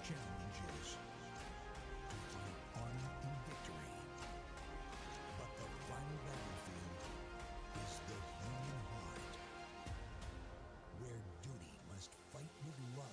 challenges to find honor and victory, but the final battlefield is the human heart, where duty must fight with love.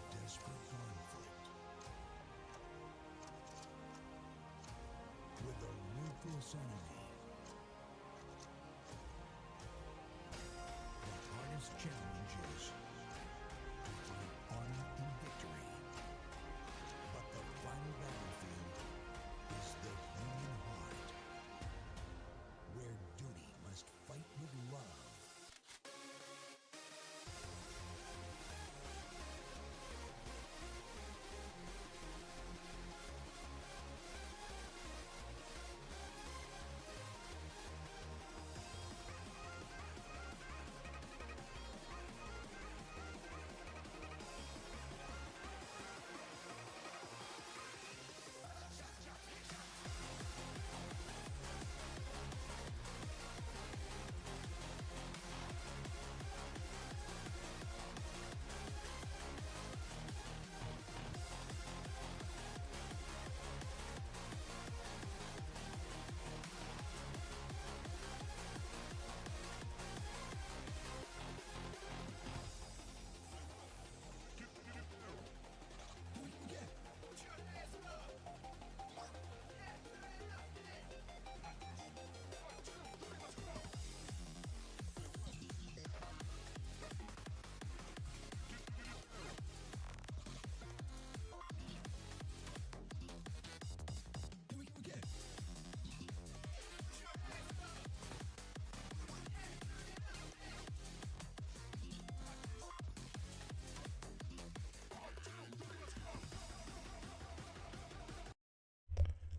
Desperate conflict with a ruthless enemy. The hardest challenges to find honor and victory, but the final battlefield is the human heart, where duty must fight with love.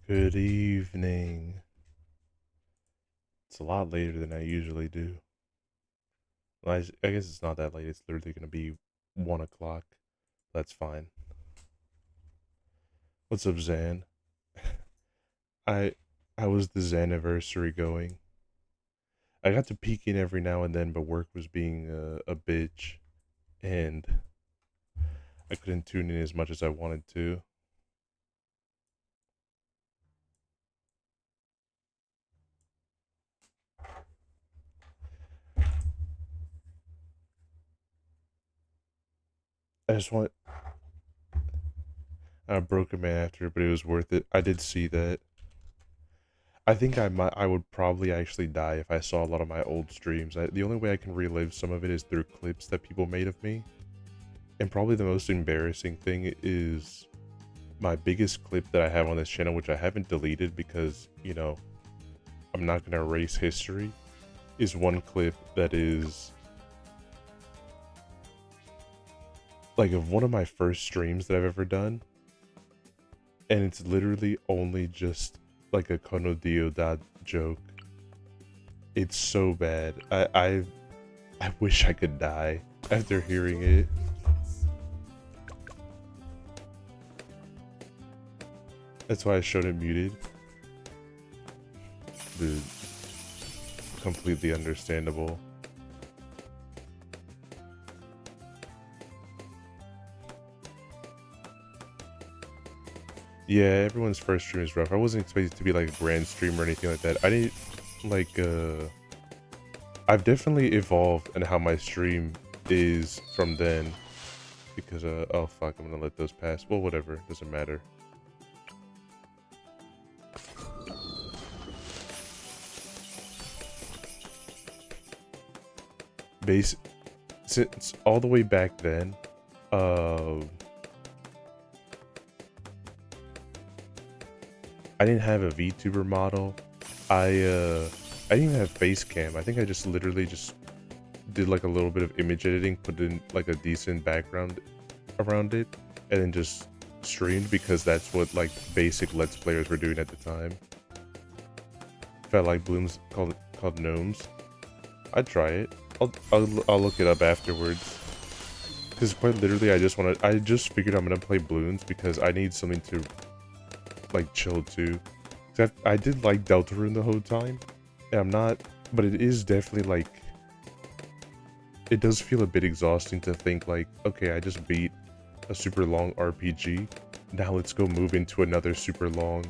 Good evening. It's a lot later than I usually do. Well, I guess it's not that late. It's literally going to be 1 o'clock. That's fine. What's up, Zan? I I was the Zaniversary going. I got to peek in every now and then, but work was being a bitch, and I couldn't tune in as much as I wanted to. I just want I broke a man after, but it was worth it. I did see that. I think I would probably actually die if I saw a lot of my old streams. The only way I can relive some of it is through clips that people made of me. And probably the most embarrassing thing is my biggest clip that I have on this channel, which I haven't deleted because, you know, I'm not going to erase history, is one clip that is like of one of my first streams that I've ever done. And it's literally only just like a Kono Dio da joke. It's so bad. I wish I could die after hearing it. That's why I showed it muted. Dude, completely understandable. Yeah, everyone's first stream is rough. I wasn't expecting to be like a grand stream or anything like that. I didn't like I've definitely evolved in how my stream is from then. Because oh fuck, I'm gonna let those pass. Well, whatever, doesn't matter. Since all the way back then, I didn't have a VTuber model. I didn't even have face cam. I think I just literally just did like a little bit of image editing, put in like a decent background around it, and then just streamed because that's what like basic Let's Players were doing at the time. Felt like Bloons called gnomes. I'd try it. I'll look it up afterwards. Because quite literally, I just figured I'm gonna play Bloons because I need something to like chill to. I did like Deltarune the whole time, and I'm not, but it is definitely like, it does feel a bit exhausting to think like, okay, I just beat a super long RPG, now let's go move into another super long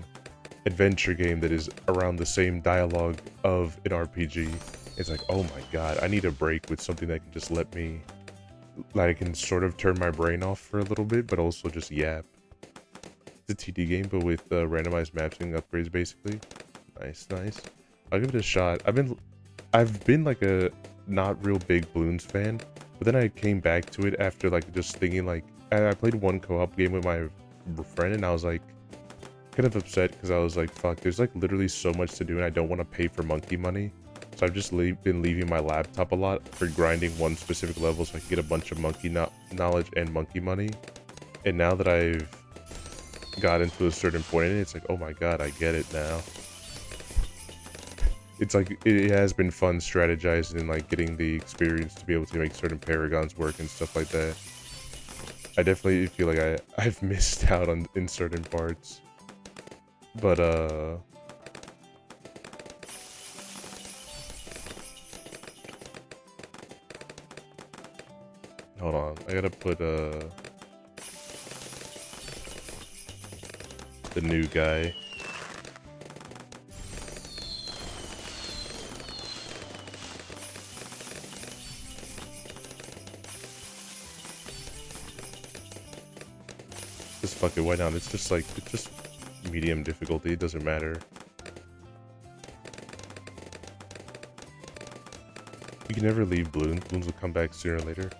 adventure game that is around the same dialogue of an RPG. It's like, oh my god, I need a break with something that can just let me, like, I can sort of turn my brain off for a little bit, but also just yap. It's a TD game, but with randomized maps and upgrades, basically. Nice, nice. I'll give it a shot. I've been like a not real big Bloons fan, but then I came back to it after like just thinking like, I played one co-op game with my friend, and I was like, kind of upset because I was like, fuck, there's like literally so much to do, and I don't want to pay for monkey money. So I've just been leaving my laptop a lot for grinding one specific level so I can get a bunch of monkey knowledge and monkey money. And now that I've got into a certain point in it, it's like, oh my god, I get it now. It's like, it has been fun strategizing and like getting the experience to be able to make certain paragons work and stuff like that. I definitely feel like I've missed out on in certain parts. But hold on, I gotta put the new guy. Just fuck it, why not? It's just like, it's just medium difficulty, it doesn't matter. You can never leave Bloons. Bloons will come back sooner or later.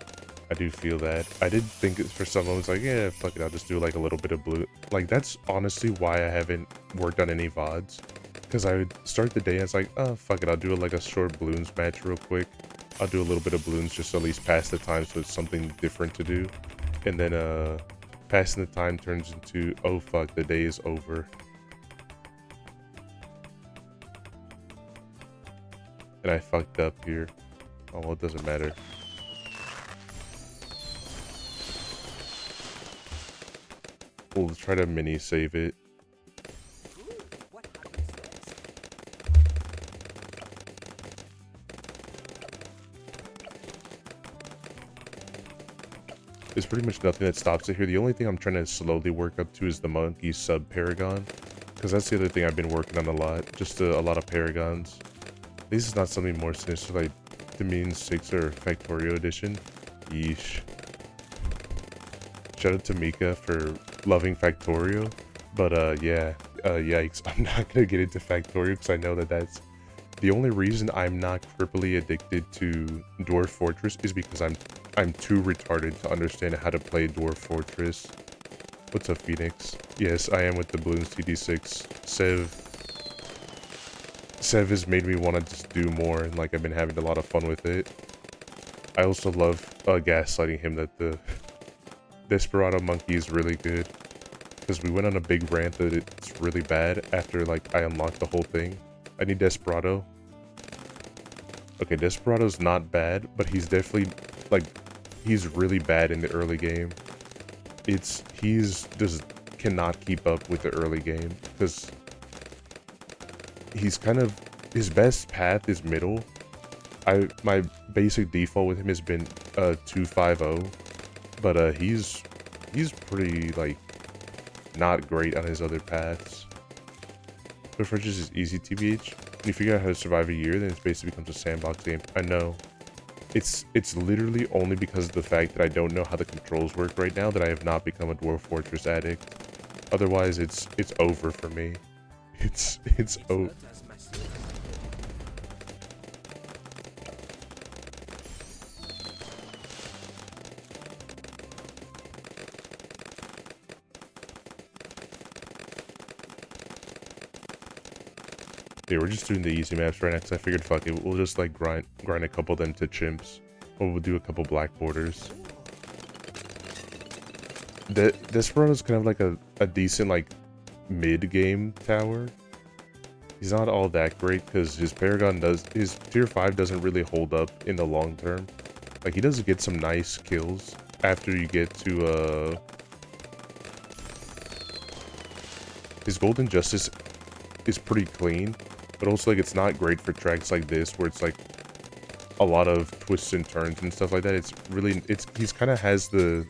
I do feel that. I did think for some moments like, yeah, fuck it, I'll just do like a little bit of Bloons. Like, that's honestly why I haven't worked on any VODs. Because I would start the day, I was like, oh, fuck it, I'll do like a short Bloons match real quick. I'll do a little bit of Bloons just to at least pass the time so it's something different to do. And then, passing the time turns into, oh fuck, the day is over. And I fucked up here. Oh, well, it doesn't matter. We'll try to mini save it. There's pretty much nothing that stops it here. The only thing I'm trying to slowly work up to is the monkey sub paragon, because that's the other thing I've been working on a lot. Just a lot of paragons. This is not something more sinister like Dominion 6 or Factorio Edition. Yeesh. Shout out to Mika for loving Factorio. But yeah, yikes, I'm not gonna get into Factorio because I know that that's the only reason I'm not cripply addicted to Dwarf Fortress is because I'm too retarded to understand how to play Dwarf Fortress. What's up, Phoenix? Yes, I am with the Bloons TD6. Sev has made me want to just do more, and like I've been having a lot of fun with it. I also love gaslighting him that the Desperado Monkey is really good, because we went on a big rant that it's really bad after like I unlocked the whole thing. I need Desperado. Okay, Desperado's not bad, but he's definitely like he's really bad in the early game. He's just cannot keep up with the early game because he's kind of his best path is middle. My basic default with him has been 250, but he's pretty like not great on his other paths. But Fortress is easy TBH. When you figure out how to survive a year, then it basically becomes a sandbox game. I know. It's literally only because of the fact that I don't know how the controls work right now that I have not become a Dwarf Fortress addict. Otherwise, it's over for me. It's over. Yeah, we're just doing the easy maps right now because I figured, fuck it, we'll just like grind a couple of them to chimps. Or we'll do a couple black borders. Desperado's kind of like a decent like mid-game tower. He's not all that great because his tier 5 doesn't really hold up in the long term. Like he does get some nice kills after you get to his Golden Justice is pretty clean, but also like it's not great for tracks like this where it's like a lot of twists and turns and stuff like that. He's kind of has the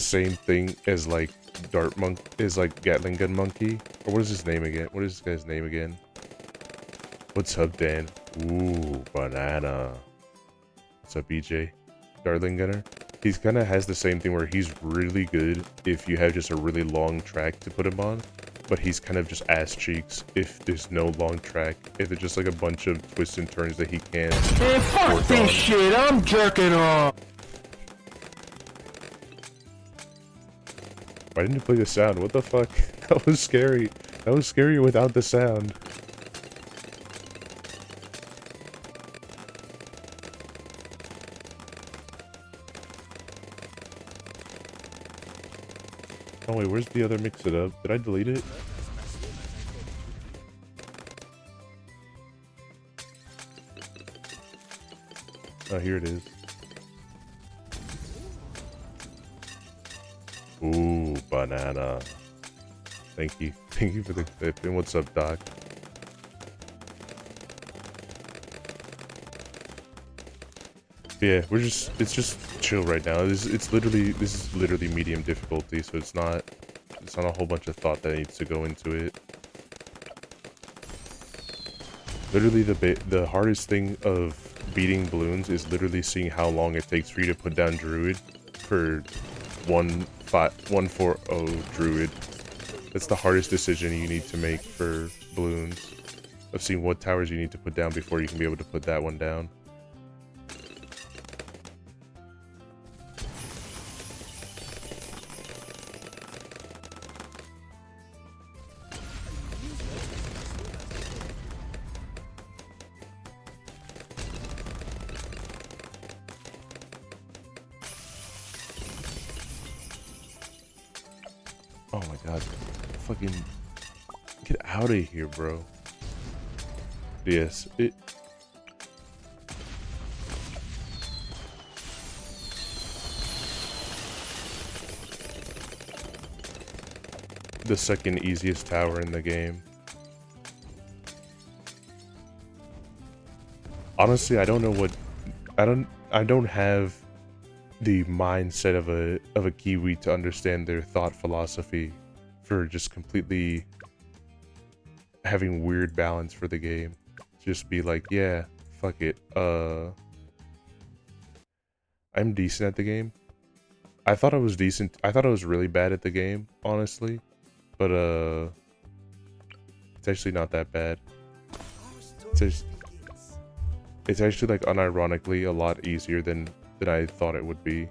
same thing as like Gatling Gun Monkey, or what is his name again? What is this guy's name again? What's up, Dan? Ooh, banana. What's up, BJ? Darling Gunner. He's kind of has the same thing where he's really good if you have just a really long track to put him on, but he's kind of just ass cheeks if there's no long track, if it's just like a bunch of twists and turns that he can't. Hey, fuck this shit, I'm jerking off. Why didn't you play the sound? What the fuck? That was scary. That was scary without the sound. Oh wait, where's the other mix it up? Did I delete it? Oh, here it is. Ooh, banana. Thank you. Thank you for the clip. And what's up, Doc? Yeah, it's just chill right now. This is literally medium difficulty, so it's not a whole bunch of thought that needs to go into it. Literally the hardest thing of beating Bloons is literally seeing how long it takes for you to put down Druid for 140 Druid. That's the hardest decision you need to make for Bloons, of seeing what towers you need to put down before you can be able to put that one down. Oh my god. Fucking get out of here, bro. Yes, the second easiest tower in the game. Honestly, I don't know what I don't have the mindset of a Kiwi to understand their thought philosophy for just completely having weird balance for the game. Just be like, yeah, fuck it. I'm decent at the game. I thought I was decent. I thought I was really bad at the game, honestly. But It's actually not that bad. It's actually like unironically a lot easier than I thought it would be.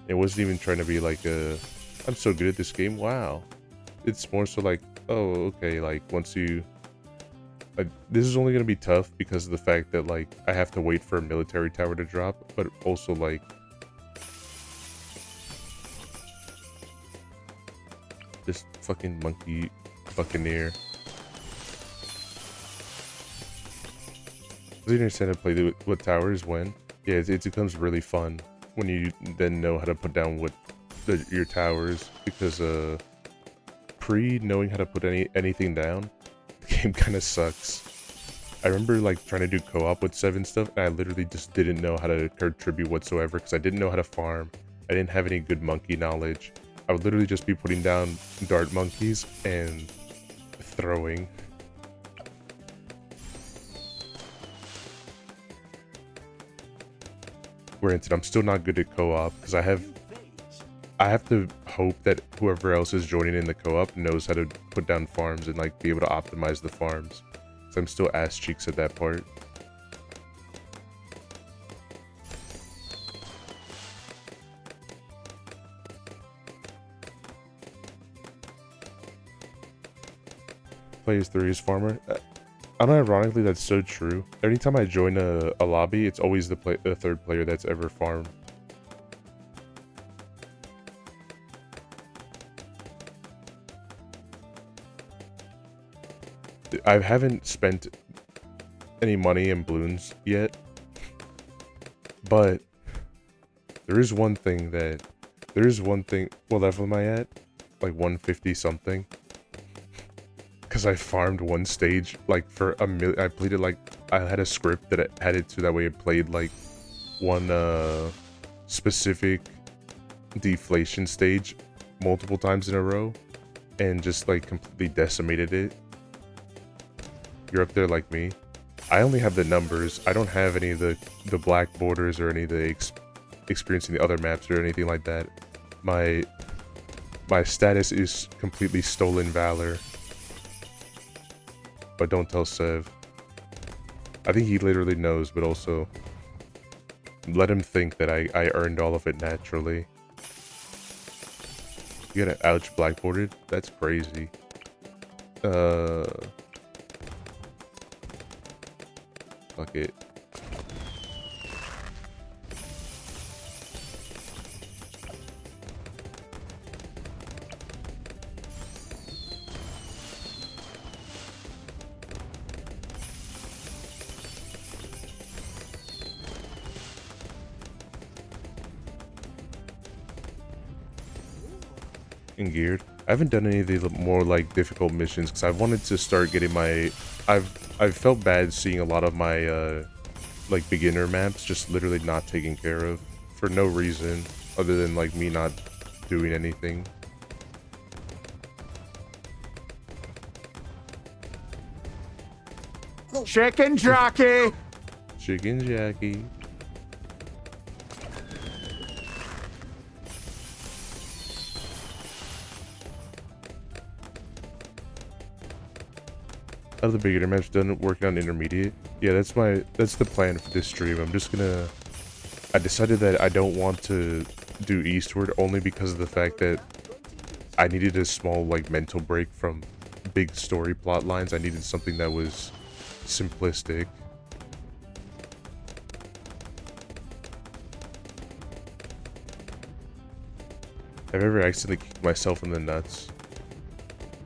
It wasn't even trying to be like I'm so good at this game. Wow. It's more so like, oh, okay, like once you this is only going to be tough because of the fact that like I have to wait for a military tower to drop, but also like this fucking monkey buccaneer. I understand how to play what towers when. Yeah, it becomes really fun when you then know how to put down your towers, because knowing how to put anything down, the game kind of sucks. I remember like trying to do co-op with 7 stuff, and I literally just didn't know how to contribute whatsoever because I didn't know how to farm. I didn't have any good monkey knowledge. I would literally just be putting down dart monkeys and throwing. Granted, I'm still not good at co-op because I have to hope that whoever else is joining in the co-op knows how to put down farms and like be able to optimize the farms. So I'm still ass cheeks at that part. Plays 3 as farmer. Unironically, that's so true. Anytime I join a lobby, it's always the 3rd player that's ever farmed. I haven't spent any money in Bloons yet, but there is one thing. What level am I at? Like 150 something. Because I farmed one stage like for a million. I played it like I had a script that it had it to that way it played like one specific deflation stage multiple times in a row and just like completely decimated it. You're up there like me. I only have the numbers. I don't have any of the black borders or any of the experiencing the other maps or anything like that. My status is completely stolen valor. But don't tell Sev. I think he literally knows, but also let him think that I earned all of it naturally. You got an ouch blackboarded? That's crazy. Fuck it. And geared. I haven't done any of the more like difficult missions because I wanted to start getting my. I've felt bad seeing a lot of my like beginner maps just literally not taken care of for no reason other than like me not doing anything. Chicken jockey! Chicken Jackie. Out of the beginner maps done working on intermediate. Yeah, that's the plan for this stream. I decided that I don't want to do eastward only because of the fact that I needed a small like mental break from big story plot lines. I needed something that was simplistic. I've ever accidentally kicked myself in the nuts.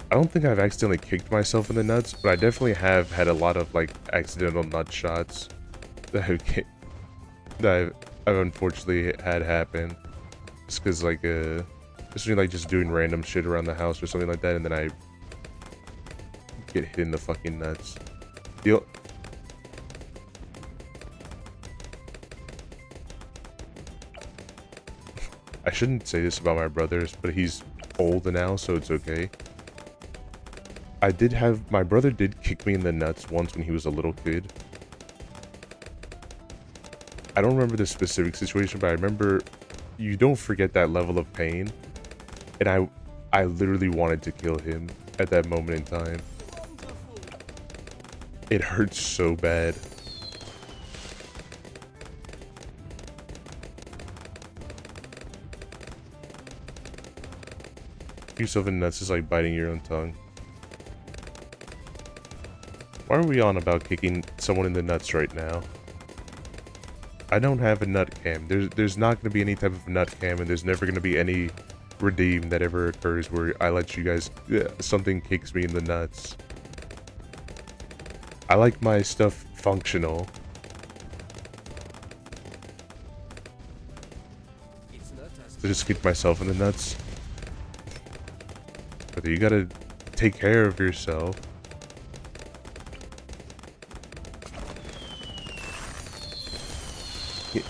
I don't think I've accidentally kicked myself in the nuts, but I definitely have had a lot of like accidental nut shots that I've unfortunately had happen. Just because like just like just doing random shit around the house or something like that, and then I get hit in the fucking nuts. I shouldn't say this about my brothers, but he's old now, so it's okay. My brother did kick me in the nuts once when he was a little kid. I don't remember the specific situation, but I remember you don't forget that level of pain. And I literally wanted to kill him at that moment in time. It hurts so bad. Yourself in nuts is like biting your own tongue. Why are we on about kicking someone in the nuts right now? I don't have a nut cam. There's not going to be any type of nut cam, and there's never going to be any redeem that ever occurs where I let you guys, something kicks me in the nuts. I like my stuff functional. To just kick myself in the nuts. But you gotta take care of yourself. You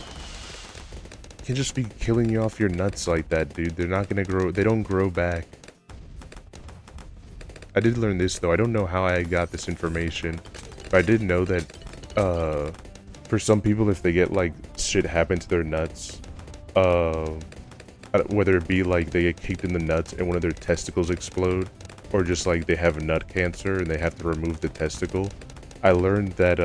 can't just be killing you off your nuts like that, dude. They're not gonna grow. They don't grow back. I did learn this though. I don't know how I got this information, but I did know that for some people, if they get like shit happen to their nuts, whether it be like they get kicked in the nuts and one of their testicles explode, or just like they have nut cancer and they have to remove the testicle. I learned that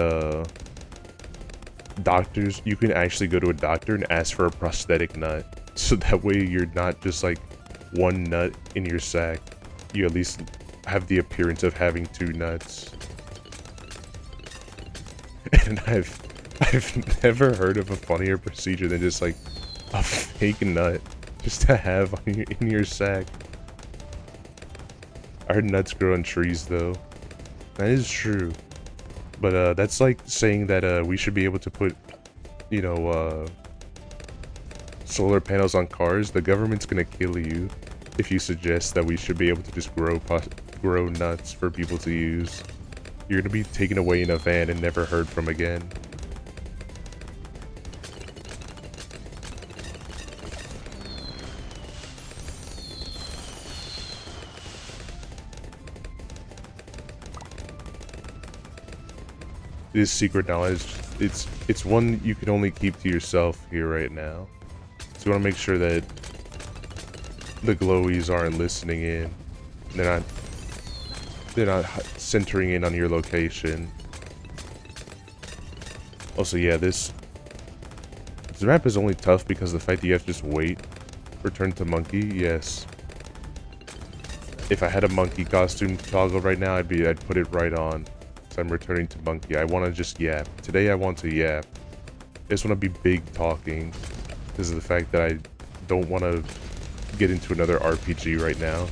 doctors, you can actually go to a doctor and ask for a prosthetic nut, so that way you're not just like one nut in your sack. You at least have the appearance of having two nuts. And I've never heard of a funnier procedure than just like a fake nut just to have on in your sack. I heard nuts grow on trees though. That is true. But that's like saying that we should be able to put, you know, solar panels on cars. The government's gonna kill you if you suggest that we should be able to just grow nuts for people to use. You're gonna be taken away in a van and never heard from again. This secret knowledge, it's one you can only keep to yourself here right now. So you want to make sure that the glowies aren't listening in. They're not centering in on your location. Also, yeah, this map is only tough because of the fact that you have to just wait. Return to monkey, yes. If I had a monkey costume toggle right now, I'd put it right on. So I'm returning to monkey. I want to just yap. Today I want to yap. I just want to be big talking because of the fact that I don't want to get into another RPG right now.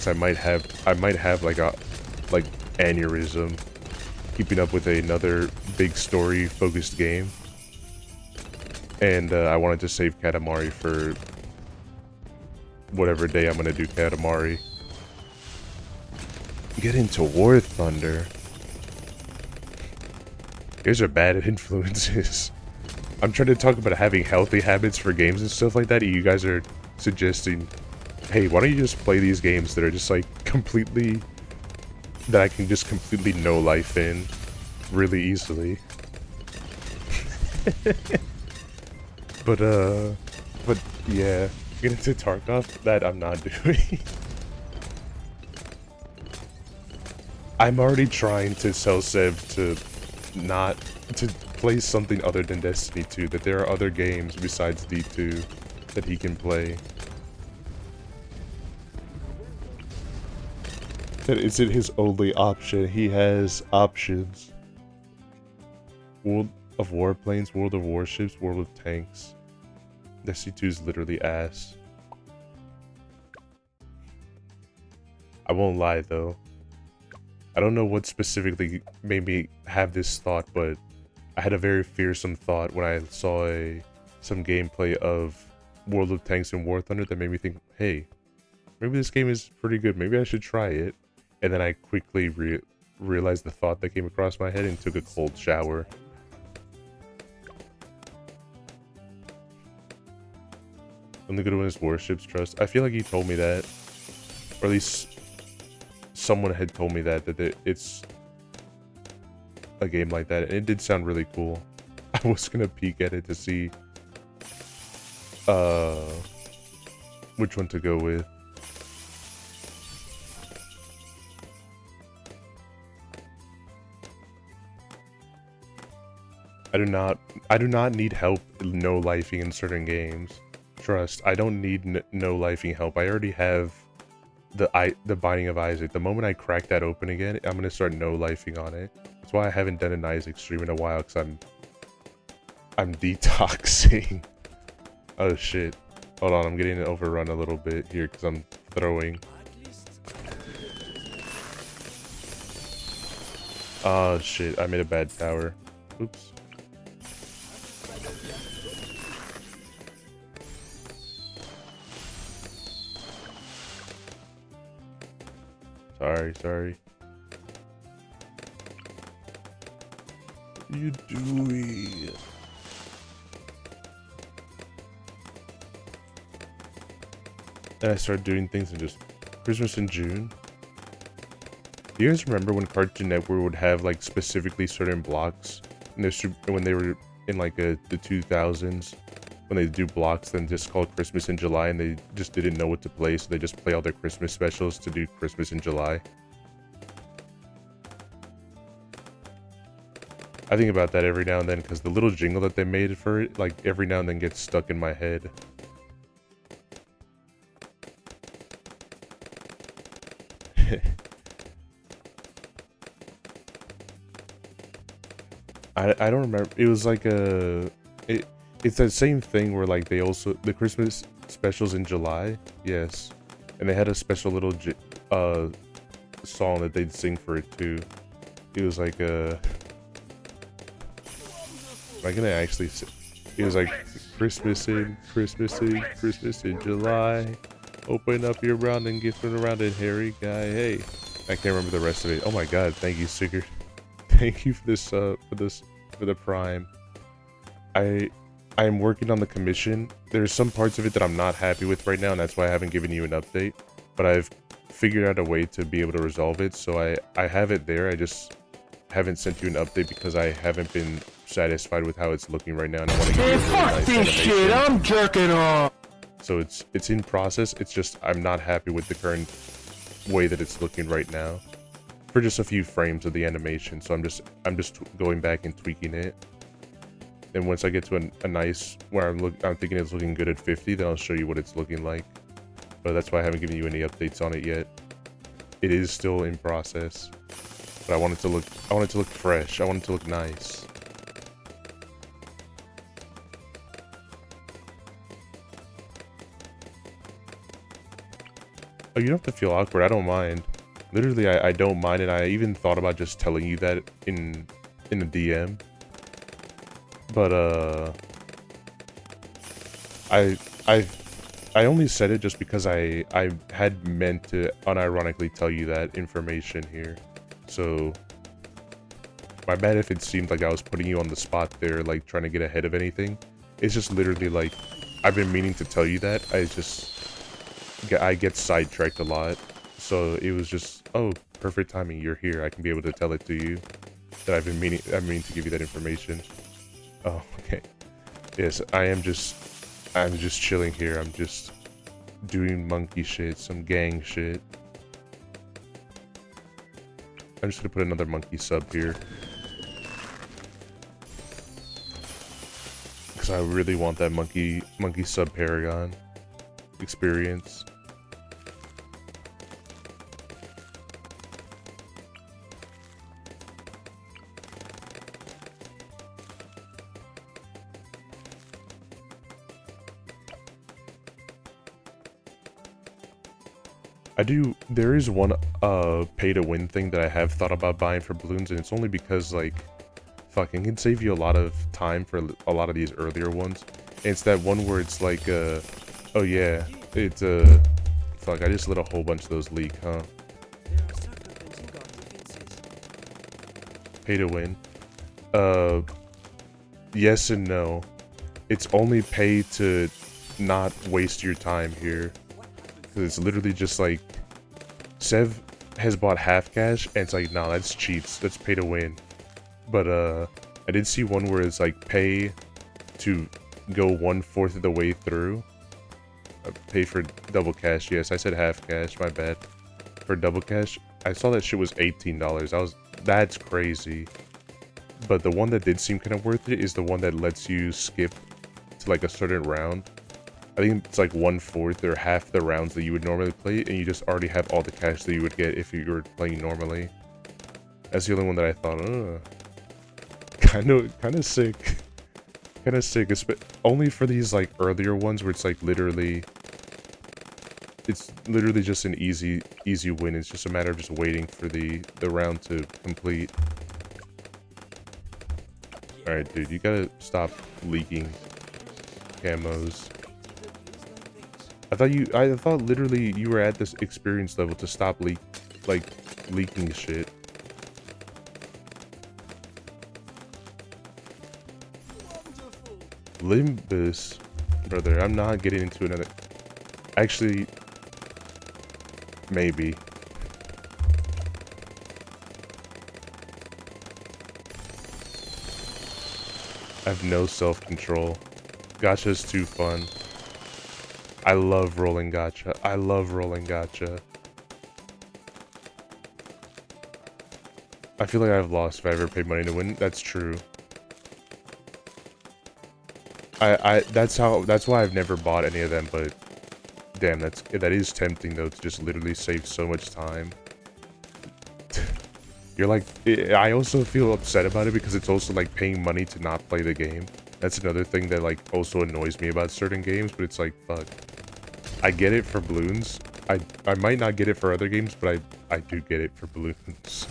So I might have like a aneurysm keeping up with another big story focused game. And I wanted to save Katamari for whatever day I'm gonna do Katamari. Get into War Thunder. Here's our bad influences. I'm trying to talk about having healthy habits for games and stuff like that. You guys are suggesting, hey, why don't you just play these games that are just like completely, that I can just completely know life in really easily. But yeah, get into Tarkov, that I'm not doing. I'm already trying to tell Sev to not to play something other than Destiny 2, that there are other games besides D2 that he can play. That isn't his only option. He has options. World of Warplanes, World of Warships, World of Tanks. Destiny 2 is literally ass. I won't lie though. I don't know what specifically made me have this thought, but I had a very fearsome thought when I saw some gameplay of World of Tanks and War Thunder that made me think, hey, maybe this game is pretty good. Maybe I should try it. And then I quickly realized the thought that came across my head and took a cold shower. Only good one is Warships Trust. I feel like he told me that, or at least someone had told me that it's a game like that, and it did sound really cool. I was gonna peek at it to see which one to go with. I do not need help no-lifing in certain games. Trust, I don't need no-lifing help. I already have the Binding of Isaac. The moment I crack that open again, I'm gonna start no-lifing on it. That's why I haven't done an Isaac stream in a while, because I'm detoxing. Oh shit. Hold on, I'm getting overrun a little bit here because I'm throwing. Oh shit, I made a bad tower. Oops. Sorry. What are you doing? And I started doing things in just Christmas in June. Do you guys remember when Cartoon Network would have like specifically certain blocks in their when they were in like the 2000s, when they do blocks then just called Christmas in July, and they just didn't know what to play, so they just play all their Christmas specials to do Christmas in July? I think about that every now and then because the little jingle that they made for it, like every now and then gets stuck in my head. I don't remember. It was like it's that same thing where like they also the Christmas specials in July, yes, and they had a special little song that they'd sing for it too. It was like am I gonna actually say, it was like Christmas in July. Open up your round and gift it around it, hairy guy. Hey, I can't remember the rest of it. Oh my god, thank you, Sigurd. Thank you for this for the prime. I am working on the commission. There's some parts of it that I'm not happy with right now, and that's why I haven't given you an update. But I've figured out a way to be able to resolve it, so I have it there. I just haven't sent you an update because I haven't been satisfied with how it's looking right now, and I want to give you a really nice this animation. shit, I'm jerking off. So it's in process. It's just I'm not happy with the current way that it's looking right now for just a few frames of the animation. So I'm just going back and tweaking it. And once I get to a nice where I'm thinking it's looking good at 50, then I'll show you what it's looking like. But that's why I haven't given you any updates on it yet. It is still in process. But I want it to look fresh. I want it to look nice. Oh, you don't have to feel awkward. I don't mind. Literally, I don't mind it. I even thought about just telling you that in a DM. But I only said it just because I had meant to unironically tell you that information here. So my bad if it seemed like I was putting you on the spot there, like trying to get ahead of anything. It's just literally like I've been meaning to tell you that. I get sidetracked a lot, so it was just, oh, perfect timing, you're here, I can be able to tell it to you that I'm meaning to give you that information. Oh, okay. Yes, I'm just chilling here. I'm just doing monkey shit, some gang shit. I'm just gonna put another monkey sub here because I really want that monkey sub Paragon experience. There is one pay to win thing that I have thought about buying for Bloons, and it's only because like fucking can save you a lot of time for a lot of these earlier ones. And it's that one where it's like oh yeah, it's fuck, I just let a whole bunch of those leak, huh? Pay to win. Yes and no. It's only pay to not waste your time here. It's literally just like Sev has bought half cash and it's like, nah, that's cheats, that's pay to win. But I did see one where it's like pay to go 1/4 of the way through. Pay for double cash. Yes, I said half cash, my bad. For double cash, I saw that shit was $18. That's crazy. but the one that did seem kind of worth it is the one that lets you skip to like a certain round. I think it's like 1/4 or half the rounds that you would normally play, and you just already have all the cash that you would get if you were playing normally. That's the only one that I thought, kind of sick. Kind of sick, only for these like earlier ones where it's like literally just an easy win. It's just a matter of just waiting for the round to complete. All right, dude, you gotta stop leaking camos. I thought literally you were at this experience level to stop leaking shit. Limbus, brother, I'm not getting into another. Actually, maybe. I have no self-control. Gacha's too fun. I love rolling gacha. I love rolling gacha. I feel like I've lost if I ever paid money to win. That's true. That's why I've never bought any of them, but damn, that is tempting though, to just literally save so much time. You're like, I also feel upset about it because it's also like paying money to not play the game. That's another thing that like also annoys me about certain games, but it's like, fuck. I get it for Bloons. I might not get it for other games, but I do get it for Bloons.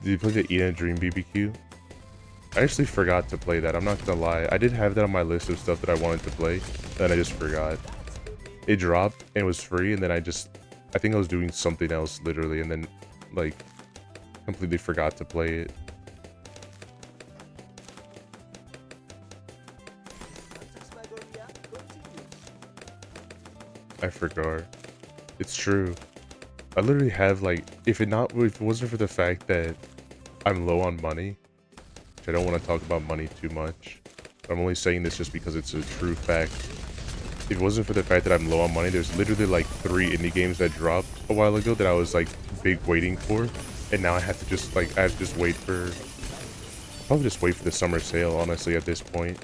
Did you play the Eat a Dream BBQ? I actually forgot to play that, I'm not gonna lie. I did have that on my list of stuff that I wanted to play, then I just forgot. It dropped, and it was free, and then I think I was doing something else, literally, and then, like, completely forgot to play it. I forgot. It's true. I literally have, like, if it wasn't for the fact that I'm low on money, which I don't want to talk about money too much, I'm only saying this just because it's a true fact. If it wasn't for the fact that I'm low on money, there's literally like 3 indie games that dropped a while ago that I was like waiting for, and now I have to just wait for, probably just wait for the summer sale, honestly, at this point.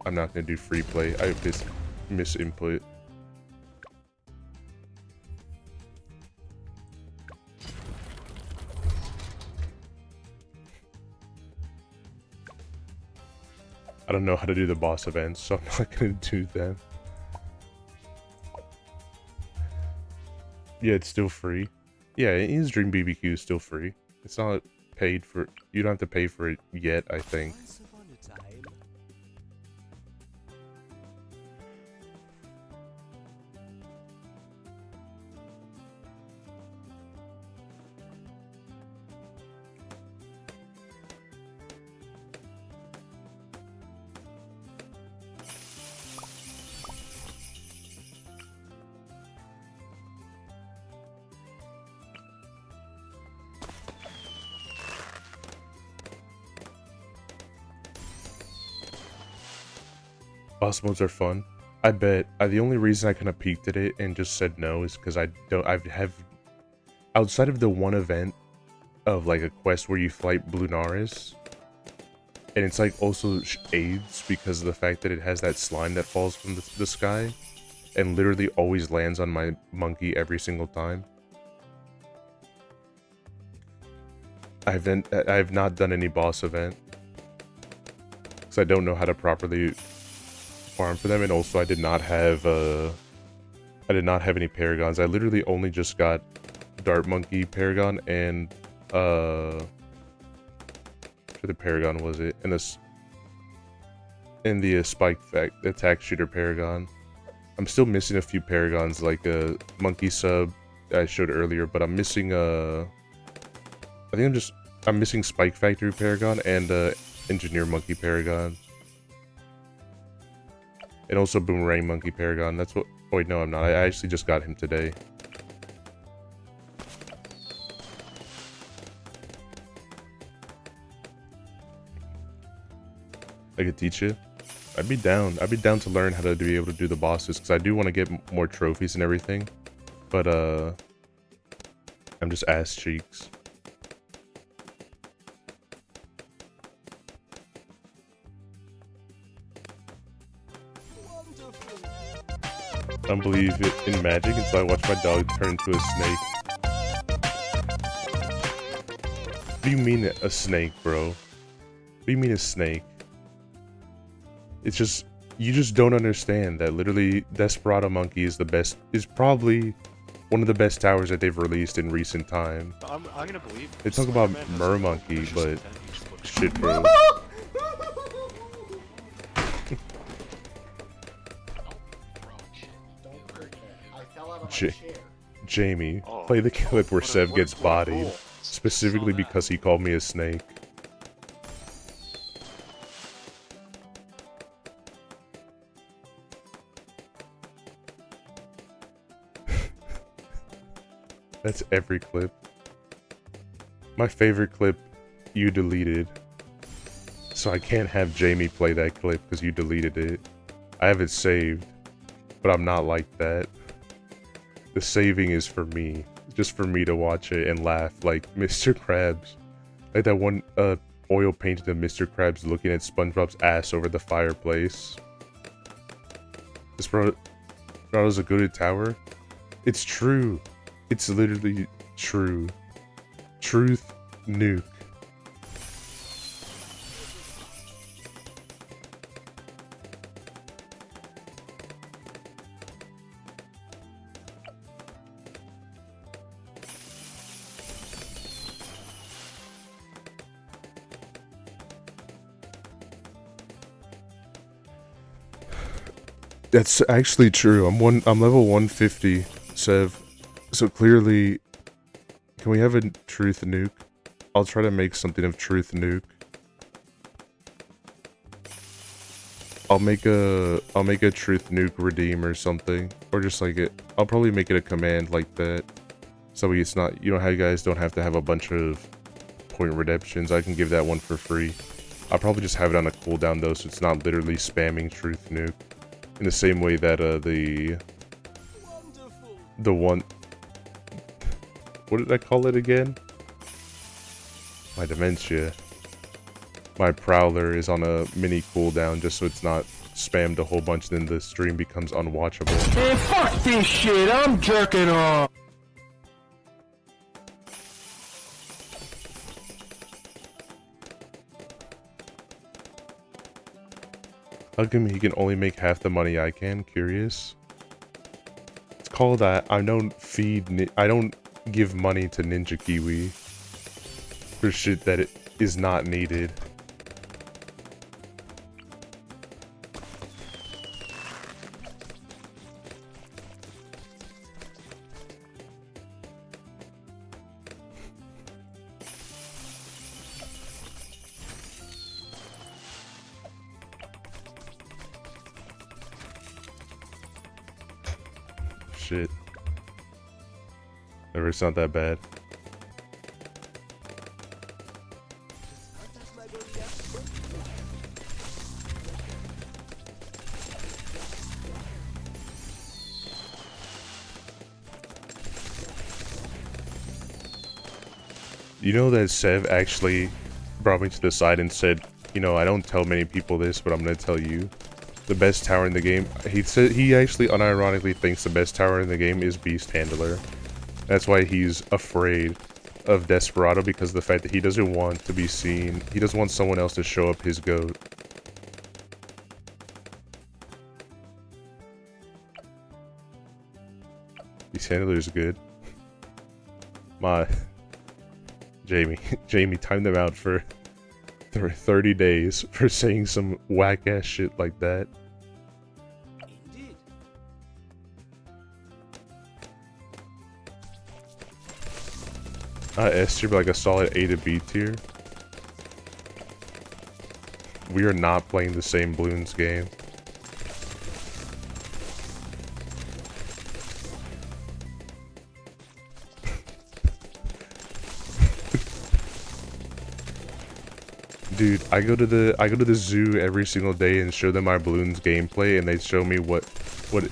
I'm not gonna do free play. I miss input. I don't know how to do the boss events, so I'm not gonna do them. Yeah, it's still free. Yeah, His Dream BBQ is still free. It's not paid for. You don't have to pay for it yet, I think. Boss modes are fun. I bet. The only reason I kind of peeked at it and just said no is because I have outside of the one event of like a quest where you fight Bloonaris, and it's like also aids because of the fact that it has that slime that falls from the sky and literally always lands on my monkey every single time. I've not done any boss event because I don't know how to properly farm for them, and also I did not have any paragons. I literally only just got Dart Monkey Paragon and for the Paragon was it? And the Spike Attack Shooter Paragon. I'm still missing a few Paragons like a Monkey Sub I showed earlier, but I'm missing I'm missing Spike Factory Paragon and Engineer Monkey Paragon. And also Boomerang Monkey Paragon. That's what... Oh wait, no, I'm not. I actually just got him today. I could teach you? I'd be down. I'd be down to learn how to be able to do the bosses because I do want to get more trophies and everything. But I'm just ass cheeks. I don't believe it in magic until I watch my dog turn into a snake. What do you mean a snake, bro? What do you mean a snake? It's just, you just don't understand that literally Desperado Monkey is the best, is probably one of the best towers that they've released in recent time. I'm gonna believe. They talk about Slenderman has Mer no Monkey, malicious but intent, he just looks shit, bro. Jamie, Oh, play the clip where what a- Sev what a- gets what a bodied, goal. specifically Saw that. because he called me a snake. That's every clip. My favorite clip, you deleted. So I can't have Jamie play that clip because you deleted it. I have it saved, but I'm not like that. The saving is for me. Just for me to watch it and laugh like Mr. Krabs. Like that one oil painted of Mr. Krabs looking at SpongeBob's ass over the fireplace. This bro is a good at tower. It's true. It's literally true. Truth nuke. That's actually true. I'm level 150, Sev. So clearly, can we have a truth nuke? I'll try to make something of truth nuke. I'll make a truth nuke redeem or something, or just like it. I'll probably make it a command like that, so it's not, you know how you guys don't have to have a bunch of point redemptions. I can give that one for free. I'll probably just have it on a cooldown though, so it's not literally spamming truth nuke. In the same way that the one, what did I call it again? My dementia. My Prowler is on a mini cooldown just so it's not spammed a whole bunch, then the stream becomes unwatchable. Hey, fuck this shit, I'm jerking off. How come he can only make half the money I can? Curious. It's called I don't give money to Ninja Kiwi for shit that it is not needed. Shit. Never, it's not that bad. You know that Sev actually brought me to the side and said, you know, I don't tell many people this, but I'm gonna tell you. The best tower in the game. He said he actually unironically thinks the best tower in the game is Beast Handler. That's why he's afraid of Desperado, because of the fact that he doesn't want to be seen. He doesn't want someone else to show up his goat. Beast Handler is good. Jamie timed them out for 30 days for saying some whack ass shit like that. Indeed. S tier, but like a solid A to B tier. We are not playing the same Bloons game. Dude, I go to the zoo every single day and show them my Bloons gameplay, and they show me what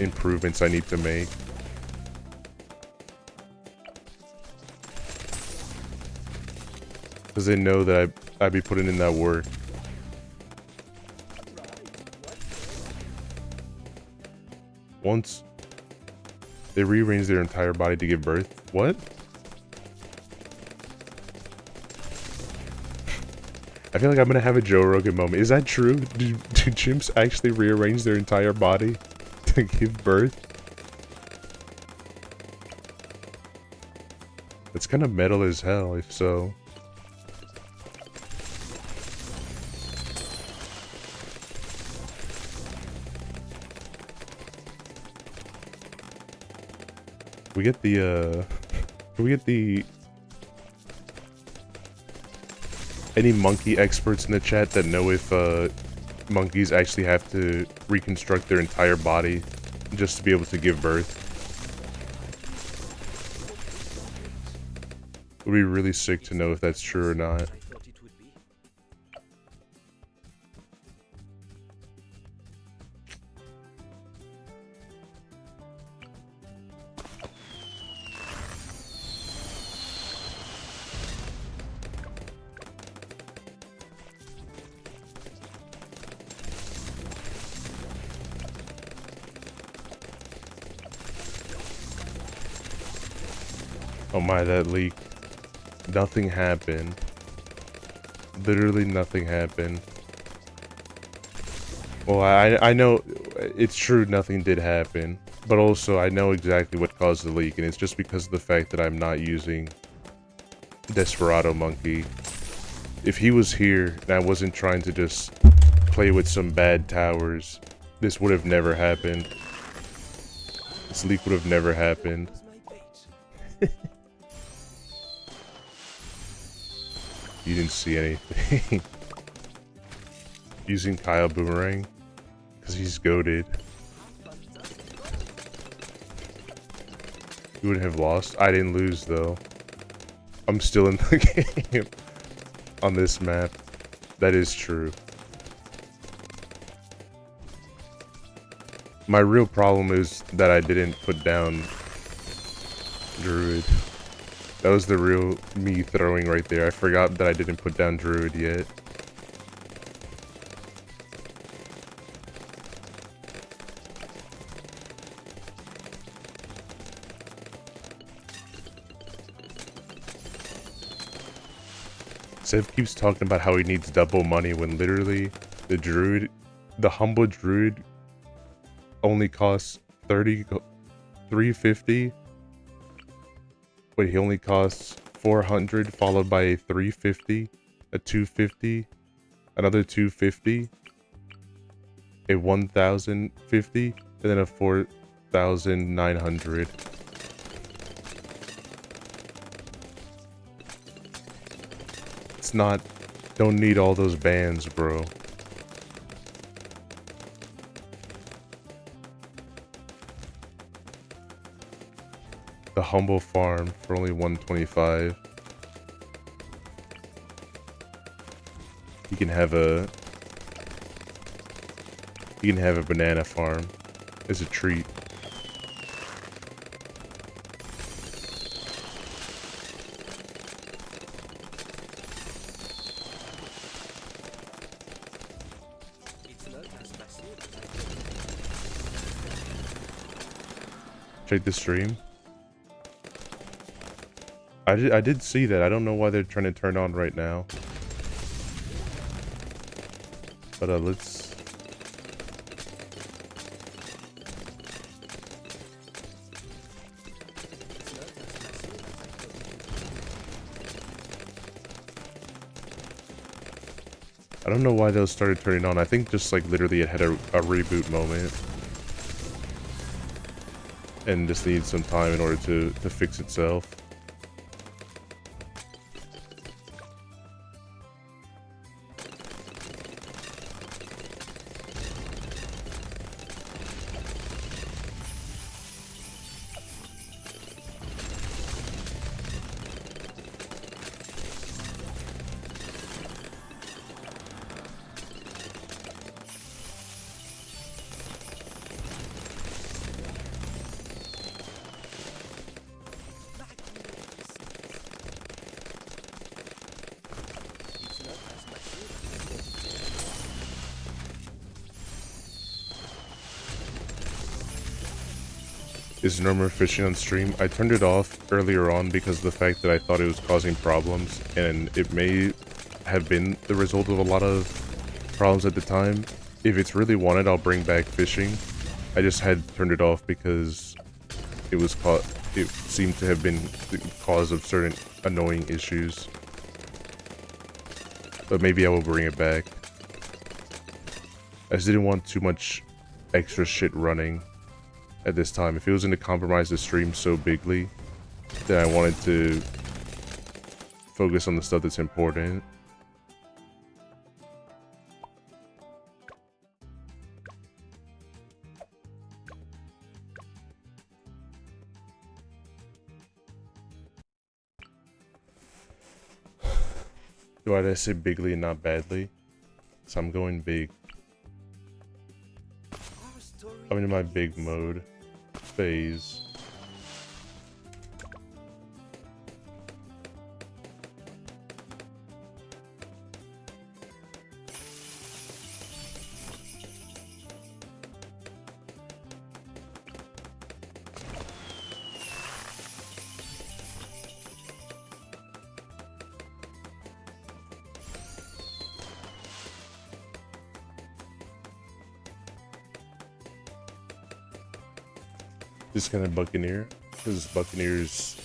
improvements I need to make. Because they know that I be putting in that work. Once they rearrange their entire body to give birth. What? I feel like I'm gonna have a Joe Rogan moment. Is that true? Do chimps actually rearrange their entire body to give birth? It's kind of metal as hell, if so. We get the any monkey experts in the chat that know if monkeys actually have to reconstruct their entire body just to be able to give birth? It would be really sick to know if that's true or not. I thought it would be. Oh my, that leak. Nothing happened. Literally nothing happened. Well, I know it's true nothing did happen, but also I know exactly what caused the leak, and it's just because of the fact that I'm not using Desperado Monkey. If he was here and I wasn't trying to just play with some bad towers, this would have never happened. This leak would have never happened. Was my bait. You didn't see anything. Using Kyle Boomerang? Because he's goated. You wouldn't have lost. I didn't lose though. I'm still in the game. On this map. That is true. My real problem is that I didn't put down Druid. That was the real me throwing right there. I forgot that I didn't put down Druid yet. Sev keeps talking about how he needs double money when literally the Druid, the humble Druid only costs 350. Wait, he only costs 400, followed by a 350, a 250, another 250, a 1050, and then a 4900. It's not, don't need all those bands, bro. The humble farm for only 125. You can have a banana farm as a treat. It's not as passive as I Check the stream. I did see that. I don't know why they're trying to turn on right now. But let's... I don't know why those started turning on. I think just like literally it had a reboot moment. And just needs some time in order to fix itself. is normal fishing on stream. I turned it off earlier on because of the fact that I thought it was causing problems, and it may have been the result of a lot of problems at the time. If it's really wanted, I'll bring back fishing. I just had turned it off because it seemed to have been the cause of certain annoying issues. But maybe I will bring it back. I just didn't want too much extra shit running at this time. If it was going to compromise the stream so bigly, then I wanted to focus on the stuff that's important. Why did I say bigly and not badly? So I'm going big. I'm in my big mode phase. This kind of Buccaneer, because Buccaneer's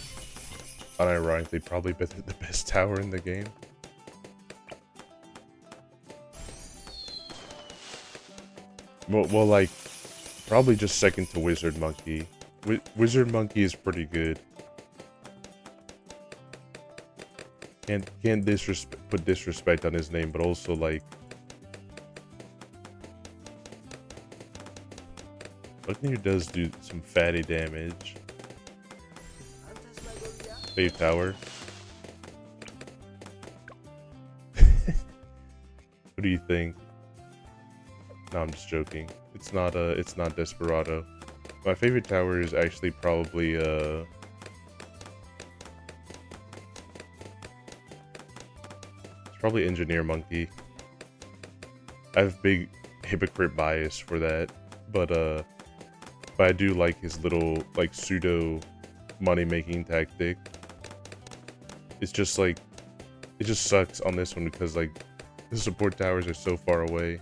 unironically probably the best tower in the game. Well, like, probably just second to Wizard Monkey. Wizard Monkey is pretty good. Can't put disrespect on his name, but also like, Buccaneer does do some fatty damage. Save tower. What do you think? No, I'm just joking. It's not Desperado. My favorite tower is actually probably it's probably Engineer Monkey. I have big hypocrite bias for that, but I do like his little like pseudo money making tactic. It's just like, it just sucks on this one because like the support towers are so far away.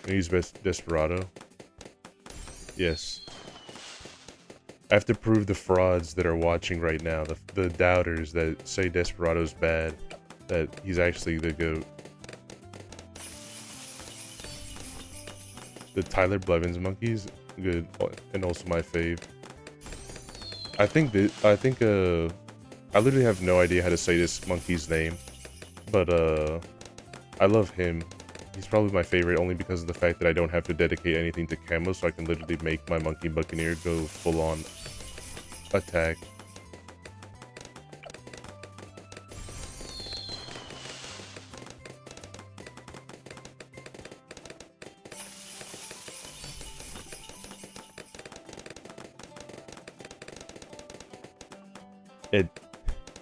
Can use Desperado? Yes. I have to prove the frauds that are watching right now, the doubters that say Desperado's bad, that he's actually the GOAT. The Tyler Blevins monkeys, good, and also my fave. I literally have no idea how to say this monkey's name, but I love him. He's probably my favorite only because of the fact that I don't have to dedicate anything to camo, so I can literally make my Monkey Buccaneer go full on attack.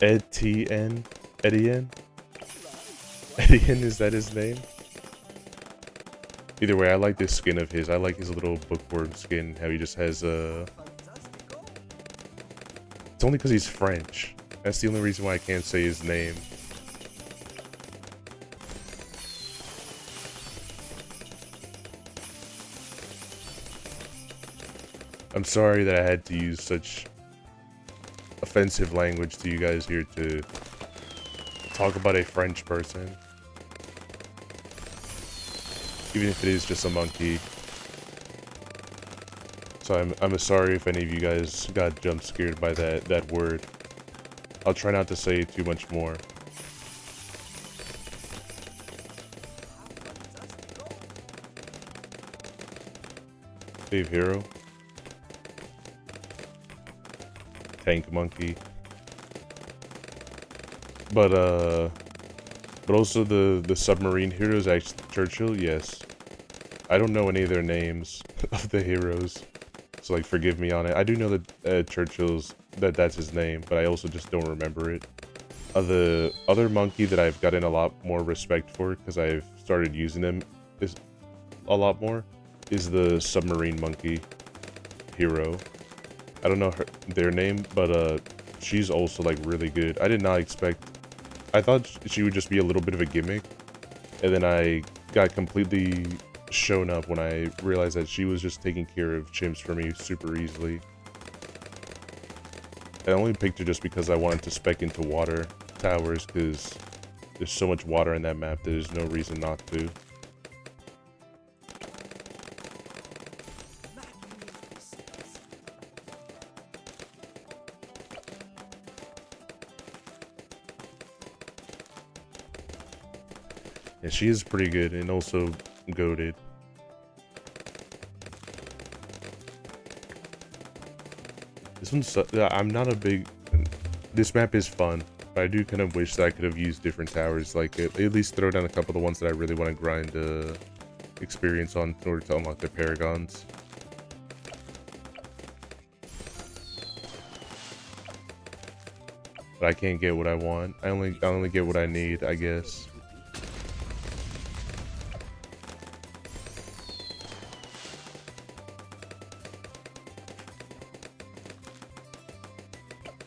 Etienne? Etienne, is that his name? Either way, I like this skin of his. I like his little bookworm skin, how he just has It's only because he's French. That's the only reason why I can't say his name. I'm sorry that I had to use such offensive language to you guys here to talk about a French person. Even if it is just a monkey. So I'm sorry if any of you guys got jump scared by that word. I'll try not to say too much more. Save hero. Tank monkey. But also the submarine heroes, actually Churchill, yes. I don't know any of their names of the heroes, so like forgive me on it. I do know that Churchill's that's his name, but I also just don't remember it. The other monkey that I've gotten a lot more respect for because I've started using them is a lot more is the submarine monkey hero. I don't know their name, but she's also like really good. I did not expect. I thought she would just be a little bit of a gimmick, and then I got completely shown up when I realized that she was just taking care of chimps for me super easily. I only picked her just because I wanted to spec into water towers because there's so much water in that map, there's no reason not to. Yeah, she is pretty good and also goated. This one's, I'm not a big, this map is fun, but I do kind of wish that I could have used different towers, like at least throw down a couple of the ones that I really want to grind experience on in order to unlock their paragons. But I can't get what I want. I only get what I need, I guess.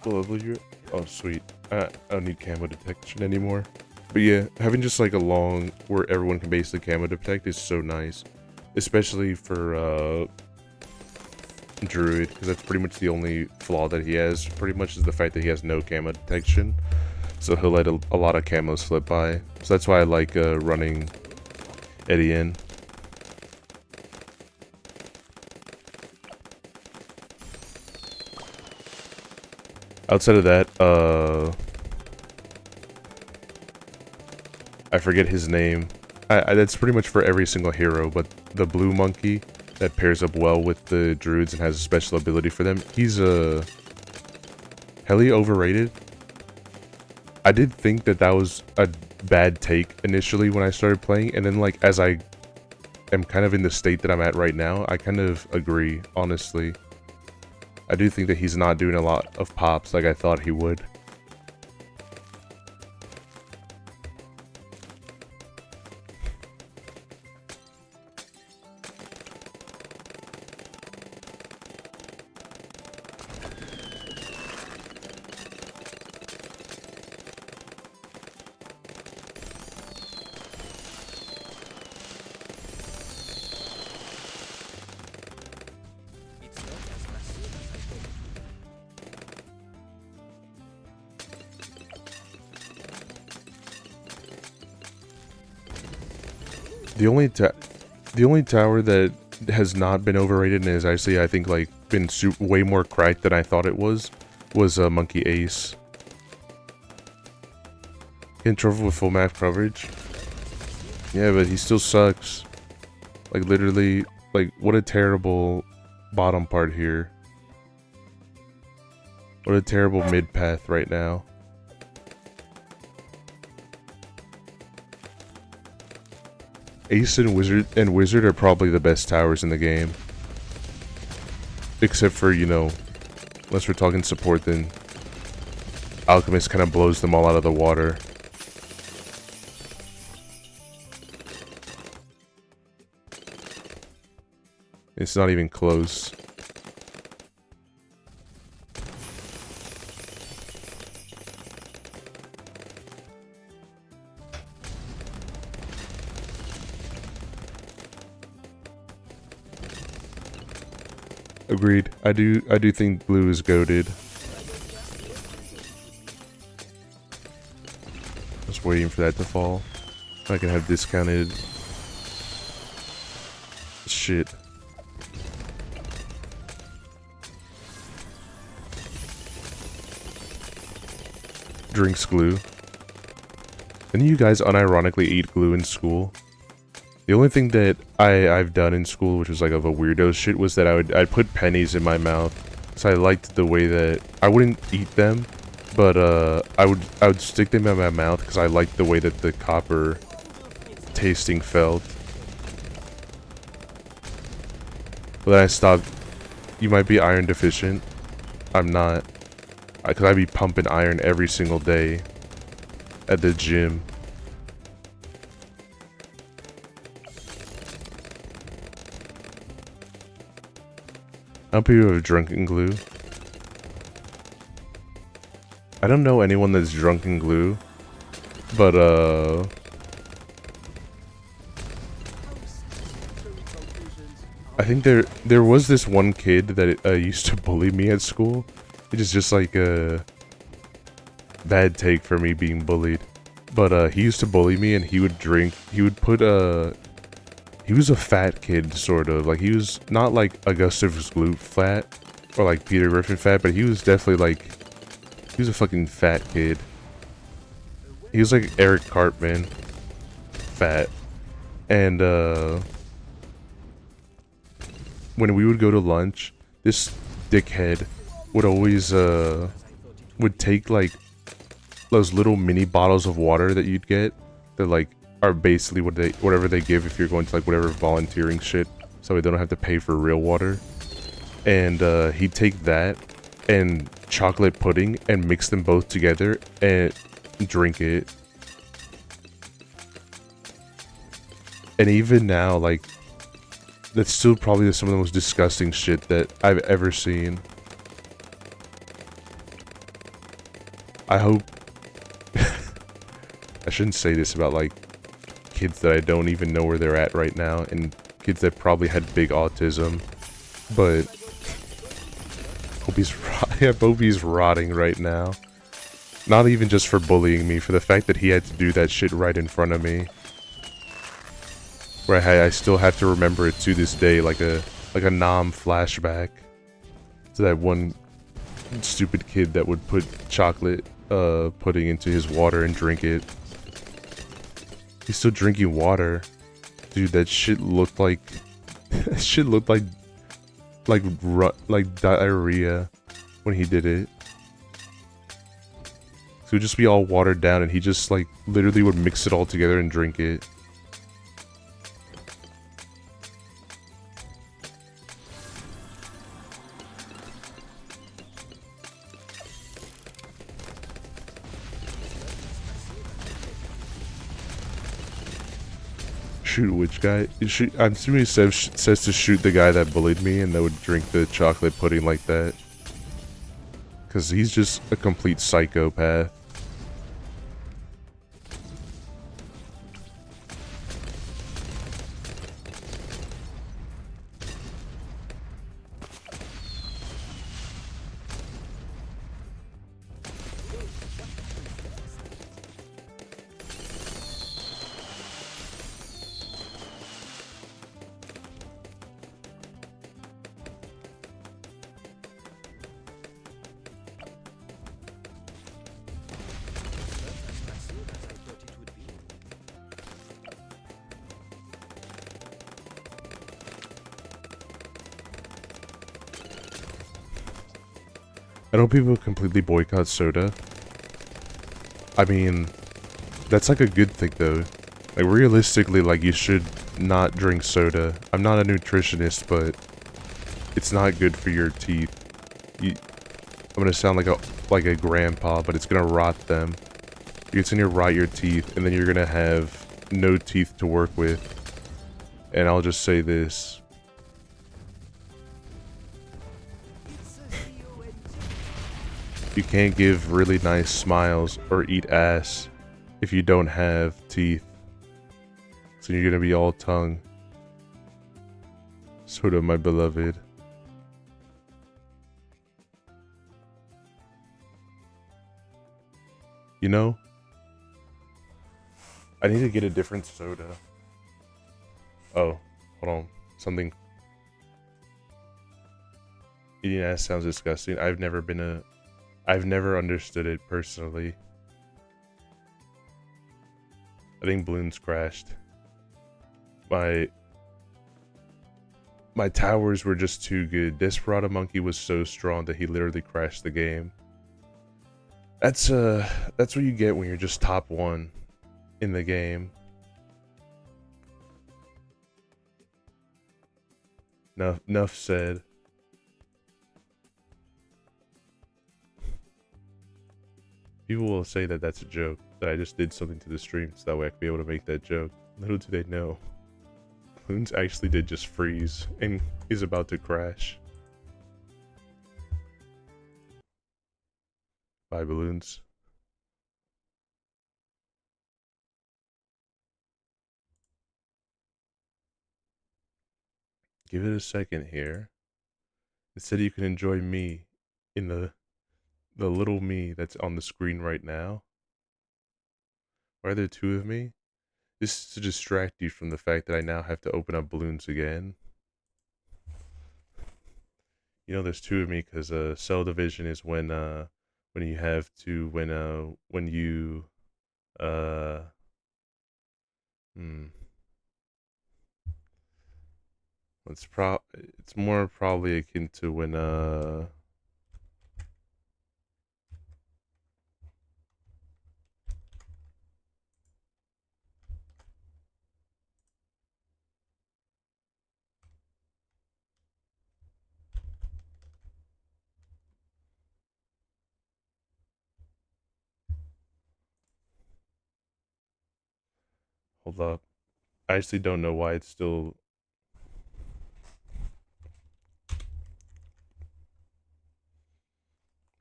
What level you're? Oh, sweet. I don't need camo detection anymore. But yeah, having just like a long where everyone can basically camo detect is so nice, especially for Druid, because that's pretty much the only flaw that he has. Pretty much is the fact that he has no camo detection, so he'll let a lot of camos slip by. So that's why I like running Edgey in. Outside of that, I forget his name. That's pretty much for every single hero, but the blue monkey that pairs up well with the druids and has a special ability for them, he's hella overrated. I did think that was a bad take initially when I started playing, and then like as I am kind of in the state that I'm at right now, I kind of agree, honestly. I do think that he's not doing a lot of pops like I thought he would. It's not as massive as I thought. The only tower that has not been overrated and is actually, I think, like been way more cracked than I thought it was Monkey Ace. In trouble with full map coverage. Yeah, but he still sucks. Like literally, like what a terrible bottom part here. What a terrible mid path right now. Ace and Wizard are probably the best towers in the game. Except for, you know, unless we're talking support, then Alchemist kind of blows them all out of the water. It's not even close. Agreed. I do think blue is goated. Just waiting for that to fall. I can have discounted shit. Drinks glue. Didn't you guys unironically eat glue in school? The only thing that I've done in school, which was like of a weirdo shit, was that I'd put pennies in my mouth. So I liked the way that I wouldn't eat them, but I would stick them in my mouth because I liked the way that the copper tasting felt. But then I stopped. You might be iron deficient. I'm not, because I'd be pumping iron every single day. at the gym. How many people have drunken glue? I don't know anyone that's drunken glue, but I think there was this one kid that used to bully me at school. It is just like a bad take for me being bullied. But he used to bully me and he would drink. He would put he was a fat kid, sort of. Like, he was not like Augustus Gloop fat or like Peter Griffin fat, but he was definitely like, he was a fucking fat kid. He was like Eric Cartman fat. And when we would go to lunch, this dickhead would always would take like those little mini bottles of water that you'd get that like are basically whatever they give if you're going to like whatever volunteering shit, so they don't have to pay for real water. And he'd take that and chocolate pudding and mix them both together and drink it. And even now, like, that's still probably some of the most disgusting shit that I've ever seen. I hope I shouldn't say this about like kids that I don't even know where they're at right now, and kids that probably had big autism, but I hope he's rotting right now. Not even just for bullying me, for the fact that he had to do that shit right in front of me. Where I still have to remember it to this day, like a Nom flashback to that one stupid kid that would put chocolate pudding into his water and drink it. He's still drinking water. Dude, that shit looked like that shit looked like diarrhea when he did it. So it would just be all watered down, and he just like literally would mix it all together and drink it. Shoot which guy? I'm assuming he says to shoot the guy that bullied me and that would drink the chocolate pudding like that. Because he's just a complete psychopath. I know people completely boycott soda. I mean, that's like a good thing though. Like, realistically, like, you should not drink soda. I'm not a nutritionist, but it's not good for your teeth. I'm gonna sound like a grandpa, but it's gonna rot them. It's gonna rot your teeth, and then you're gonna have no teeth to work with. And I'll just say this. You can't give really nice smiles or eat ass if you don't have teeth. So you're gonna be all tongue. Soda, my beloved. You know, I need to get a different soda. Oh, hold on. Something. Eating ass sounds disgusting. I've never understood it personally. I think Bloons crashed. My towers were just too good. Desperado Monkey was so strong that he literally crashed the game. That's what you get when you're just top 1 in the game. Enough said. People will say that that's a joke, that I just did something to the stream so that way I could be able to make that joke. Little do they know, Bloons actually did just freeze and is about to crash. Bye, Bloons. Give it a second here. Instead, you can enjoy me in the little me that's on the screen right now. Why are there two of me? This is to distract you from the fact that I now have to open up Bloons again. You know, there's two of me because cell division is when you have to when you uh hmm it's more probably akin to when hold up. I actually don't know why it's still.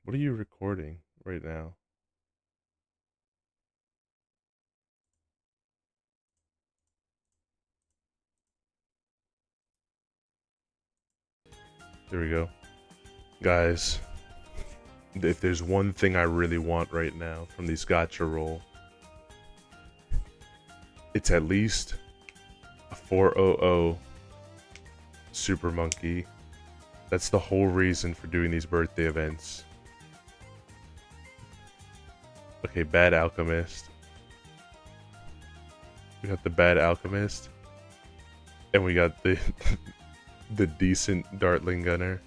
What are you recording right now? There we go. Guys, if there's one thing I really want right now from these gacha roll, it's at least a 400 Super Monkey. That's the whole reason for doing these birthday events. Okay, Bad Alchemist. We got the Bad Alchemist. And we got the the decent Dartling Gunner.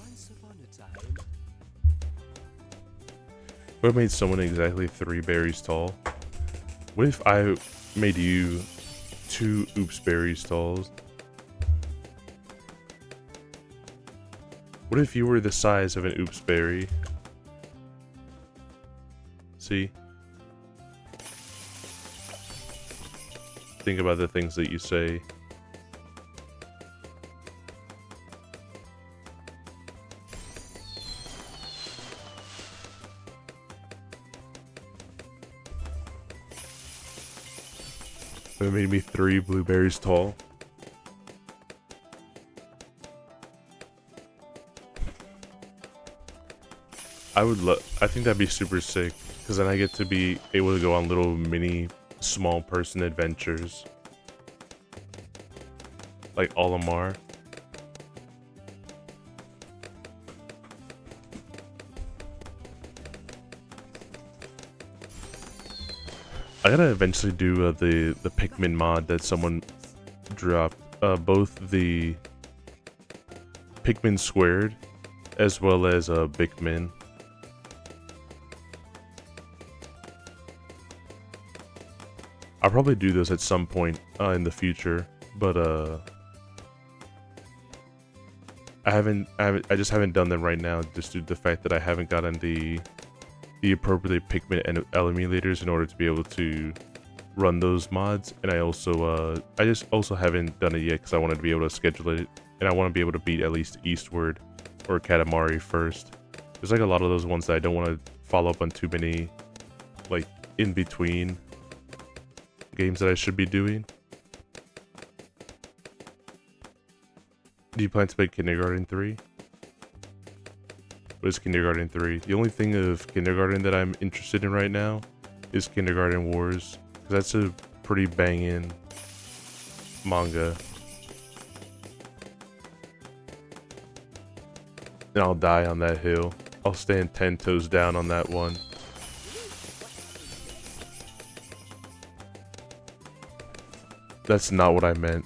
Once upon a time. What made someone exactly 3 berries tall? What if I made you 2 oops berries tall? What if you were the size of an oops berry? See? Think about the things that you say. It made me 3 blueberries tall. I think that'd be super sick, because then I get to be able to go on little mini small person adventures. Like Olimar. I gotta eventually do the Pikmin mod that someone dropped. Both the Pikmin squared as well as Bigmin. I'll probably do those at some point in the future, but I just haven't done them right now, just due to the fact that I haven't gotten the appropriate Pikmin and emulators in order to be able to run those mods. And I just also haven't done it yet because I wanted to be able to schedule it, and I want to be able to beat at least Eastward or Katamari first. There's like a lot of those ones that I don't want to follow up on too many, like, in between games that I should be doing. Do you plan to play Kindergarten 3? What is Kindergarten 3? The only thing of Kindergarten that I'm interested in right now is Kindergarten Wars, because that's a pretty banging manga. And I'll die on that hill. I'll stand 10 toes down on that one. That's not what I meant.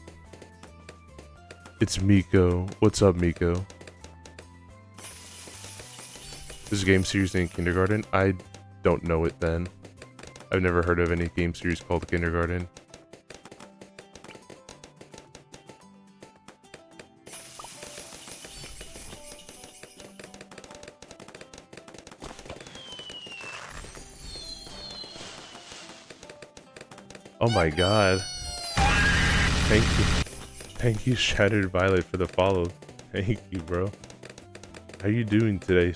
It's Miko. What's up, Miko? This game series named Kindergarten? I don't know it then. I've never heard of any game series called Kindergarten. Oh my god. Thank you. Thank you, Shattered Violet, for the follow. Thank you, bro. How you doing today?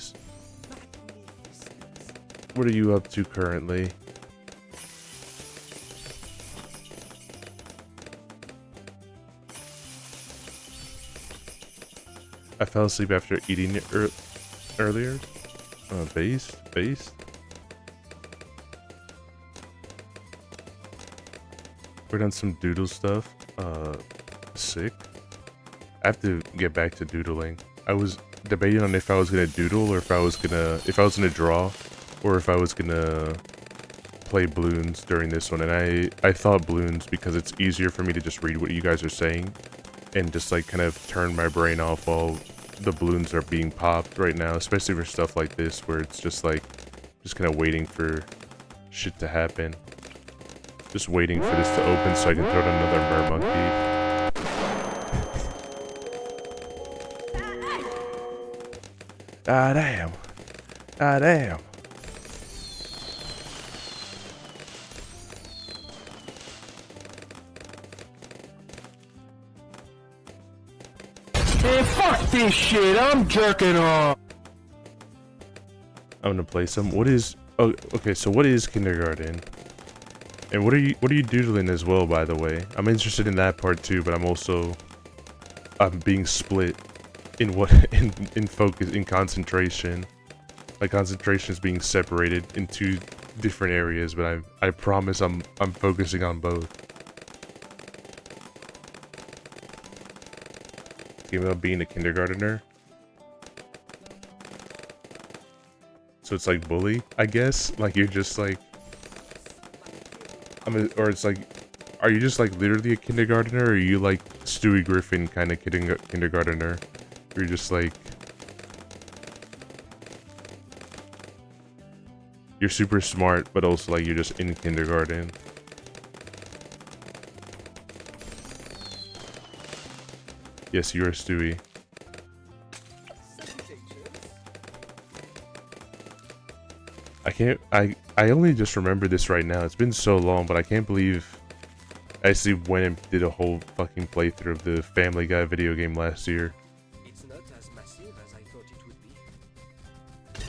What are you up to currently? I fell asleep after eating it earlier. Based? We're done some doodle stuff. Sick. I have to get back to doodling. I was debating on if I was gonna doodle or if I was gonna draw, or if I was gonna play Bloons during this one. And I thought Bloons because it's easier for me to just read what you guys are saying and just like kind of turn my brain off while the balloons are being popped right now, especially for stuff like this where it's just like kind of waiting for shit to happen. Just waiting for this to open so I can throw down another mermonkey. Ah damn. Ah damn. Hey, fuck this shit, I'm jerking off. I'm gonna play some. What is... Oh, okay, so what is Kindergarten? And what are you doodling as well, by the way? I'm interested in that part too, but I'm being split in what in focus, in concentration. My concentration is being separated in two different areas, but I promise I'm focusing on both. Game about being a kindergartner. So it's like bully, I guess. Like you're just like, or it's like, are you just like literally a kindergartner, or are you like Stewie Griffin kind of kindergartner? You're just like, you're super smart, but also like you're just in kindergarten. Yes, you're a Stewie. I only just remember this right now. It's been so long, but I can't believe I actually went and did a whole fucking playthrough of the Family Guy video game last year. It's not as massive as I thought it would be.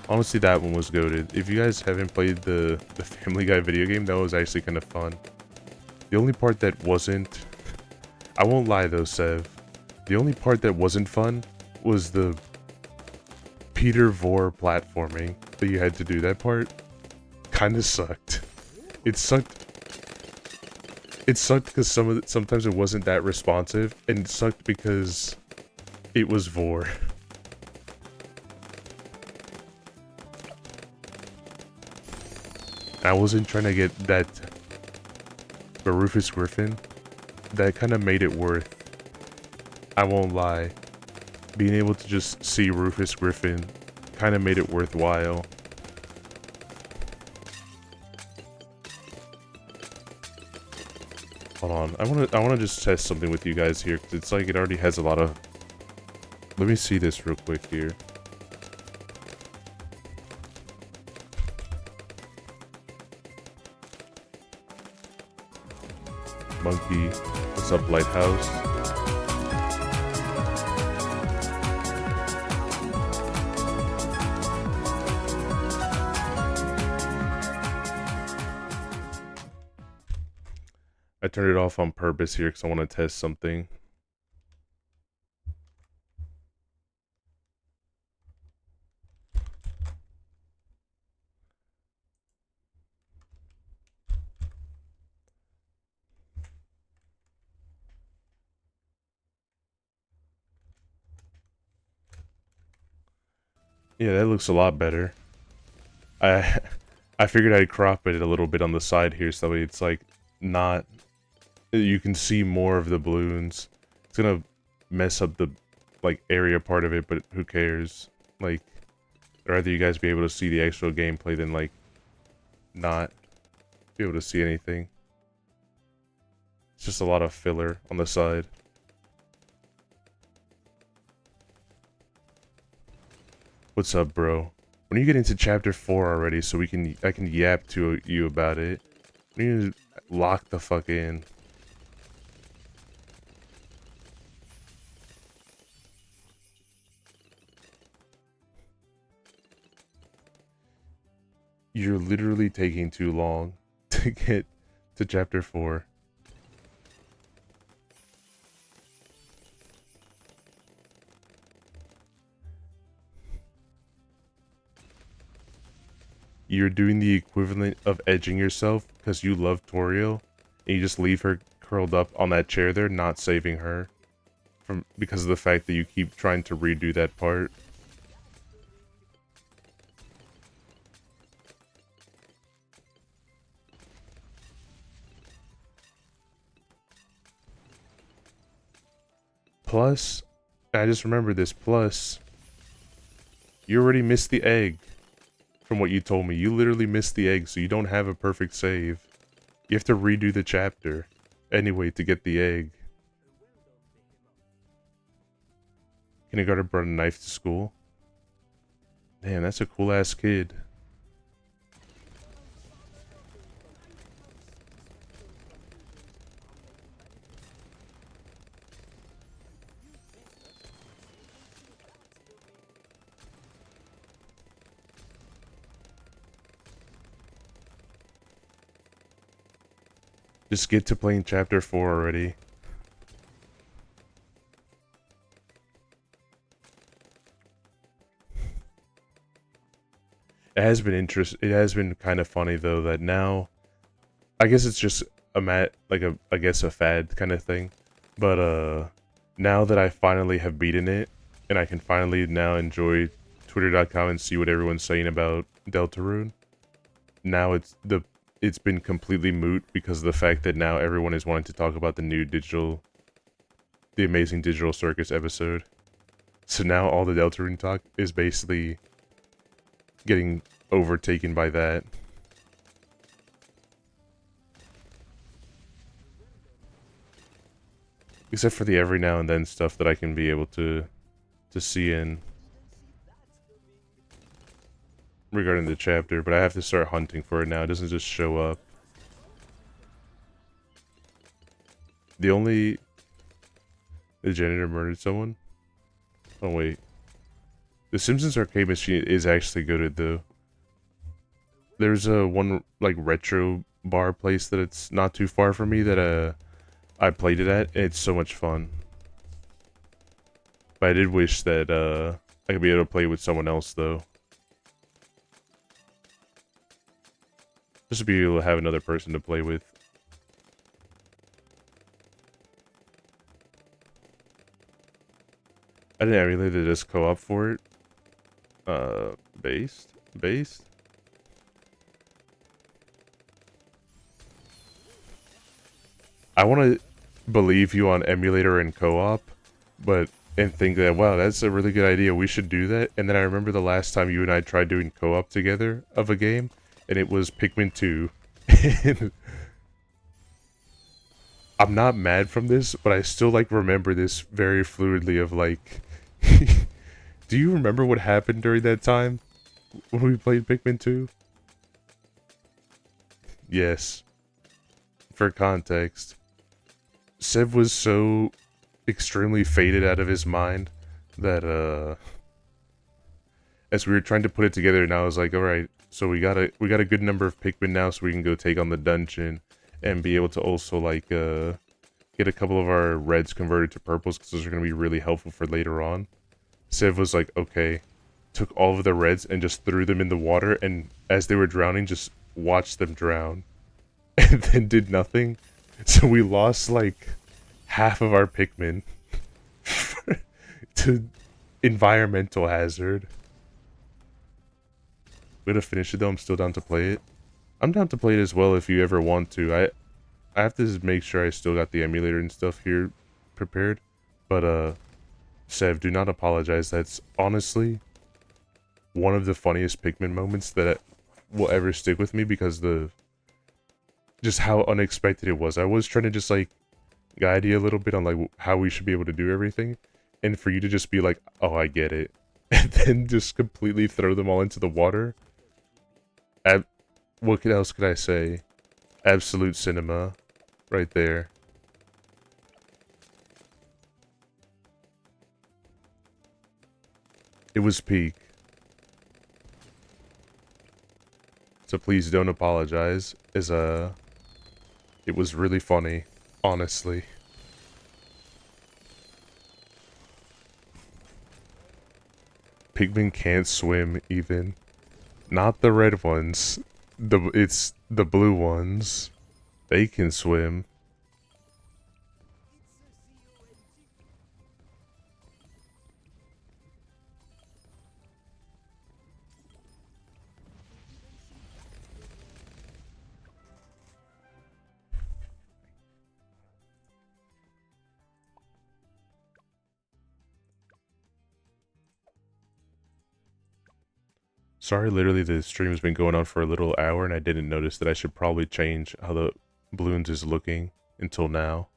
Honestly, that one was goated. If you guys haven't played the Family Guy video game, that was actually kind of fun. The only part that wasn't... I won't lie though, Sev. The only part that wasn't fun was the Peter Vor platforming that you had to do. That part kind of sucked. It sucked. It sucked because sometimes it wasn't that responsive, and it sucked because it was Vor. I wasn't trying to get that, but Rufus Griffin, that kind of made it worth. I won't lie. Being able to just see Rufus Griffin kind of made it worthwhile. Hold on, I wanna just test something with you guys here, because it's like it already has a lot of... Let me see this real quick here. Monkey, what's up, Lighthouse? I turned it off on purpose here because I want to test something. Yeah, that looks a lot better. I I figured I'd crop it a little bit on the side here so that way it's like not, you can see more of the balloons. It's gonna mess up the like area part of it, but who cares? Like, I'd rather you guys be able to see the actual gameplay than like not be able to see anything. It's just a lot of filler on the side. What's up, bro? When you get into chapter 4 already, so I can yap to you about it. We need to lock the fuck in. You're literally taking too long to get to chapter 4. You're doing the equivalent of edging yourself because you love Toriel, and you just leave her curled up on that chair there, not saving her from because of the fact that you keep trying to redo that part. Plus, I just remembered this, plus, you already missed the egg from what you told me. You literally missed the egg, so you don't have a perfect save. You have to redo the chapter anyway to get the egg. Kindergarten brought a knife to school. Damn, that's a cool ass kid. Just get to playing chapter 4 already. It has been it has been kind of funny though that now, I guess it's just I guess a fad kind of thing. But now that I finally have beaten it and I can finally now enjoy twitter.com and see what everyone's saying about Deltarune, now it's been completely moot because of the fact that now everyone is wanting to talk about the Amazing Digital Circus episode. So now all the Deltarune talk is basically getting overtaken by that. Except for the every now and then stuff that I can be able to see in regarding the chapter, but I have to start hunting for it now. It doesn't just show up. The janitor murdered someone? Oh wait. The Simpsons arcade machine is actually good though. There's a one like retro bar place that it's not too far from me that I played it at, and it's so much fun. But I did wish that I could be able to play with someone else though. Just to be able to have another person to play with. I didn't emulate the disc co-op for it. Based? I want to believe you on emulator and co-op, and think that, wow, that's a really good idea, we should do that. And then I remember the last time you and I tried doing co-op together of a game, and it was Pikmin 2. I'm not mad from this, but I still like remember this very fluidly of like, do you remember what happened during that time when we played Pikmin 2? Yes. For context, Seb was so extremely faded out of his mind that as we were trying to put it together, and I was like, all right, so we got a good number of Pikmin now, so we can go take on the dungeon and be able to also like get a couple of our reds converted to purples because those are going to be really helpful for later on. Sev was like, okay, took all of the reds and just threw them in the water, and as they were drowning, just watched them drown, and then did nothing. So we lost like half of our Pikmin to environmental hazard. We're gonna finish it though. I'm still down to play it. I'm down to play it as well if you ever want to. I have to make sure I still got the emulator and stuff here prepared. But Sev, do not apologize. That's honestly one of the funniest Pikmin moments that will ever stick with me because just how unexpected it was. I was trying to just like guide you a little bit on like how we should be able to do everything, and for you to just be like, "Oh, I get it," and then just completely throw them all into the water. What else could I say? Absolute cinema, right there. It was peak. So please don't apologize. It was really funny, honestly. Pikmin can't swim even. Not the red ones. It's the blue ones. They can swim. Sorry, literally the stream's been going on for a little hour and I didn't notice that I should probably change how the Bloons is looking until now.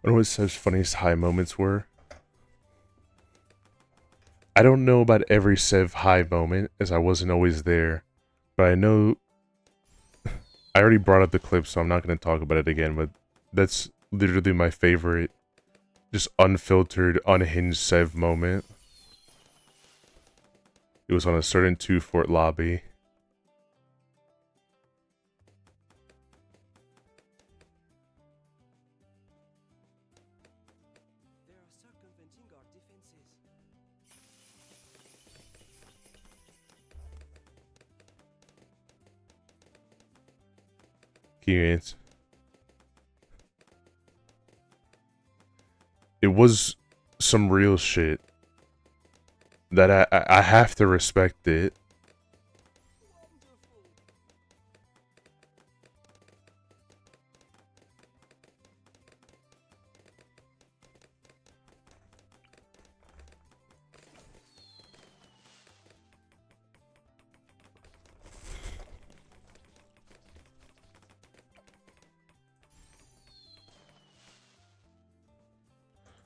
I don't know what Seb's funniest high moments were. I don't know about every Sev high moment, as I wasn't always there, but I know... I already brought up the clip, so I'm not going to talk about it again, but that's literally my favorite, just unfiltered, unhinged Sev moment. It was on a certain 2-fort lobby. Can you answer? It was some real shit that I have to respect it.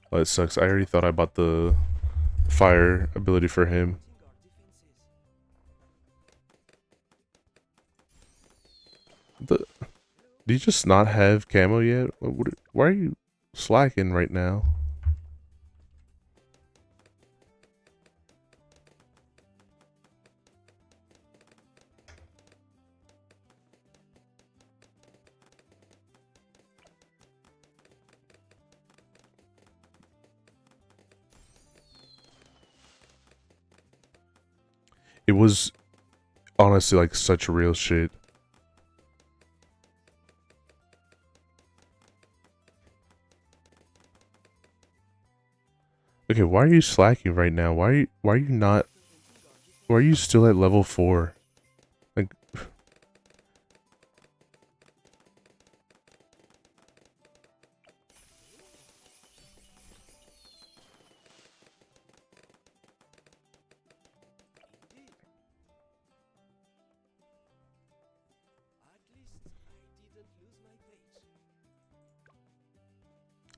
Well, it sucks. I already thought I bought the fire ability for him. Do you just not have camo yet? Why are you slacking right now? It was honestly like such real shit. Okay, why are you slacking right now? Why are you not? Why are you still at level 4? Like,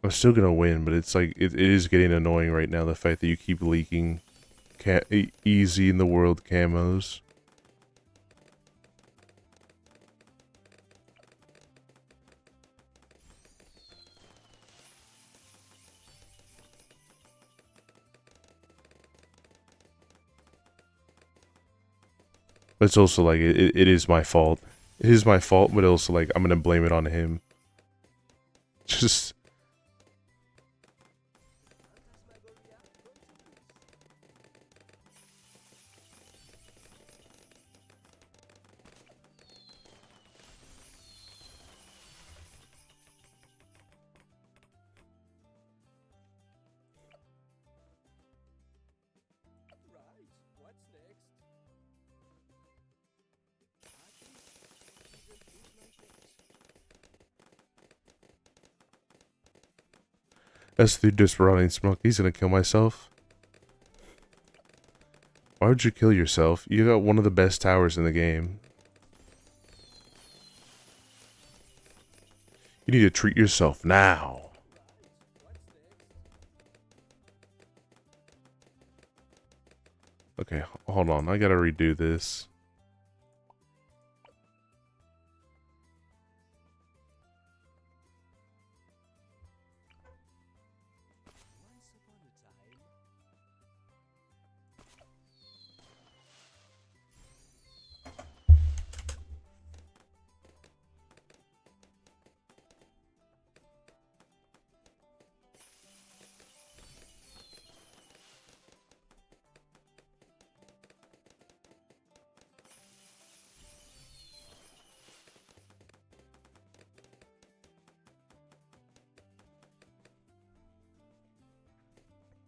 I'm still gonna win, but it's like it is getting annoying right now. The fact that you keep leaking easy in the world camos. But it's also like it is my fault. It is my fault, but also like I'm gonna blame it on him. Just Right, what's next? that's through just running smoke. He's gonna kill myself. Why would you kill yourself? You got one of the best towers in the game. You need to treat yourself now. Okay, hold on. I gotta redo this. Once upon a time,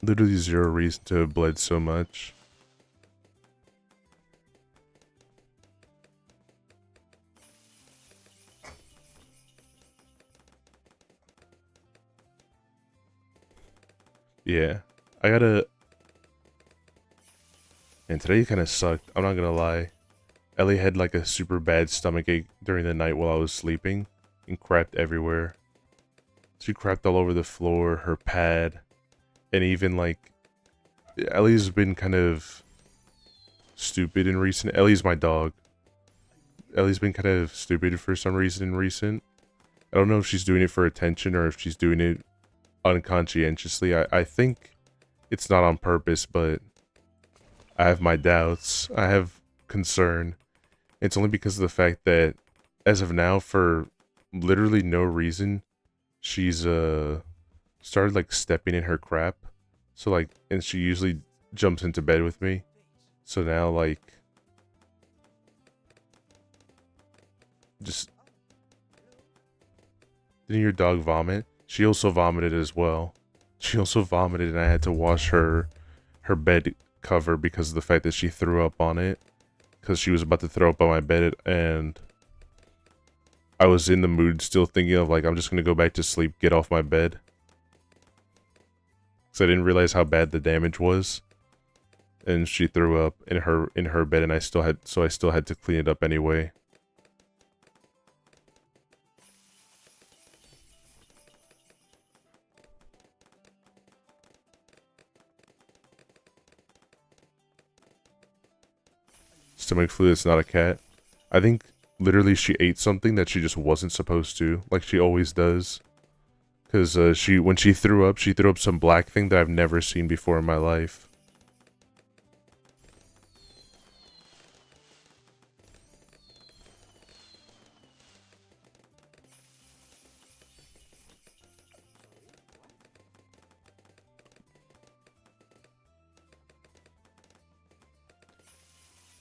Literally zero reason to have bled so much. Yeah. I gotta... And today kind of sucked. I'm not gonna lie. Ellie had like a super bad stomach ache during the night while I was sleeping. And crapped everywhere. She crapped all over the floor, her pad. And even like... Ellie's been kind of... stupid in recent... Ellie's my dog. Ellie's been kind of stupid for some reason in recent. I don't know if she's doing it for attention or if she's doing it unconscientiously. I think it's not on purpose, but I have my doubts. I have concern. It's only because of the fact that as of now, for literally no reason, she's started like stepping in her crap. So like, and she usually jumps into bed with me. So now like, just didn't your dog vomit? She also vomited as well. She also vomited and I had to wash her bed cover because of the fact that she threw up on it. Because she was about to throw up on my bed and I was in the mood still thinking of like, I'm just going to go back to sleep, get off my bed. Because I didn't realize how bad the damage was. And she threw up in her bed and I still had to clean it up anyway. Stomach flu, it's not a cat. I think literally she ate something that she just wasn't supposed to, like she always does. Because when she threw up some black thing that I've never seen before in my life.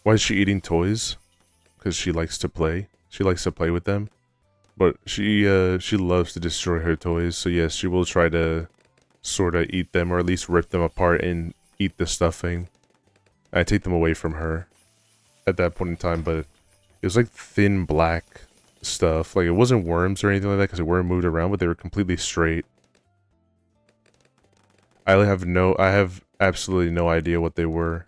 Why is she eating toys? Because she likes to play. She likes to play with them. But she loves to destroy her toys, so yes, she will try to sort of eat them, or at least rip them apart and eat the stuffing. I take them away from her at that point in time, but it was like thin black stuff. Like it wasn't worms or anything like that, because the worm moved around, but they were completely straight. I have absolutely no idea what they were.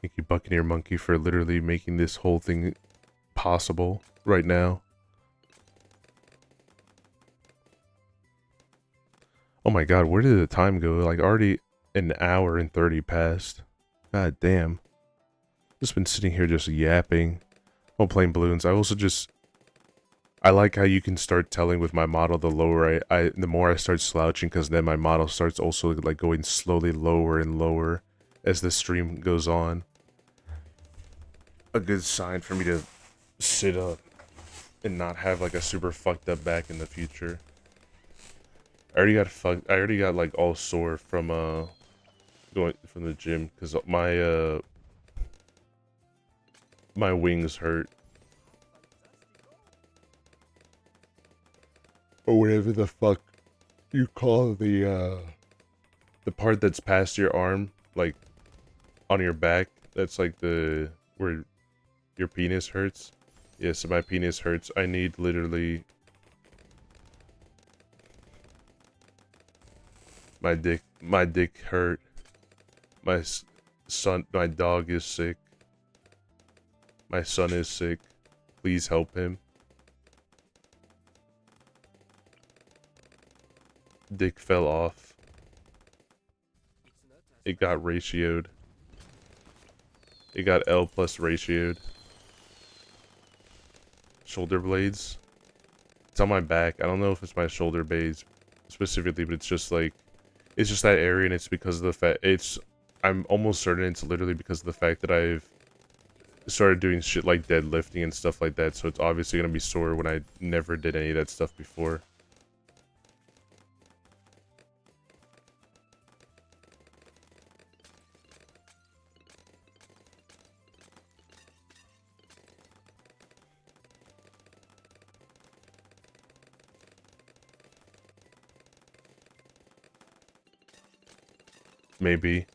Thank you, Buccaneer Monkey, for literally making this whole thing possible right now. Oh my god, where did the time go? Like, already an hour and 30 passed. God damn. Just been sitting here just yapping while playing Bloons. I like how you can start telling with my model the lower the more I start slouching, because then my model starts also like going slowly lower and lower as the stream goes on. A good sign for me to sit up and not have like a super fucked up back in the future. I already got like all sore from going from the gym because my wings hurt. Or whatever the fuck you call the part that's past your arm, like on your back, that's like the where your penis hurts. Yeah, so my penis hurts. I need literally my dick hurt. My my dog is sick. My son is sick. Please help him. Dick fell off. It got ratioed. It got L plus ratioed. Shoulder blades. It's on my back. I don't know if it's my shoulder blades specifically, but it's just like, it's just that area, and it's because of the fact, I'm almost certain it's literally because of the fact that I've started doing shit like deadlifting and stuff like that, so it's obviously gonna be sore when I never did any of that stuff before. Maybe.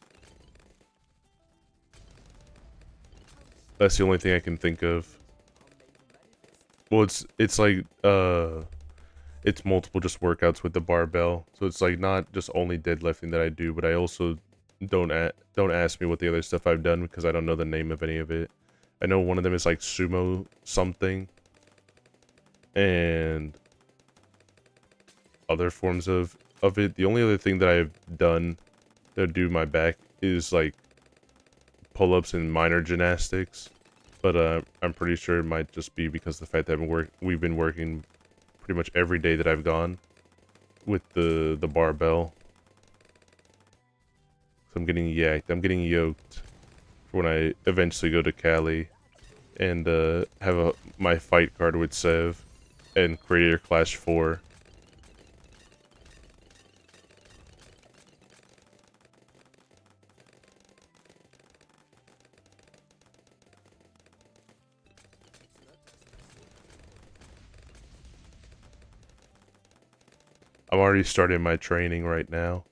That's the only thing I can think of. Well, it's like it's multiple just workouts with the barbell. So it's like not just only deadlifting that I do, but I also don't ask me what the other stuff I've done because I don't know the name of any of it. I know one of them is like sumo something and other forms of it. The only other thing that I've done to do my back is like pull-ups and minor gymnastics, but I'm pretty sure it might just be because of the fact that we've been working pretty much every day that I've gone with the barbell. So I'm getting yacked. I'm getting yoked for when I eventually go to Cali and have my fight card with Sev and Creator Clash 4. I'm already starting my training right now.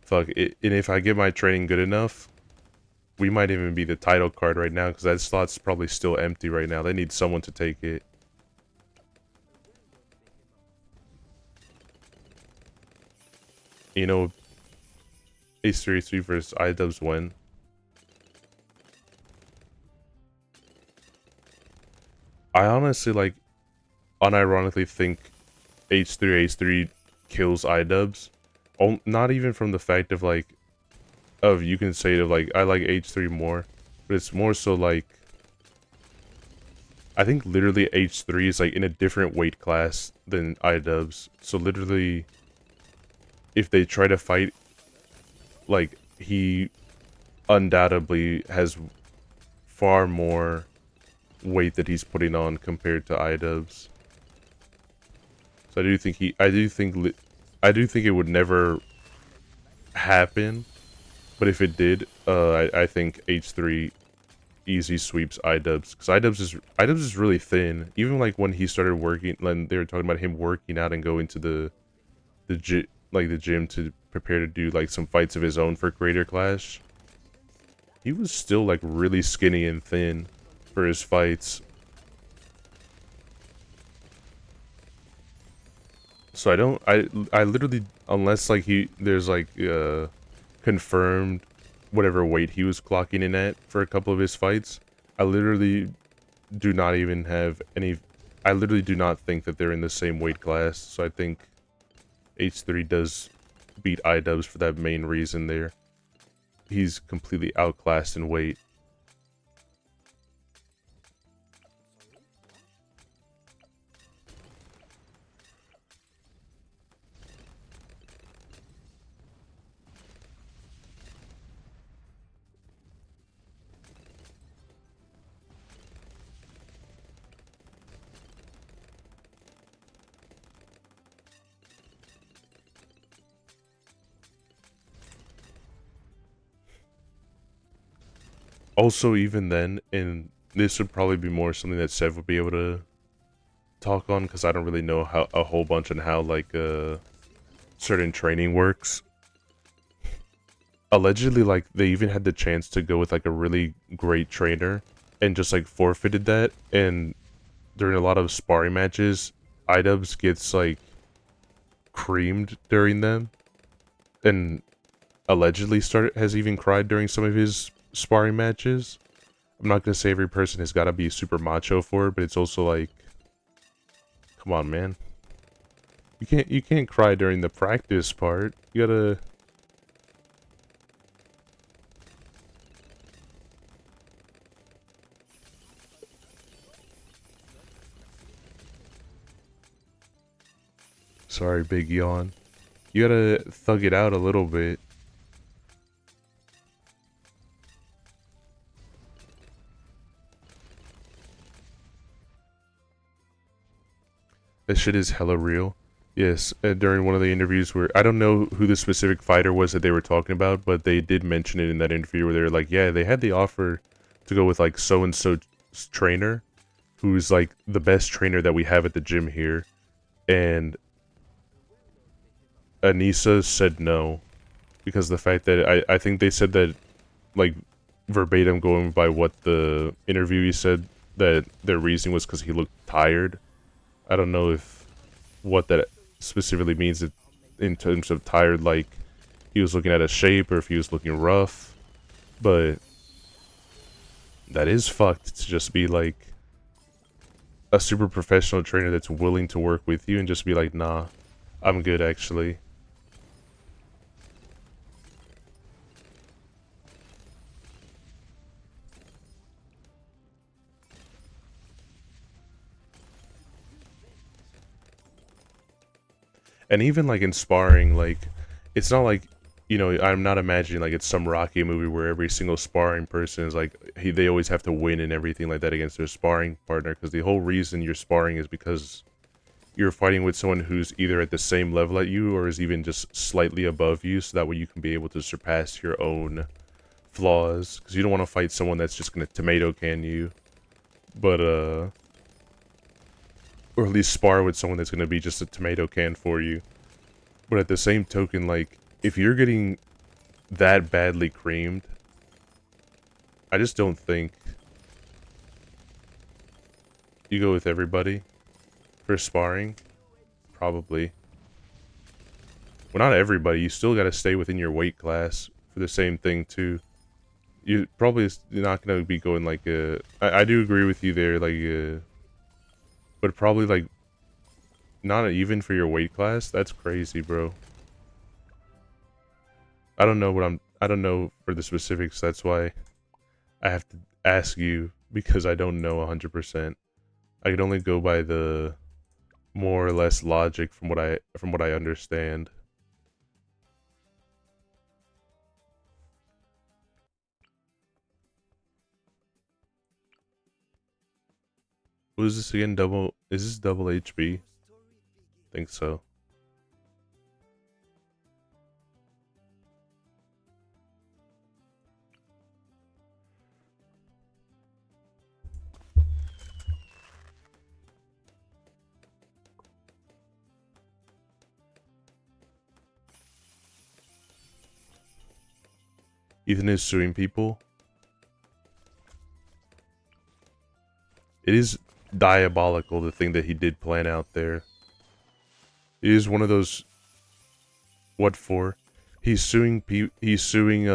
Fuck it, and if I get my training good enough, we might even be the title card right now, because that slot's probably still empty right now. They need someone to take it. You know, H3 versus iDubbbz when? I honestly, like, unironically think H3 kills iDubbbz. Not even from the fact of, like, you can say it of, like, I like H3 more, but it's more so, like, I think literally H3 is, like, in a different weight class than iDubbbz. So literally, if they try to fight, like, he undoubtedly has far more weight that he's putting on compared to iDubbbz. So I do think it would never happen, but if it did, I think H3 easy sweeps iDubbbz, because iDubbbz is really thin. Even like when he started working, when they were talking about him working out and going to the gym to prepare to do like some fights of his own for Creator Clash, he was still like really skinny and thin for his fights. So I literally, unless like there's like confirmed whatever weight he was clocking in at for a couple of his fights. I literally do not even have any... I literally do not think that they're in the same weight class, so I think H3 does beat iDubbbz for that main reason there. He's completely outclassed in weight. Also, even then, and this would probably be more something that Sev would be able to talk on, because I don't really know how a whole bunch on how like certain training works. Allegedly, like they even had the chance to go with like a really great trainer and just like forfeited that, and during a lot of sparring matches, iDubbbz gets like creamed during them, and allegedly has even cried during some of his sparring matches. I'm not gonna say every person has got to be super macho for it, but it's also like, come on, man. You can't cry during the practice part. You gotta... Sorry, big yawn. You gotta thug it out a little bit. That shit is hella real. Yes, during one of the interviews where... I don't know who the specific fighter was that they were talking about, but they did mention it in that interview where they were like, yeah, they had the offer to go with like so-and-so trainer, who's like the best trainer that we have at the gym here. And Anissa said no. Because the fact that... I think they said that, like, verbatim going by what the interviewee said, that their reasoning was because he looked tired. I don't know if what that specifically means in terms of tired, like he was looking at a shape or if he was looking rough, but that is fucked to just be like a super professional trainer that's willing to work with you and just be like, nah, I'm good actually. And even like in sparring, like it's not like, you know, I'm not imagining like it's some Rocky movie where every single sparring person is like they always have to win and everything like that against their sparring partner, because the whole reason you're sparring is because you're fighting with someone who's either at the same level at you or is even just slightly above you, so that way you can be able to surpass your own flaws, because you don't want to fight someone that's just going to tomato can you, but or at least spar with someone that's going to be just a tomato can for you. But at the same token, like, if you're getting that badly creamed, I just don't think you go with everybody for sparring. Probably. Well, not everybody. You still got to stay within your weight class for the same thing, too. You probably not going to be going like a... I do agree with you there, like, but probably, like, not even for your weight class? That's crazy, bro. I don't know what I don't know for the specifics, that's why I have to ask you, because I don't know 100%. I can only go by the more or less logic from what I understand. What is this again? Is this double HB? Think so. Ethan is suing people. It is diabolical, the thing that he did plan out there. It is one of those... What for? He's suing he's suing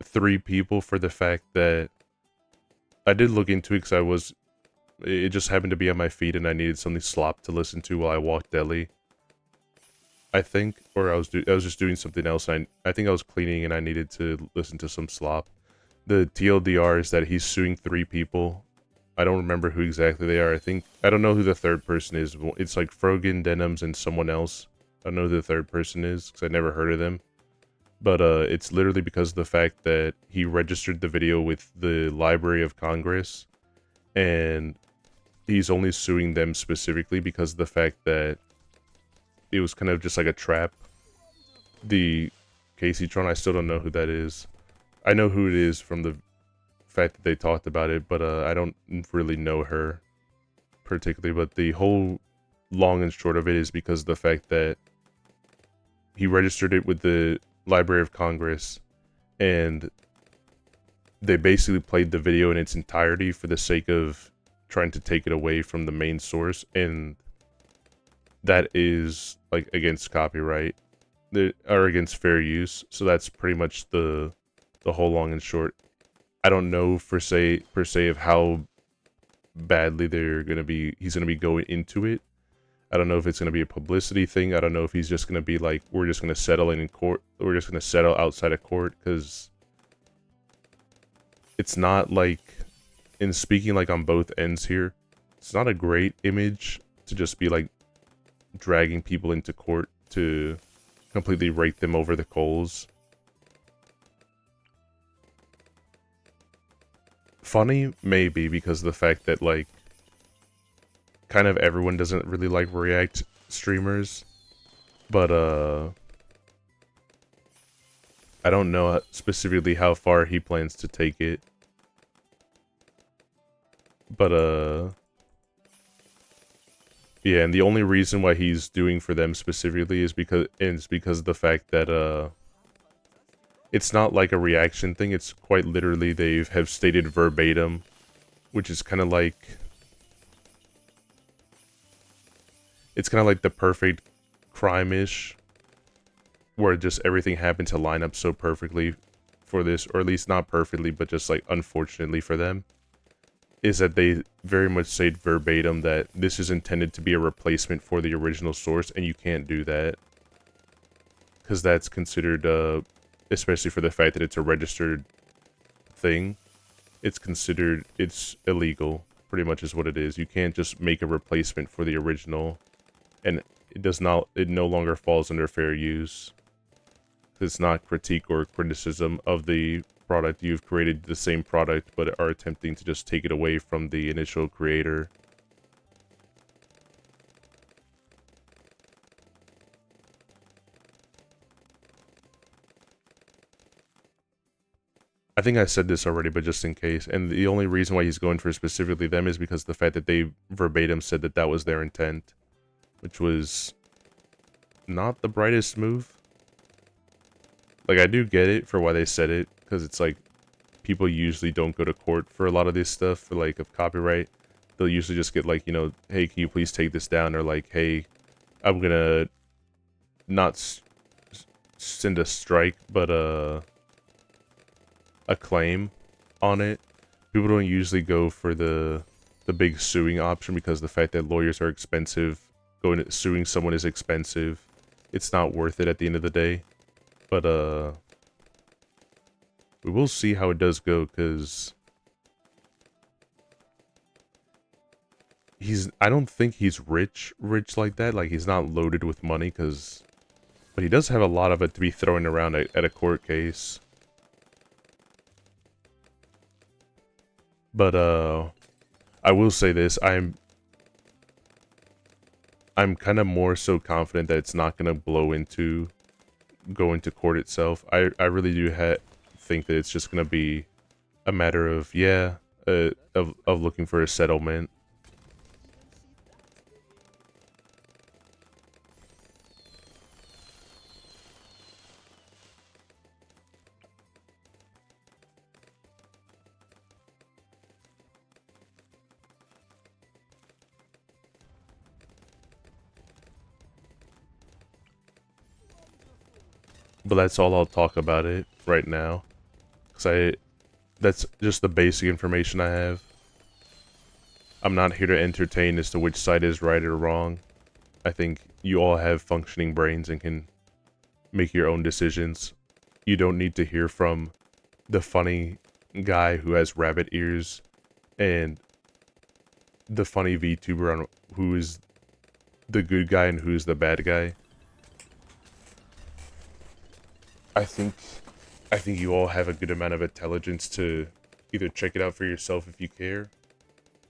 3 people for the fact that I did look into it because it just happened to be on my feed and I needed something slop to listen to while I walked deli. I think, or I was just doing something else. I think I was cleaning and I needed to listen to some slop. The TLDR is that he's suing 3 people. I don't remember who exactly they are. I don't know who the third person is. It's like Frogan, Denims, and someone else. I don't know who the third person is because I never heard of them. But it's literally because of the fact that he registered the video with the Library of Congress, and he's only suing them specifically because of the fact that it was kind of just like a trap. The Caseytron, I still don't know who that is. I know who it is from the fact that they talked about it, but I don't really know her particularly. But the whole long and short of it is because of the fact that he registered it with the Library of Congress, and they basically played the video in its entirety for the sake of trying to take it away from the main source, and that is like against copyright. They are against fair use, so that's pretty much the whole long and short. I don't know per se of how badly he's gonna be going into it. I don't know if it's gonna be a publicity thing. I don't know if he's just gonna be like, we're just gonna settle in court. We're just gonna settle outside of court, because it's not like, in speaking like on both ends here, it's not a great image to just be like dragging people into court to completely rake them over the coals. Funny, maybe, because of the fact that, like, kind of everyone doesn't really like React streamers, but, I don't know specifically how far he plans to take it. But, yeah, and the only reason why he's doing for them specifically is because of the fact that, it's not like a reaction thing, it's quite literally they have stated verbatim, which is kind of like... It's kind of like the perfect crime-ish, where just everything happened to line up so perfectly for this, or at least not perfectly, but just like unfortunately for them, is that they very much say verbatim that this is intended to be a replacement for the original source, and you can't do that. Because that's considered, especially for the fact that it's a registered thing, it's illegal, pretty much is what it is. You can't just make a replacement for the original, and it no longer falls under fair use. It's not critique or criticism of the product. You've created the same product, but are attempting to just take it away from the initial creator. I think I said this already, but just in case. And the only reason why he's going for specifically them is because the fact that they verbatim said that that was their intent, which was not the brightest move. Like, I do get it for why they said it, because it's like, people usually don't go to court for a lot of this stuff, for like, of copyright. They'll usually just get like, you know, hey, can you please take this down? Or like, hey, I'm gonna not send a strike, but a claim on it. People don't usually go for the big suing option, because the fact that lawyers are expensive, suing someone is expensive. It's not worth it at the end of the day. But we will see how it does go, because I don't think he's rich like that. Like, he's not loaded with money, but he does have a lot of it to be throwing around at a court case. But I will say this, I'm kind of more so confident that it's not going to go into court itself. I really do think that it's just going to be a matter of, yeah, of looking for a settlement. But that's all I'll talk about it right now. Because that's just the basic information I have. I'm not here to entertain as to which side is right or wrong. I think you all have functioning brains and can make your own decisions. You don't need to hear from the funny guy who has rabbit ears and the funny VTuber on who is the good guy and who's the bad guy. I think you all have a good amount of intelligence to either check it out for yourself if you care,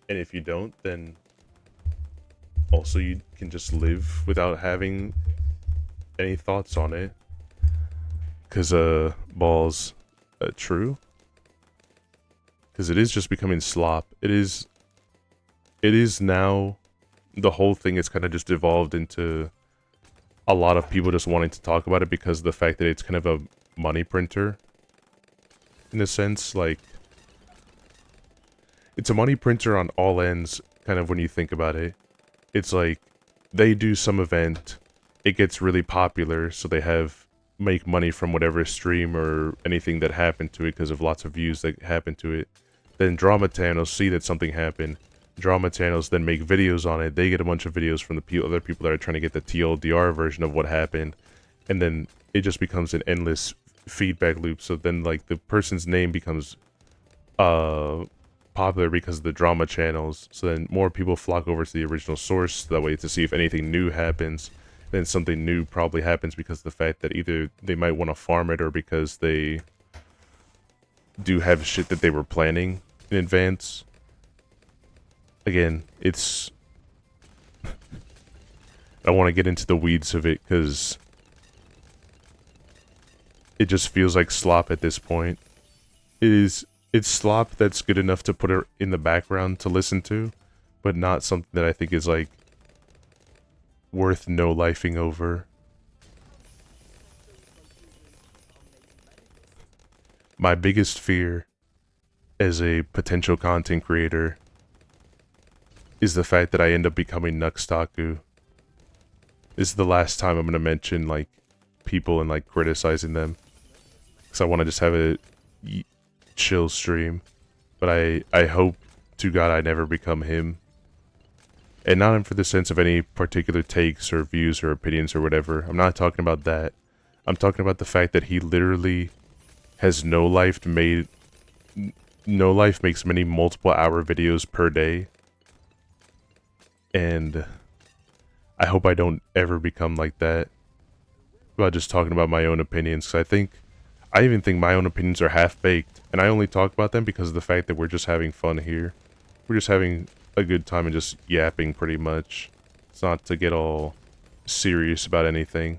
and if you don't, then also you can just live without having any thoughts on it. Cause balls, true. Cause it is just becoming slop. It is now. The whole thing is kind of just evolved into a lot of people just wanting to talk about it because of the fact that it's kind of a money printer. In a sense, like, it's a money printer on all ends, kind of when you think about it. It's like, they do some event, it gets really popular, so they make money from whatever stream or anything that happened to it because of lots of views that happened to it. Then drama channels see that something happened. Drama channels then make videos on it. They get a bunch of videos from the other people that are trying to get the TLDR version of what happened. And then it just becomes an endless feedback loop. So then, like, the person's name becomes popular because of the drama channels. So then more people flock over to the original source that way to see if anything new happens. Then something new probably happens because of the fact that either they might want to farm it or because they do have shit that they were planning in advance. Again, it's... I don't want to get into the weeds of it, because it just feels like slop at this point. It's slop that's good enough to put it in the background to listen to, but not something that I think is, like, worth no-lifing over. My biggest fear as a potential content creator is the fact that I end up becoming Nuxtaku. This is the last time I'm going to mention, like, people and, like, criticizing them. Because I want to just have a chill stream. But I hope to God I never become him. And not for the sense of any particular takes or views or opinions or whatever. I'm not talking about that. I'm talking about the fact that he literally has no life makes many multiple hour videos per day. And I hope I don't ever become like that. About just talking about my own opinions, because I even think my own opinions are half-baked, and I only talk about them because of the fact that we're just having fun here. We're just having a good time and just yapping, pretty much. It's not to get all serious about anything.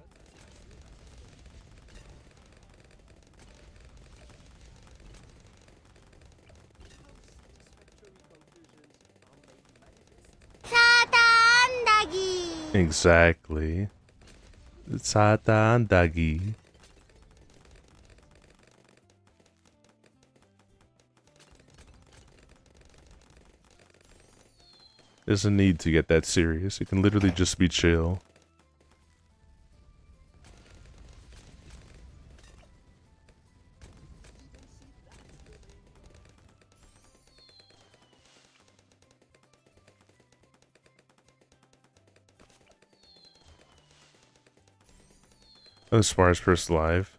Exactly. Satan Dagi. There's a need to get that serious. It can literally just be chill. The smartest person alive.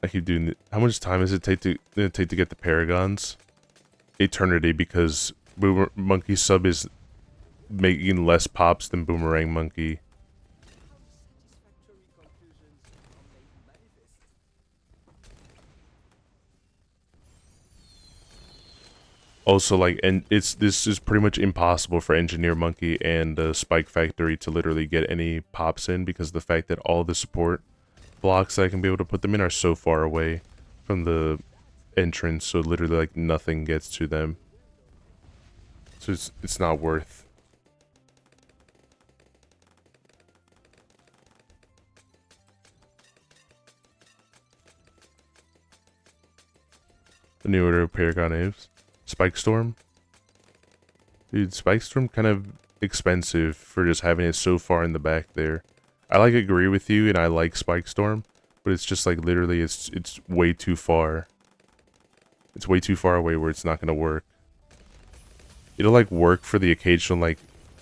I keep doing it. How much time does it take to get the paragons? Eternity, because Monkey Sub is making less pops than Boomerang Monkey. Also, like, and this is pretty much impossible for Engineer Monkey and Spike Factory to literally get any pops in because of the fact that all the support blocks that I can be able to put them in are so far away from the entrance, so literally, like, nothing gets to them. So it's not worth. The new order of Paragon Apes. Spike Storm? Dude, Spike Storm kind of expensive for just having it so far in the back there. I like agree with you, and I like Spike Storm, but it's just like literally, it's way too far. It's way too far away where it's not gonna work. It'll like work for the occasional like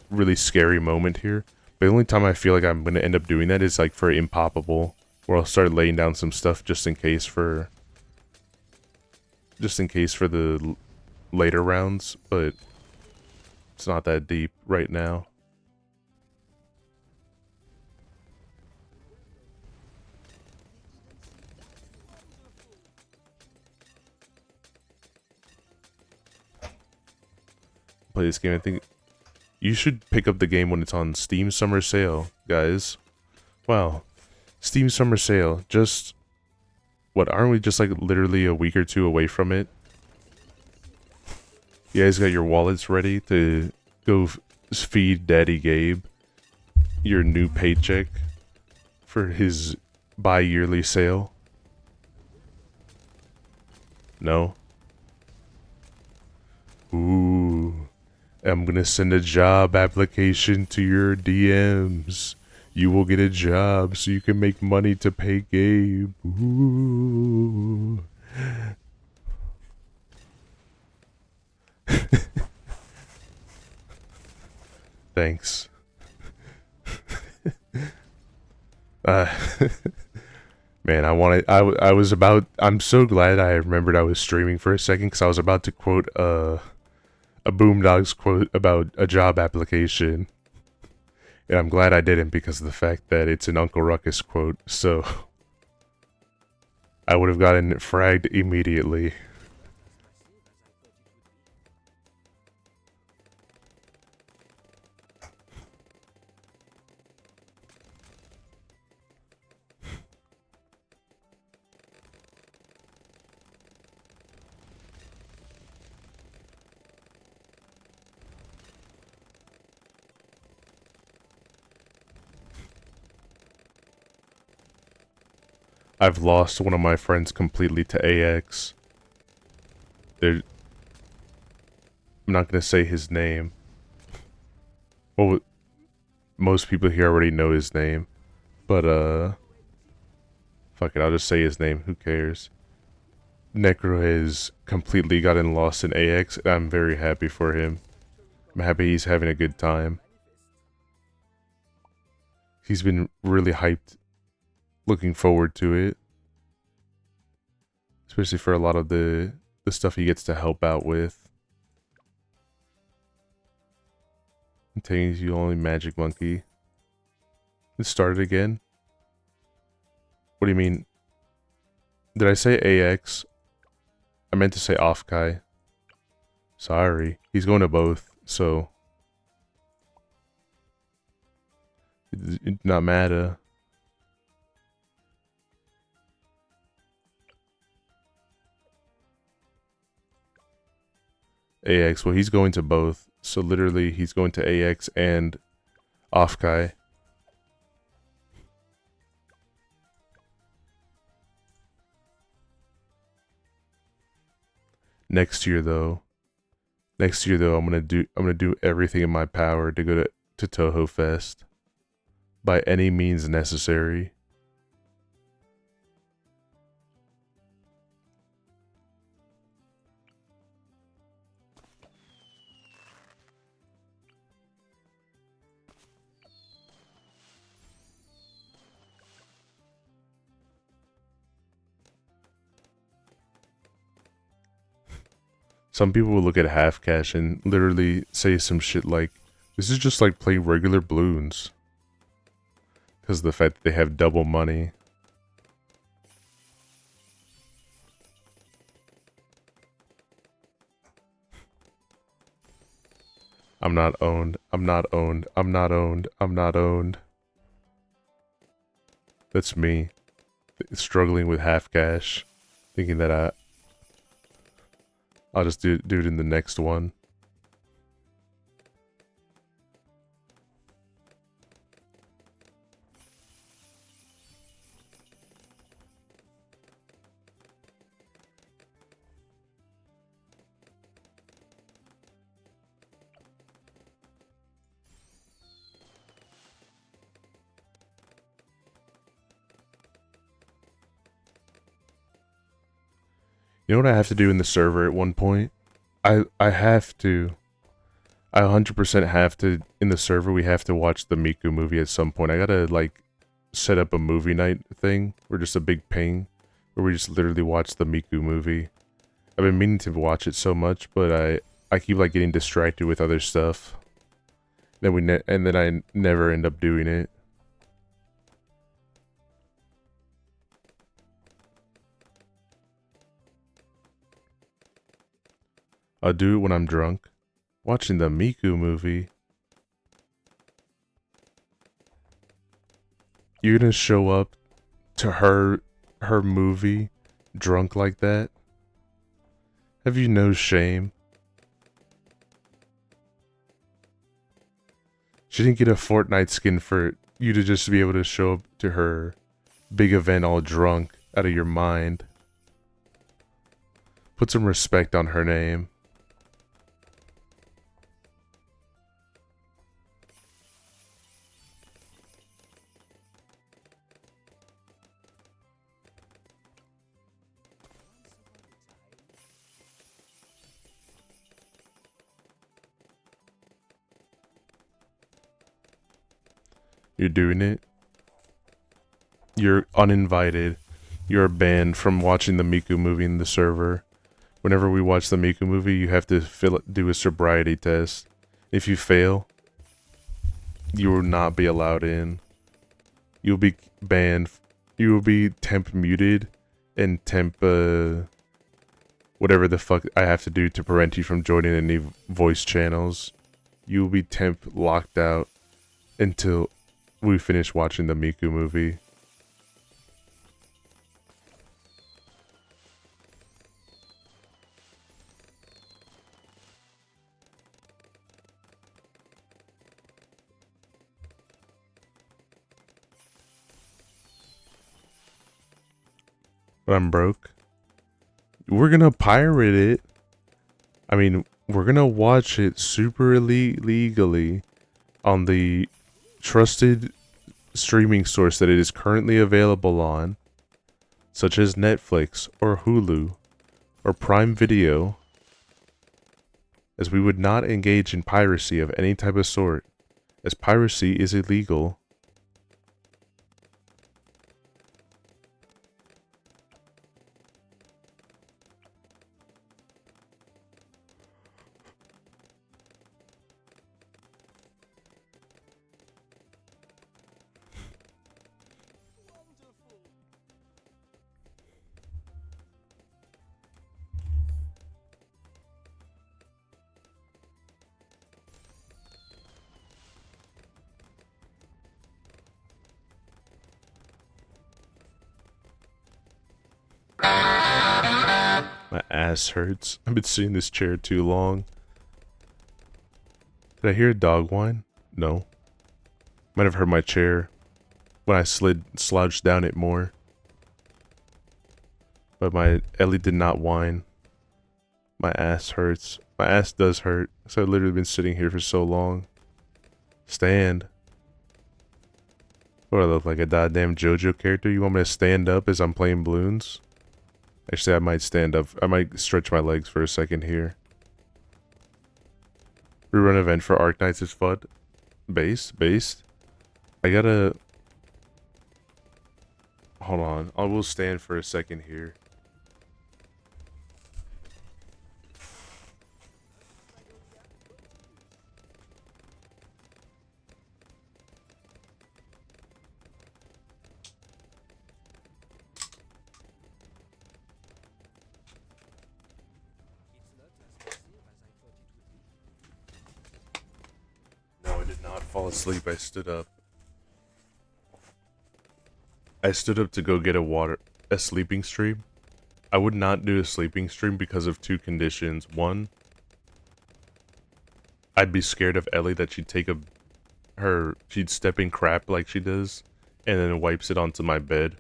really scary moment here, but the only time I feel like I'm gonna end up doing that is like for Impoppable, where I'll start laying down some stuff just in case for the later rounds, but it's not that deep right now. Play this game. I think you should pick up the game when it's on Steam Summer Sale, guys. Wow. Steam Summer Sale. Just... what, aren't we just like literally a week or two away from it? You guys got your wallets ready to go feed Daddy Gabe your new paycheck for his bi-yearly sale? No? Ooh. I'm gonna send a job application to your DMs. You will get a job so you can make money to pay Gabe. Ooh. Thanks. Man, I'm so glad I remembered I was streaming for a second, because I was about to quote a Boondocks quote about a job application. And I'm glad I didn't, because of the fact that it's an Uncle Ruckus quote, so I would have gotten fragged immediately. I've lost one of my friends completely to AX. I'm not gonna say his name. Well, most people here already know his name. But, fuck it, I'll just say his name, who cares? Necro has completely gotten lost in AX, and I'm very happy for him. I'm happy he's having a good time. He's been really hyped, looking forward to it. Especially for a lot of the stuff he gets to help out with. Contains you only Magic Monkey. It started again? What do you mean? Did I say AX? I meant to say Offkai. Sorry. He's going to both, so... it not matter. AX, well, he's going to both. So literally, he's going to AX and Offkai. Next year, though, I'm gonna do everything in my power to go to Toho Fest by any means necessary. Some people will look at half cash and literally say some shit like, this is just like playing regular Bloons. Because of the fact that they have double money. I'm not owned. I'm not owned. I'm not owned. I'm not owned. That's me. Struggling with half cash. Thinking that I'll just do it in the next one. You know what I have to do in the server at one point? I have to. I 100% have to, in the server, we have to watch the Miku movie at some point. I gotta, like, set up a movie night thing, or just a big ping, where we just literally watch the Miku movie. I've been meaning to watch it so much, but I keep, like, getting distracted with other stuff. And then I never end up doing it. I'll do it when I'm drunk. Watching the Miku movie. You're gonna show up to her movie drunk like that? Have you no shame? She didn't get a Fortnite skin for you to just be able to show up to her big event all drunk out of your mind. Put some respect on her name. You're doing it. You're uninvited. You're banned from watching the Miku movie in the server. Whenever we watch the Miku movie, you have to do a sobriety test. If you fail, you will not be allowed in. You'll be banned. You will be temp muted and temp whatever the fuck I have to do to prevent you from joining any voice channels. You will be temp locked out until we finish watching the Miku movie. But I'm broke. We're gonna pirate it. I mean, we're gonna watch it super legally on the trusted streaming source that it is currently available on, such as Netflix or Hulu or Prime Video, as we would not engage in piracy of any type of sort, as piracy is illegal. My ass hurts. I've been sitting in this chair too long. Did I hear a dog whine? No. Might have heard my chair when I slouched down it more. But my Ellie did not whine. My ass hurts. My ass does hurt. So I've literally been sitting here for so long. Stand. What, do I look like a goddamn JoJo character? You want me to stand up as I'm playing Bloons? Actually, I might stand up. I might stretch my legs for a second here. Rerun event for Arknights is fun. Based. I gotta... Hold on. I will stand for a second here. No, I did not fall asleep. I stood up. I stood up to go get a sleeping stream. I would not do a sleeping stream because of two conditions. One, I'd be scared of Ellie that she'd she'd step in crap like she does, and then wipes it onto my bed.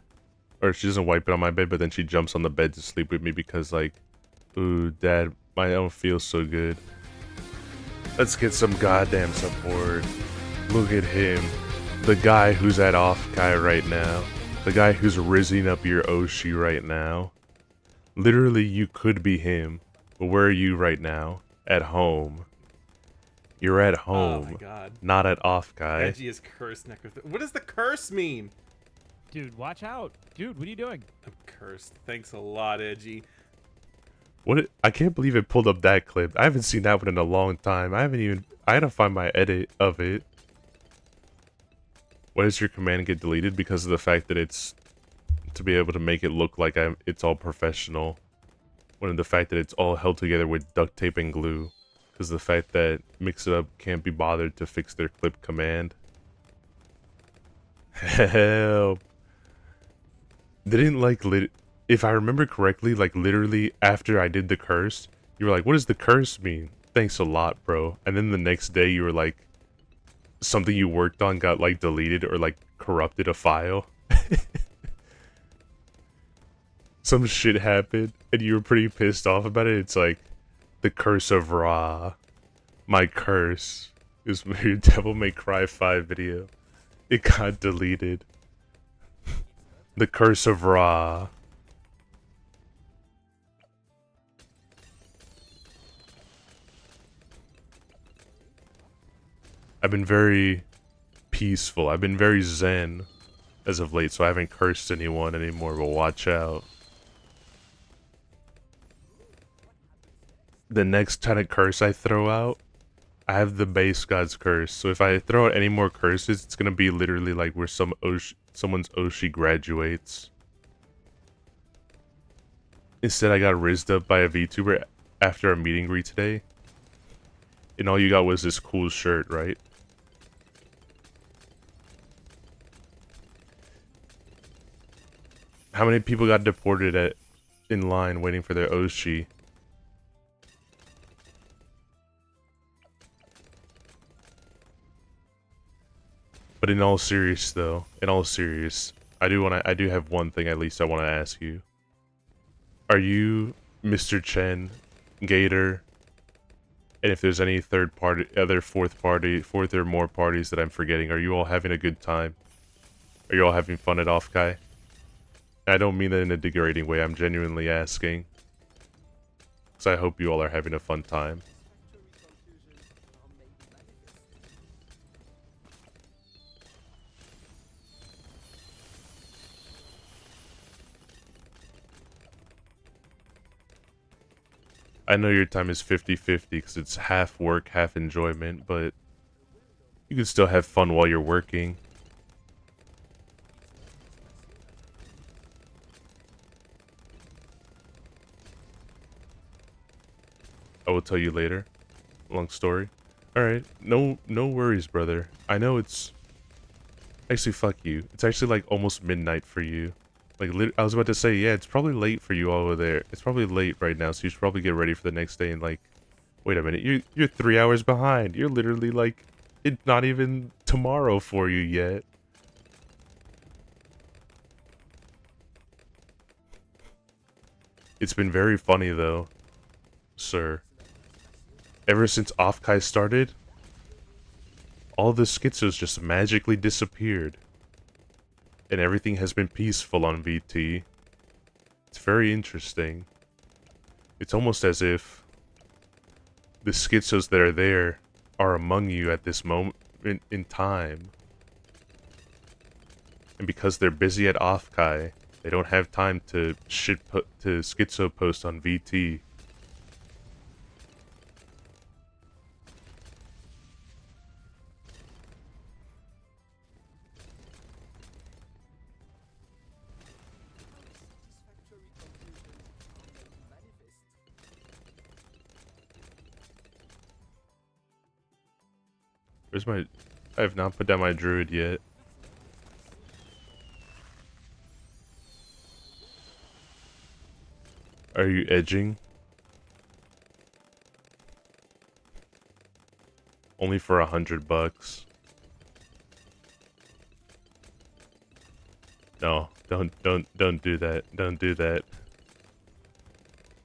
Or she doesn't wipe it on my bed, but then she jumps on the bed to sleep with me because, like, ooh, Dad, I don't feel so good. Let's get some goddamn support. Look at him. The guy who's at off Kai right now. The guy who's rizzing up your Oshi right now. Literally, you could be him. But where are you right now? At home. You're at Oh my home. god. Not at off, guy. Edgey is cursed necroth. What does the curse mean? Dude, watch out. Dude, what are you doing? I'm cursed. Thanks a lot, Edgey. I can't believe it pulled up that clip. I haven't seen that one in a long time. I had to find my edit of it. Why does your command get deleted? Because of the fact that it's to be able to make it look like it's all professional. One of the fact that it's all held together with duct tape and glue. Because the fact that Mix It Up can't be bothered to fix their clip command. Help. They didn't if I remember correctly, like literally after I did the curse, you were like, what does the curse mean? Thanks a lot, bro. And then the next day you were like, something you worked on got like deleted or like corrupted a file. Some shit happened and you were pretty pissed off about it. It's like, the curse of Ra. My curse is your Devil May Cry 5 video. It got deleted. The curse of Ra. I've been very peaceful. I've been very zen as of late, so I haven't cursed anyone anymore, but watch out. The next kind of curse I throw out, I have the base god's curse. So if I throw out any more curses, it's gonna be literally like where someone's Oshi graduates. Instead, I got rizzed up by a VTuber after a meet and greet today. And all you got was this cool shirt, right? How many people got deported in line waiting for their Oshi? But in all serious though, I do have one thing at least I want to ask you. Are you Mr. Chen, Gator, and if there's any fourth or more parties that I'm forgetting, are you all having a good time? Are you all having fun at Offkai? I don't mean that in a degrading way, I'm genuinely asking. Because I hope you all are having a fun time. I know your time is 50-50 because it's half work, half enjoyment, but you can still have fun while you're working. I will tell you later. Long story. Alright, no worries, brother. I know it's... Actually, fuck you. It's actually like almost midnight for you. Like, I was about to say, yeah, it's probably late for you all over there. It's probably late right now, so you should probably get ready for the next day and like... Wait a minute, you're 3 hours behind. You're literally like... It's not even tomorrow for you yet. It's been very funny though, sir. Ever since Offkai started, all the schizos just magically disappeared. And everything has been peaceful on VT. It's very interesting. It's almost as if the schizos that are there are among you at this moment in time. And because they're busy at Offkai, they don't have time to schizo post on VT. Where's my... I have not put down my druid yet. Are you edging? Only for $100. No, don't do that. Don't do that.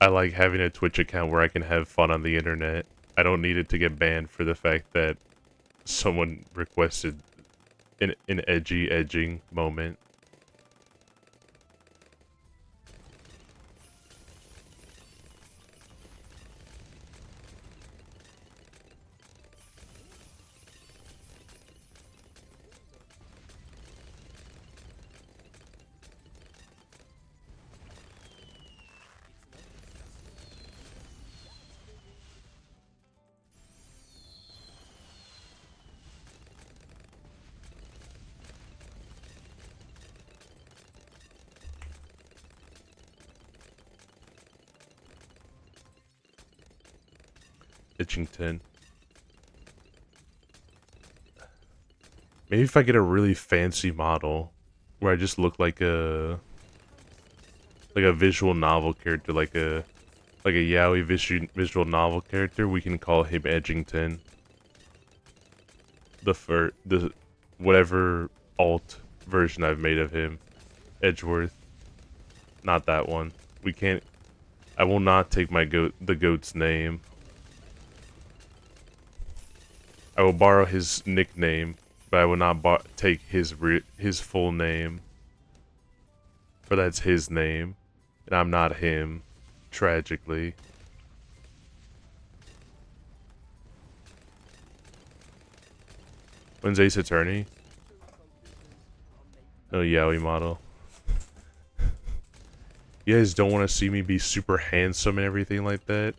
I like having a Twitch account where I can have fun on the internet. I don't need it to get banned for the fact that someone requested an edging moment. Edgington. Maybe if I get a really fancy model where I just look like a visual novel character, like a yaoi visual novel character, we can call him Edgington. The whatever alt version I've made of him, Edgeworth. Not that one. We can't. I will not take the goat's name. I will borrow his nickname, but I will not take his full name. For that's his name, and I'm not him. Tragically. When's Ace Attorney? No yaoi model. You guys don't want to see me be super handsome and everything like that?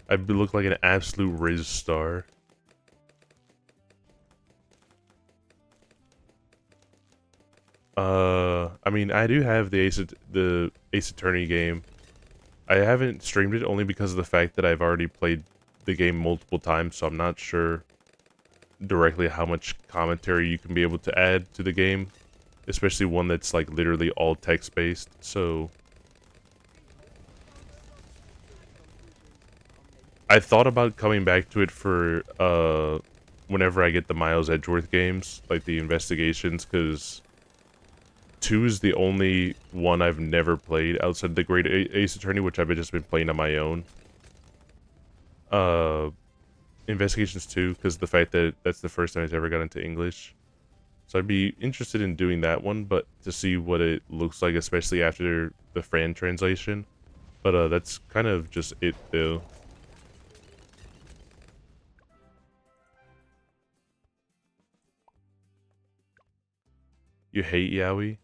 I look like an absolute Riz star. I mean, I do have the Ace Attorney game. I haven't streamed it only because of the fact that I've already played the game multiple times, so I'm not sure directly how much commentary you can be able to add to the game, especially one that's like literally all text-based. So I thought about coming back to it for whenever I get the Miles Edgeworth games, like the investigations, because 2 is the only one I've never played outside the Great Ace Attorney, which I've just been playing on my own. Investigations 2, because the fact that that's the first time it's ever got into English. So I'd be interested in doing that one, but to see what it looks like, especially after the Fran translation. But that's kind of just it, though. You hate yaoi?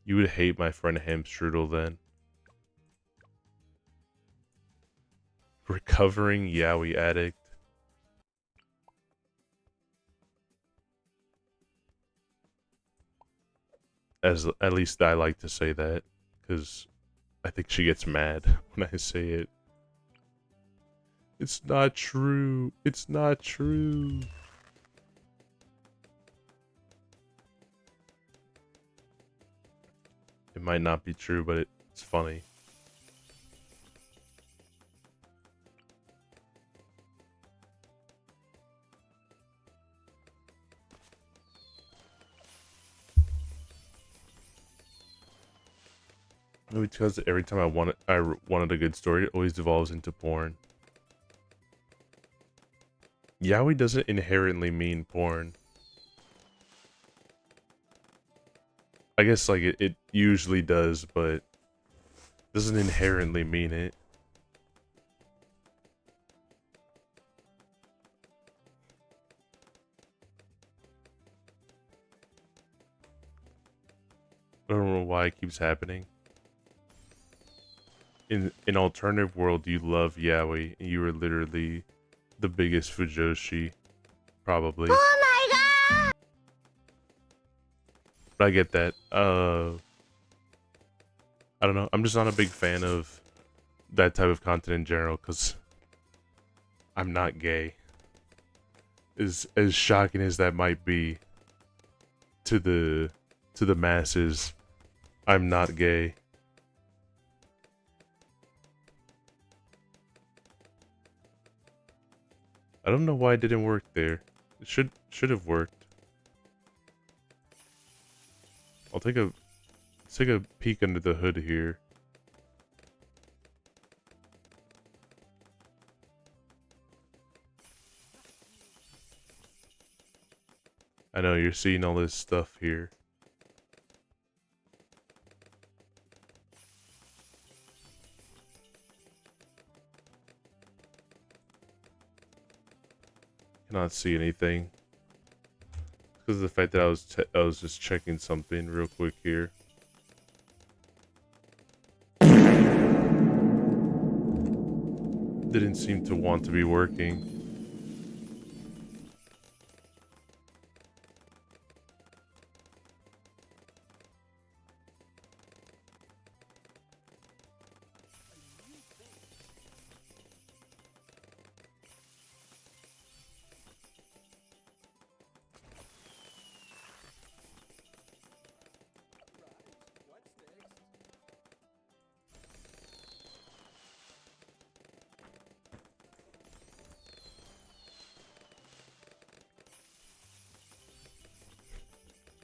You would hate my friend Hamstrudel then. Recovering yaoi addict. At least I like to say that, because I think she gets mad when I say it. It's not true. It's not true. It might not be true, but it's funny. Maybe because every time I wanted a good story, it always devolves into porn. Yaoi doesn't inherently mean porn. I guess like it usually does, but doesn't inherently mean it. I don't know why it keeps happening. In an alternative world, you love yaoi, and you are literally the biggest fujoshi, probably. Oh my god! But I get that. I don't know. I'm just not a big fan of that type of content in general, because I'm not gay. As shocking as that might be to the masses, I'm not gay. I don't know why it didn't work there. It should have worked. Let's take a peek under the hood here. I know you're seeing all this stuff here. Cannot see anything because of the fact that I was just checking something real quick here. Didn't seem to want to be working.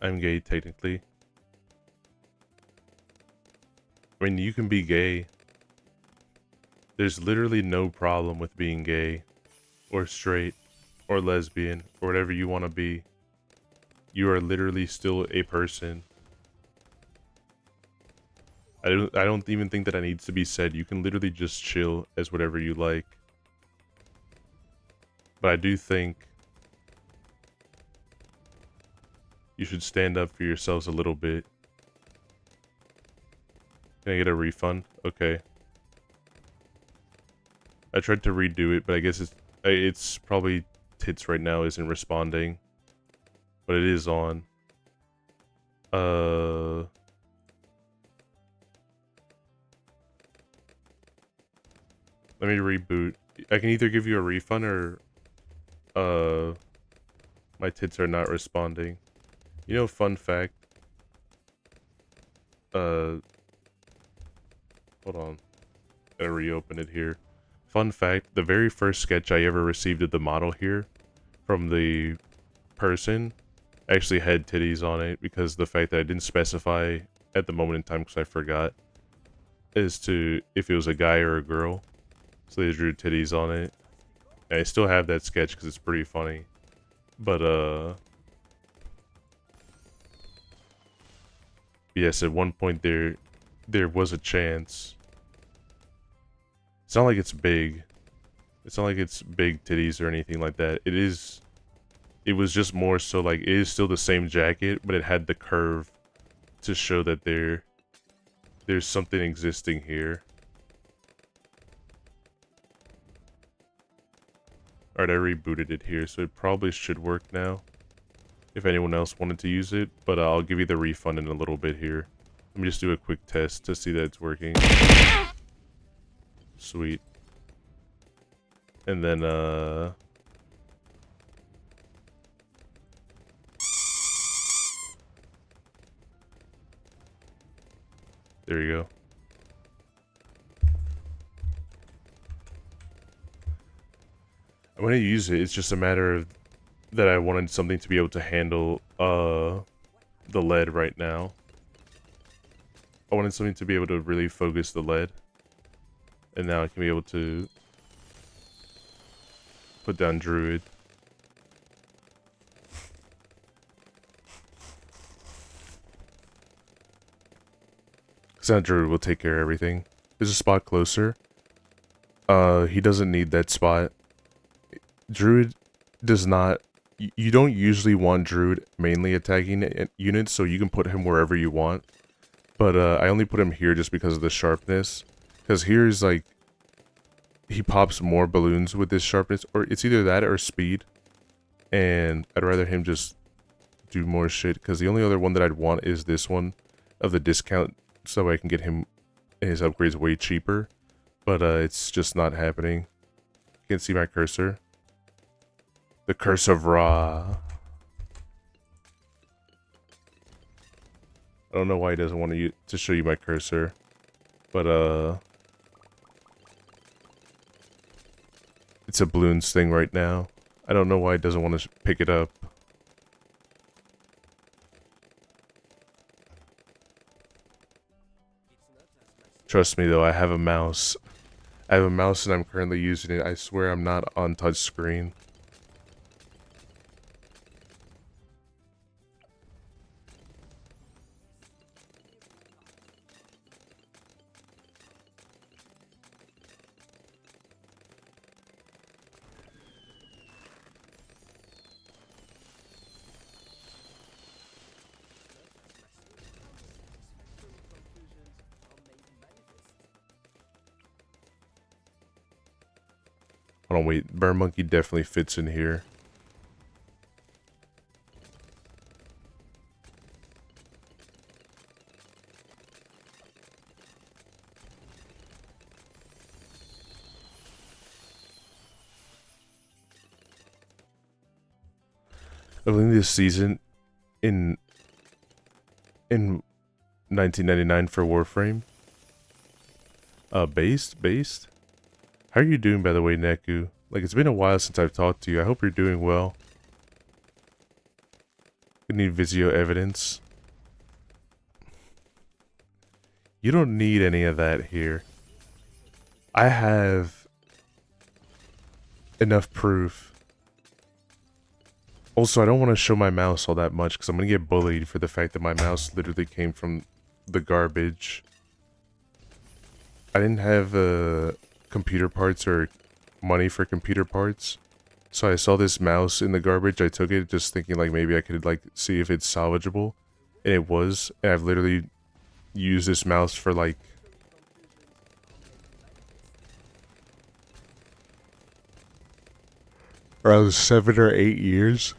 I'm gay technically. I mean, you can be gay. There's literally no problem with being gay, or straight, or lesbian, or whatever you want to be. You are literally still a person. I don't even think that needs to be said. You can literally just chill as whatever you like. But I do think you should stand up for yourselves a little bit. Can I get a refund? Okay. I tried to redo it, but I guess it's probably tits right now isn't responding. But it is on. Let me reboot. I can either give you a refund or my tits are not responding. You know, fun fact. Hold on. Gotta reopen it here. Fun fact, the very first sketch I ever received of the model here from the person actually had titties on it, because the fact that I didn't specify at the moment in time because I forgot as to if it was a guy or a girl. So they drew titties on it. And I still have that sketch because it's pretty funny. But yes, at one point there was a chance. It's not like it's big. It's not like it's big titties or anything like that. It was just more so like, it is still the same jacket, but it had the curve to show that there's something existing here. Alright, I rebooted it here, so it probably should work now. If anyone else wanted to use it, but I'll give you the refund in a little bit here. Let me just do a quick test to see that it's working. Sweet. And then, there you go. I'm gonna use it, it's just a matter of that I wanted something to be able to handle, the lead right now. I wanted something to be able to really focus the lead. And now I can be able to put down Druid. Because now Druid will take care of everything. There's a spot closer. He doesn't need that spot. Druid does not... You don't usually want Druid mainly attacking units, so you can put him wherever you want. But I only put him here just because of the sharpness. Because here is like... He pops more balloons with this sharpness, or it's either that or speed. And I'd rather him just do more shit, because the only other one that I'd want is this one of the discount, so I can get him his upgrades way cheaper. But it's just not happening. You can see my cursor. The curse of Ra. I don't know why he doesn't want to show you my cursor, but it's a Bloons thing right now. I don't know why he doesn't want to pick it up. Trust me though, I have a mouse. I have a mouse and I'm currently using it. I swear I'm not on touch screen. Hold on, wait. Burn Monkey definitely fits in here. I believe this season in 1999 for Warframe. Based? How are you doing, by the way, Neku? Like, it's been a while since I've talked to you. I hope you're doing well. We need video evidence. You don't need any of that here. I have enough proof. Also, I don't want to show my mouse all that much because I'm going to get bullied for the fact that my mouse literally came from the garbage. I didn't have computer parts or money for computer parts. So I saw this mouse in the garbage. I took it just thinking like maybe I could like see if it's salvageable. And it was. And I've literally used this mouse for like around 7 or 8 years.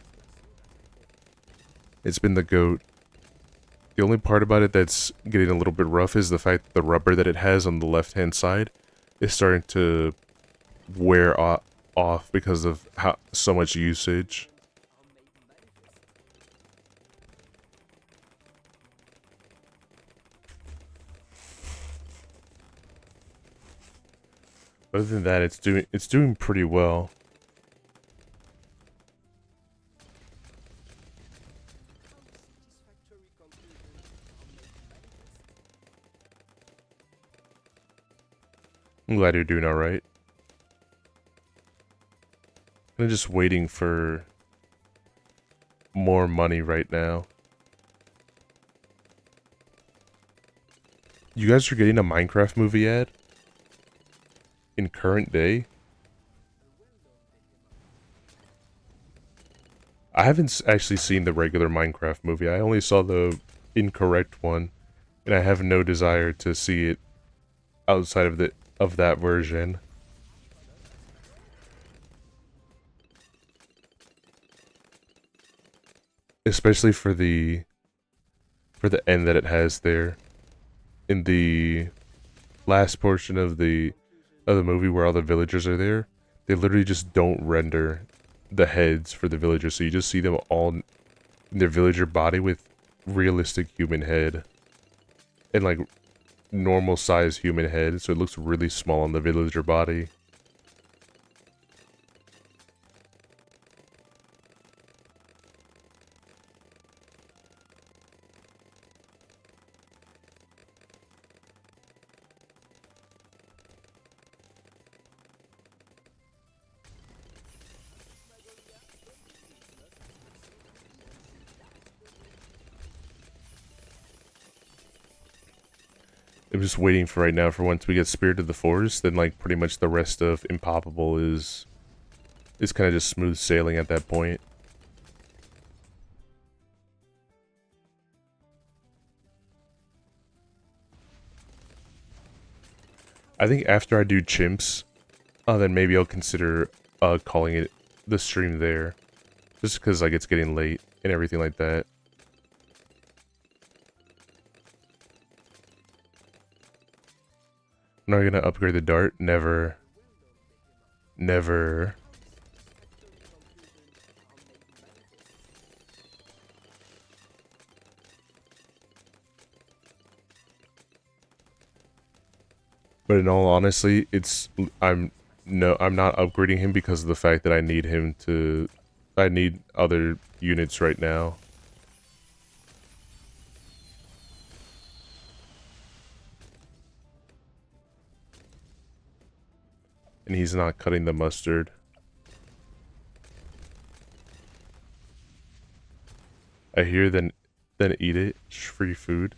It's been the GOAT. The only part about it that's getting a little bit rough is the fact that the rubber that it has on the left-hand side is starting to wear off because of so much usage. Other than that, it's doing pretty well. I'm glad you're doing alright. I'm just waiting for more money right now. You guys are getting a Minecraft movie ad? In current day? I haven't actually seen the regular Minecraft movie. I only saw the incorrect one, and I have no desire to see it outside of that version. Especially for the end that it has there. In the last portion of the movie where all the villagers are there, they literally just don't render the heads for the villagers, so you just see them all in their villager body with realistic human head. And like normal size human head, so it looks really small on the villager body. I'm just waiting for right now for once we get Spirit of the Forest, then like pretty much the rest of Impoppable is kind of just smooth sailing at that point. I think after I do Chimps, then maybe I'll consider calling it the stream there, just because like it's getting late and everything like that. I'm not gonna upgrade the dart. Never. Never. But in all honesty, I'm not upgrading him because of the fact that I need other units right now. And he's not cutting the mustard. I hear then eat it. Free food.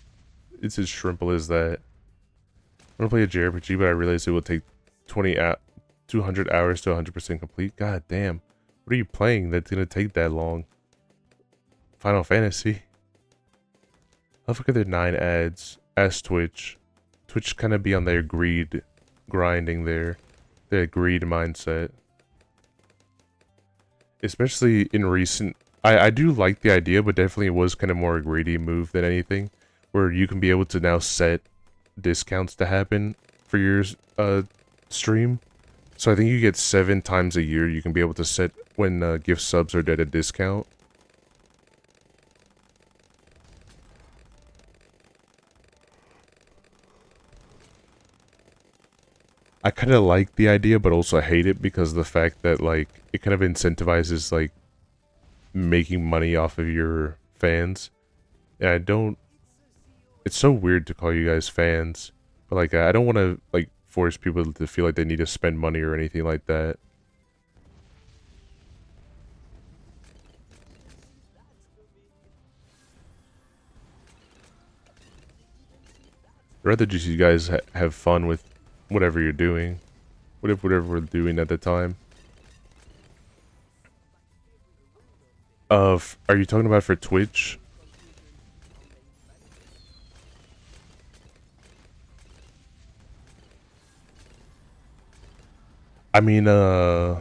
It's as simple as that. I want to play a JRPG, but I realized it will take 200 hours to 100% complete. God damn. What are you playing that's gonna take that long? Final Fantasy? How the fuck are there 9 ads? Ask Twitch. Twitch kind of be on their grinding there. Their greed mindset. Especially in recent... I do like the idea, but definitely it was kind of more a greedy move than anything. Where you can be able to now set discounts to happen for your stream. So I think you get 7 times a year you can be able to set when gift subs are at a discount. I kind of like the idea, but also hate it because of the fact that, like, it kind of incentivizes, like, making money off of your fans. And I don't. It's so weird to call you guys fans, but like I don't want to like force people to feel like they need to spend money or anything like that. I'd rather just you guys have fun with whatever you're doing, whatever we're doing at the time. Are you talking about for Twitch? I mean, I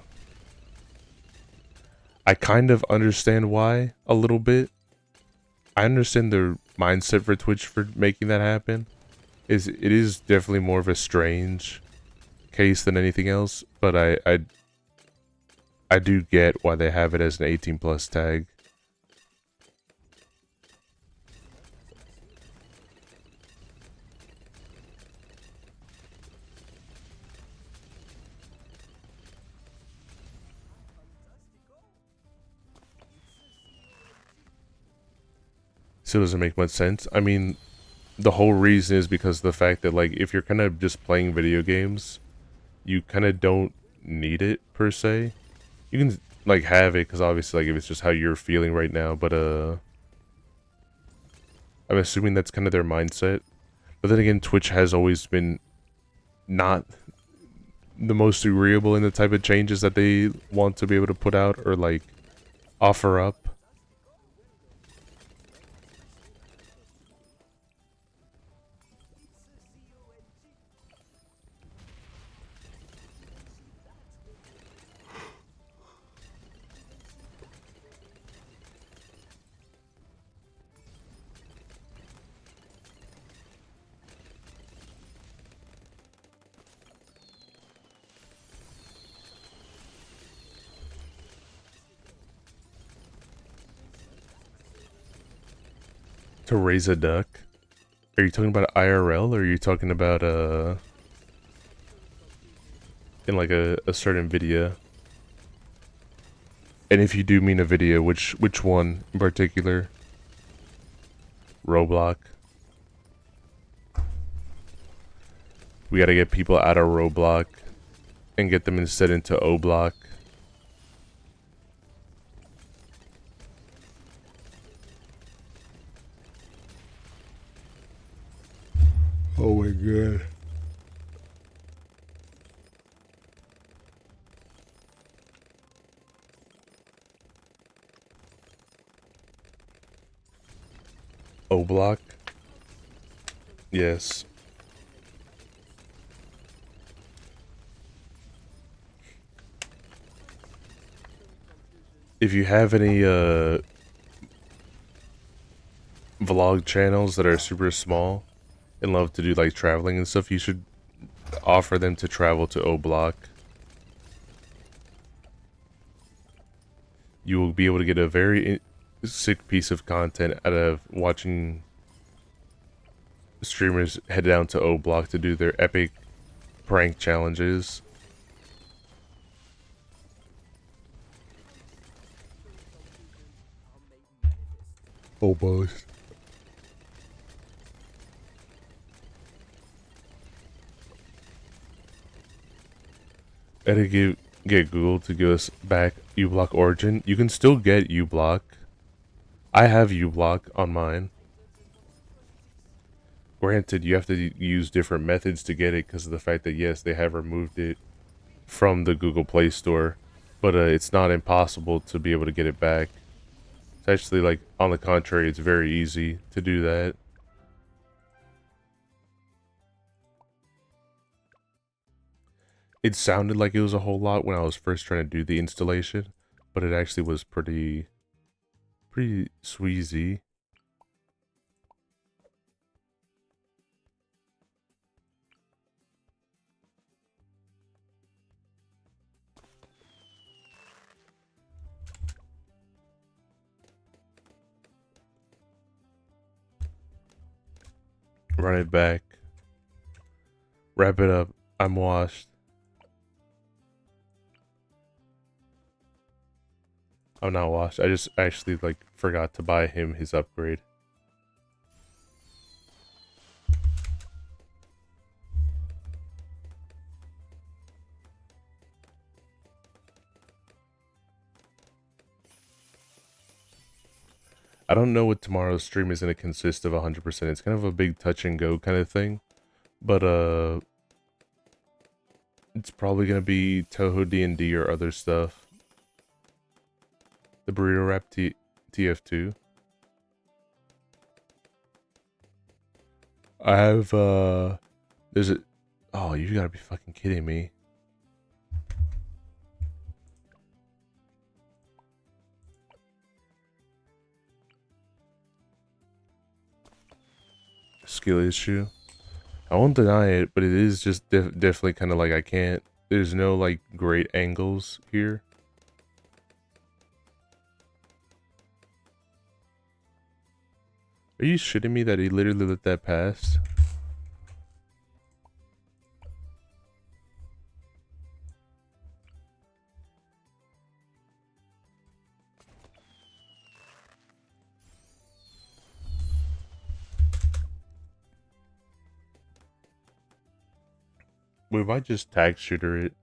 kind of understand why a little bit. I understand the mindset for Twitch for making that happen. It is definitely more of a strange case than anything else, but I do get why they have it as an 18 plus tag. Still doesn't make much sense. I mean, the whole reason is because of the fact that like if you're kind of just playing video games, you kind of don't need it per se. You can like have it because obviously like if it's just how you're feeling right now, but I'm assuming that's kind of their mindset. But then again, Twitch has always been not the most agreeable in the type of changes that they want to be able to put out or like offer up. To raise a duck? Are you talking about IRL or are you talking about in like a certain video? And if you do mean a video, which one in particular? Roblox. We gotta get people out of Roblox and get them instead into O-Block. Oh my god. O-Block? Yes. If you have any vlog channels that are super small and love to do like traveling and stuff, you should offer them to travel to O-Block. You will be able to get a very sick piece of content out of watching streamers head down to O-Block to do their epic prank challenges. Oh, boys. I had to get Google to give us back uBlock Origin. You can still get uBlock. I have uBlock on mine. Granted, you have to use different methods to get it because of the fact that, yes, they have removed it from the Google Play Store. But it's not impossible to be able to get it back. It's actually, like, on the contrary, it's very easy to do that. It sounded like it was a whole lot when I was first trying to do the installation, but it actually was pretty sweezy. Run it back. Wrap it up. I'm washed. I'm not washed. I just actually like forgot to buy him his upgrade. I don't know what tomorrow's stream is going to consist of 100%. It's kind of a big touch and go kind of thing. But it's probably going to be Toho D&D or other stuff. The Burrito Wrap TF2. I have there's a oh, you got to be fucking kidding me. Skill issue. I won't deny it, but it is just definitely kind of like I can't. There's no like great angles here. Are you shitting me that he literally let that pass? We might just tag shooter it.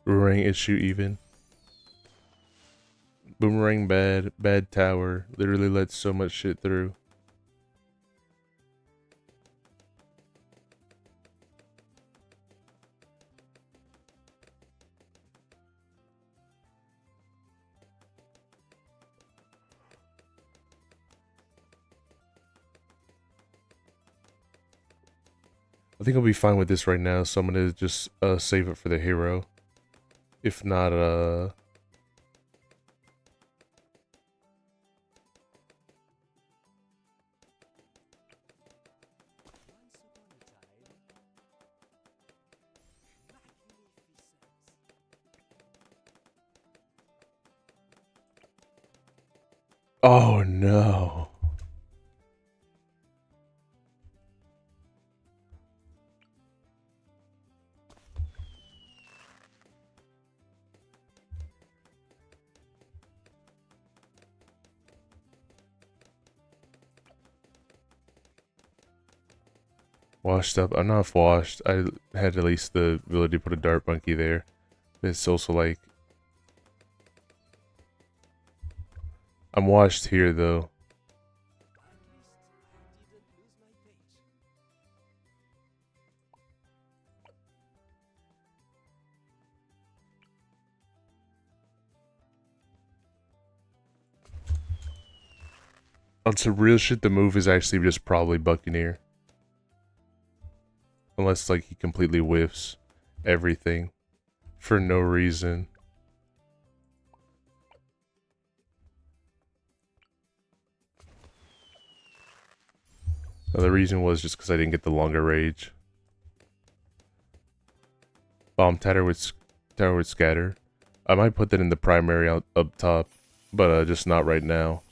Boomerang issue even. Boomerang bad tower. Literally lets so much shit through. I think I'll be fine with this right now, so I'm gonna just save it for the hero. If not, oh no. Washed up. I'm not washed. I had at least the ability to put a dart monkey there. But it's also like I'm washed here though. On some real shit, the move is actually just probably Buccaneer. Unless like he completely whiffs everything for no reason. Now, the reason was just because I didn't get the longer rage. Bomb tower with scatter. I might put that in the primary up top, but just not right now.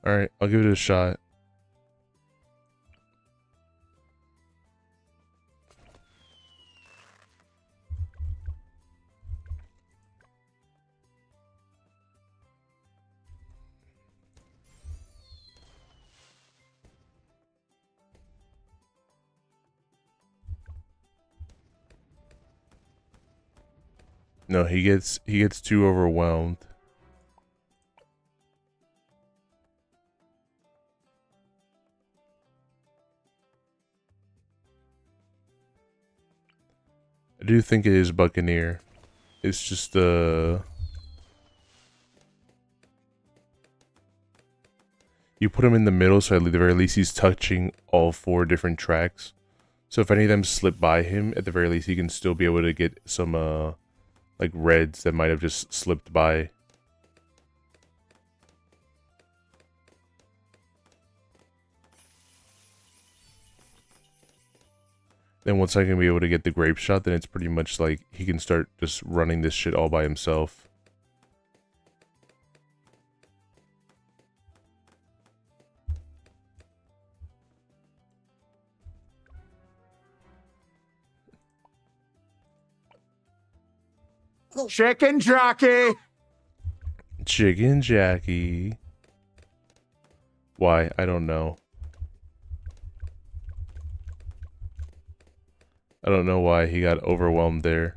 Alright, I'll give it a shot. No, he gets too overwhelmed. I do think it is Buccaneer. It's just you put him in the middle, so at the very least he's touching all 4 different tracks. So if any of them slip by him, at the very least he can still be able to get some like reds that might have just slipped by. Then once I can be able to get the grape shot, then it's pretty much like he can start just running this shit all by himself. Chicken jockey. Chicken Jackie. Why? I don't know. I don't know why he got overwhelmed there.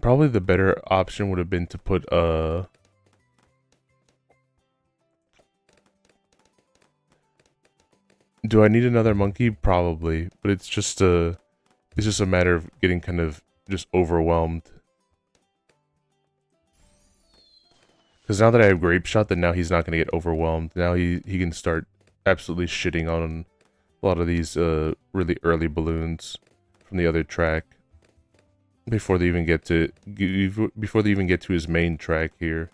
Probably the better option would have been to put do I need another monkey? Probably, but it's just a matter of getting kind of just overwhelmed. Because now that I have grape shot, then now he's not gonna get overwhelmed. Now he can start absolutely shitting on a lot of these really early balloons from the other track. Before they even get to his main track here.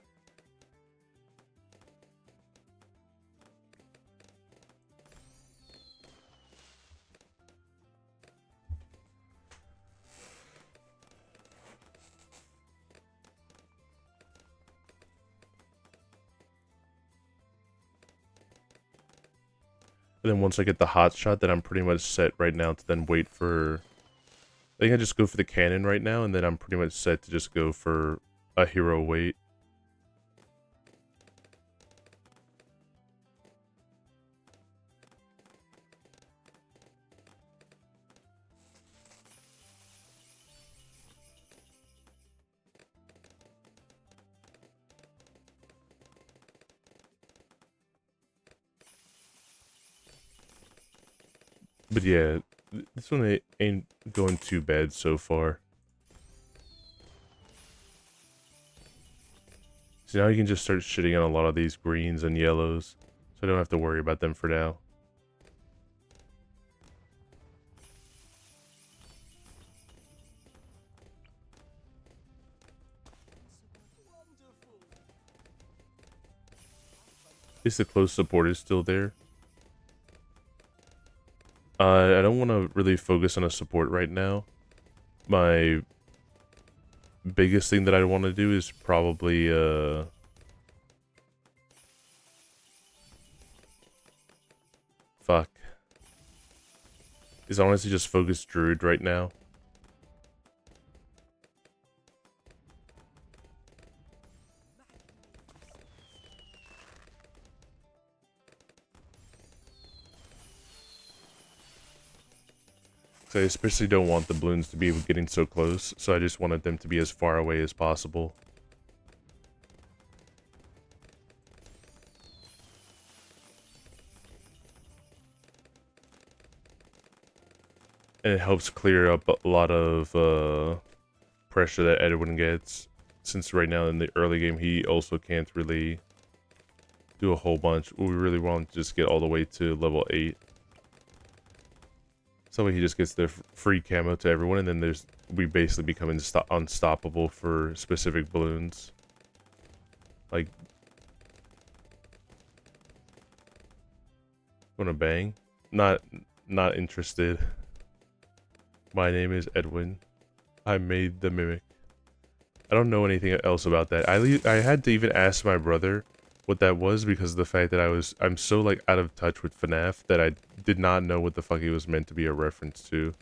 And then once I get the hot shot, then I'm pretty much set right now to then wait for... I think I just go for the cannon right now, and then I'm pretty much set to just go for a hero wait. But yeah, this one ain't going too bad so far. So now you can just start shitting on a lot of these greens and yellows. So I don't have to worry about them for now. At least the close support is still there. I don't want to really focus on a support right now. My biggest thing that I want to do is probably, fuck. Is honestly just focus Druid right now. So I especially don't want the Bloons to be getting so close, so I just wanted them to be as far away as possible. And it helps clear up a lot of pressure that Edwin gets, since right now in the early game he also can't really do a whole bunch. We really want to just get all the way to level 8. So he just gets the free camo to everyone, and then we basically become unstoppable for specific balloons. Like, wanna bang? Not interested. My name is Edwin. I made the mimic. I don't know anything else about that. I had to even ask my brother what that was because of the fact that I'm so like out of touch with FNAF that I did not know what the fuck it was meant to be a reference to.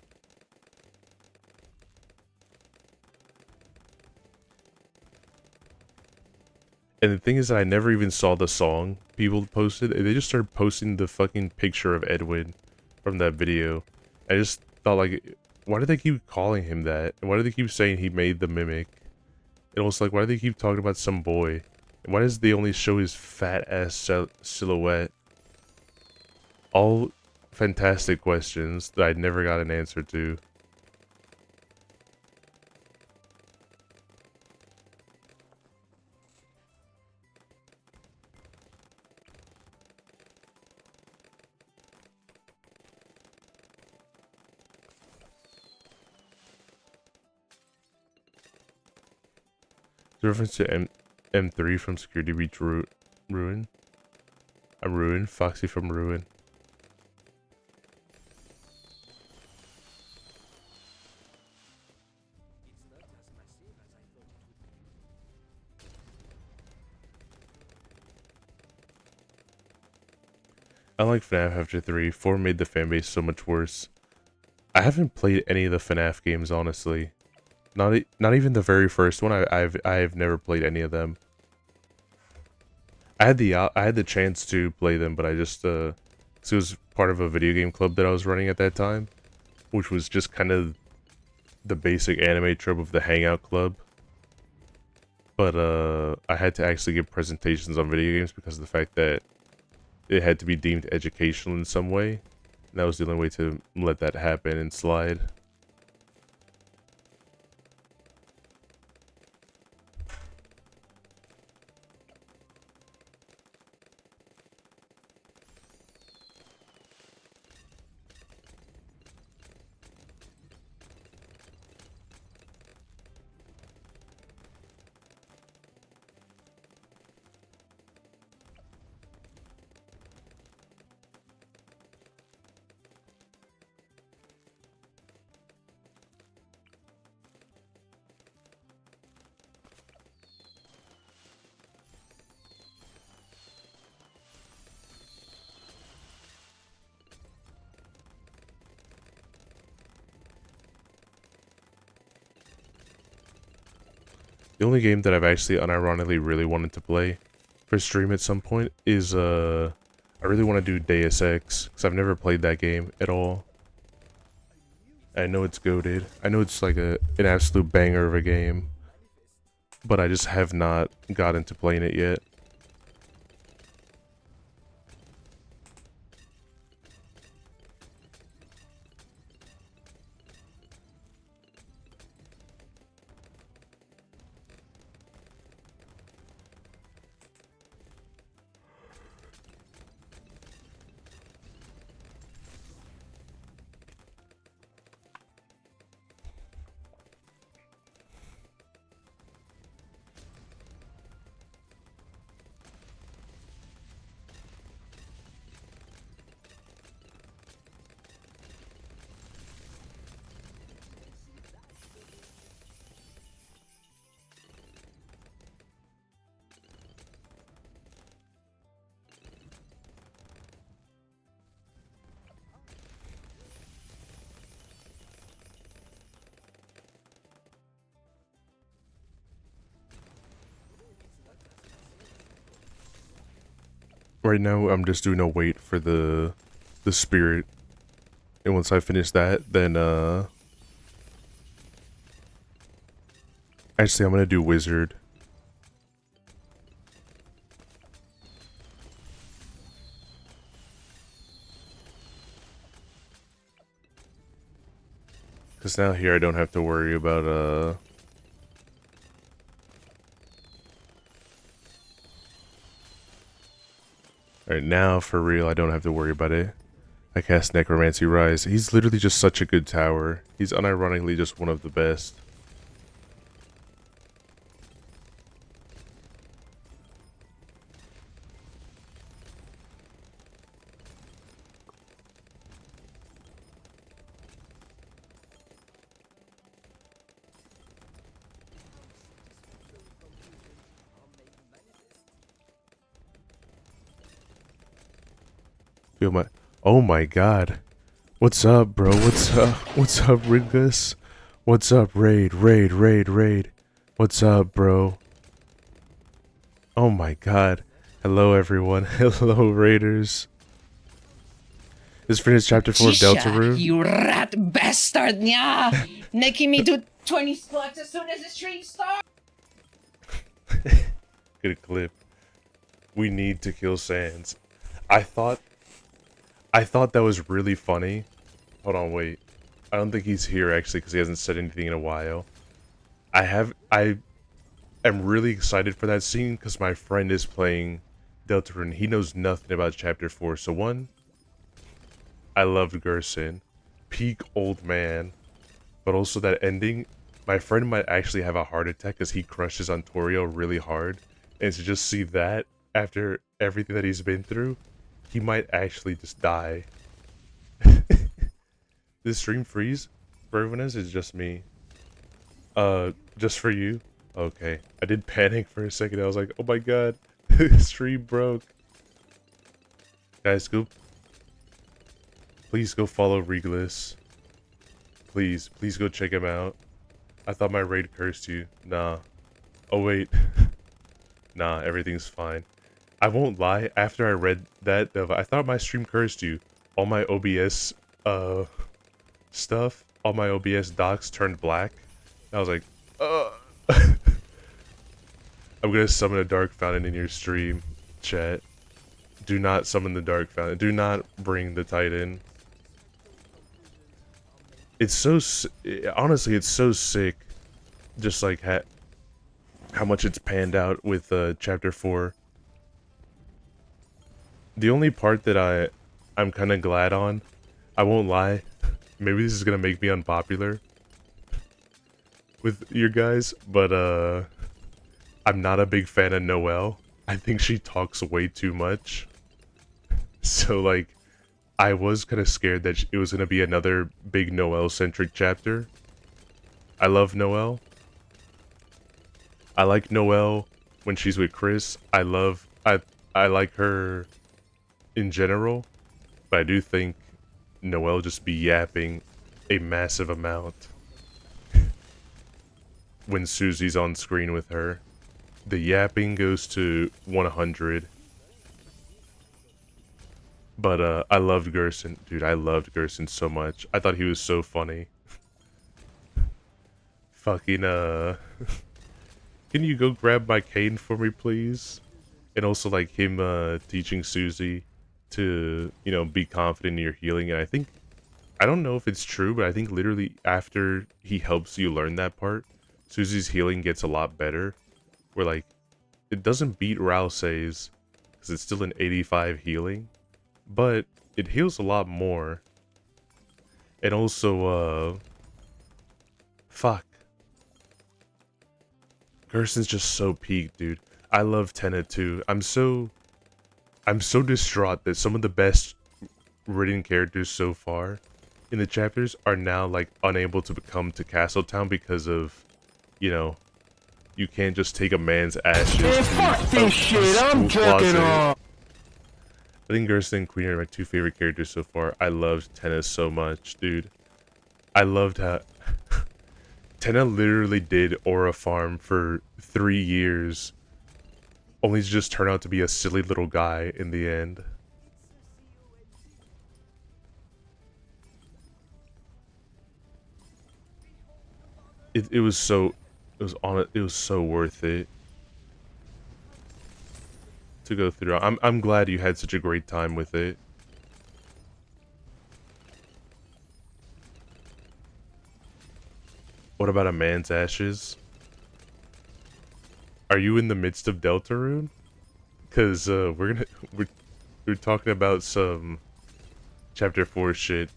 And the thing is that I never even saw the song people posted. They just started posting the fucking picture of Edwin from that video. I just thought like, why do they keep calling him that? And why do they keep saying he made the mimic? It was like, why do they keep talking about some boy? And why does they only show his fat ass silhouette All fantastic questions that I never got an answer to. The reference to M3 from Security Beach Ruin. I'm Ruin. Foxy from Ruin. It's not as massive as I thought it would be. Unlike FNAF after 3, 4 made the fanbase so much worse. I haven't played any of the FNAF games, honestly. Not even the very first one. I've never played any of them. I had the chance to play them, but I just 'cause it was part of a video game club that I was running at that time, which was just kind of the basic anime trope of the hangout club. But I had to actually give presentations on video games because of the fact that it had to be deemed educational in some way. And that was the only way to let that happen and slide. The only game that I've actually unironically really wanted to play for stream at some point is I really want to do Deus Ex because I've never played that game at all. I know it's goated. I know it's like an absolute banger of a game, but I just have not got into playing it yet. Right now, I'm just doing a wait for the spirit, and once I finish that, then actually I'm gonna do wizard. Cause now here I don't have to worry about Alright, now for real I don't have to worry about it. I cast Necromancy Rise. He's literally just such a good tower. He's unironically just one of the best. Feel my oh my god. What's up, bro? What's up? What's up, Ringus? What's up, Raid? What's up, bro? Oh my god. Hello, everyone. Hello, Raiders. This finished chapter 4 of Deltarune. You rat bastard, nya! Making me do 20 squats as soon as the stream starts! Good clip. We need to kill Sans. I thought I thought that was really funny. Hold on, wait. I don't think he's here actually because he hasn't said anything in a while. I am really excited for that scene because my friend is playing Deltarune. He knows nothing about Chapter 4. So one, I loved Gerson. Peak old man. But also that ending, my friend might actually have a heart attack because he crushes on Torio really hard. And to just see that after everything that he's been through, he might actually just die. This stream freeze for everyone else is just me. Just for you? Okay. I did panic for a second. I was like, oh my god, the stream broke. Guys, please go follow Regalis. Please go check him out. I thought my raid cursed you. Nah. Oh wait. Nah, everything's fine. I won't lie, after I read that, I thought my stream cursed you. All my OBS, stuff, all my OBS docs turned black. I was like, I'm gonna summon a dark fountain in your stream, chat. Do not summon the dark fountain. Do not bring the Titan. It's so, honestly, it's so sick. Just like how much it's panned out with Chapter 4. The only part that I'm kind of glad on, I won't lie, maybe this is gonna make me unpopular with your guys, but I'm not a big fan of Noelle. I think she talks way too much. So like, I was kind of scared that it was gonna be another big Noelle-centric chapter. I love Noelle. I like Noelle when she's with Chris. I like her in general, but I do think Noelle just be yapping a massive amount when Susie's on screen with her. The yapping goes to 100. But I loved Gerson. Dude, I loved Gerson so much. I thought he was so funny. Fucking can you go grab my cane for me, please? And also, like, him, teaching Susie to, you know, be confident in your healing. And I don't know if it's true, but I think literally after he helps you learn that part, Susie's healing gets a lot better. Where, like, it doesn't beat Ralsei's, because it's still an 85 healing. But it heals a lot more. And also, fuck. Gerson's just so peaked, dude. I love Tenna too. I'm so distraught that some of the best written characters so far in the chapters are now like unable to come to Castletown because of, you know, you can't just take a man's ashes Man, to fuck a this shit, I'm school jerking closet. off. I think Gerson and Queen are my two favorite characters so far. I loved Tenna so much, dude. I loved how Tenna literally did Aura Farm for 3 years, only to just turn out to be a silly little guy in the end. It was so worth it to go through. I'm glad you had such a great time with it. What about a man's ashes? Are you in the midst of Deltarune? Cause we're talking about some chapter 4 shit.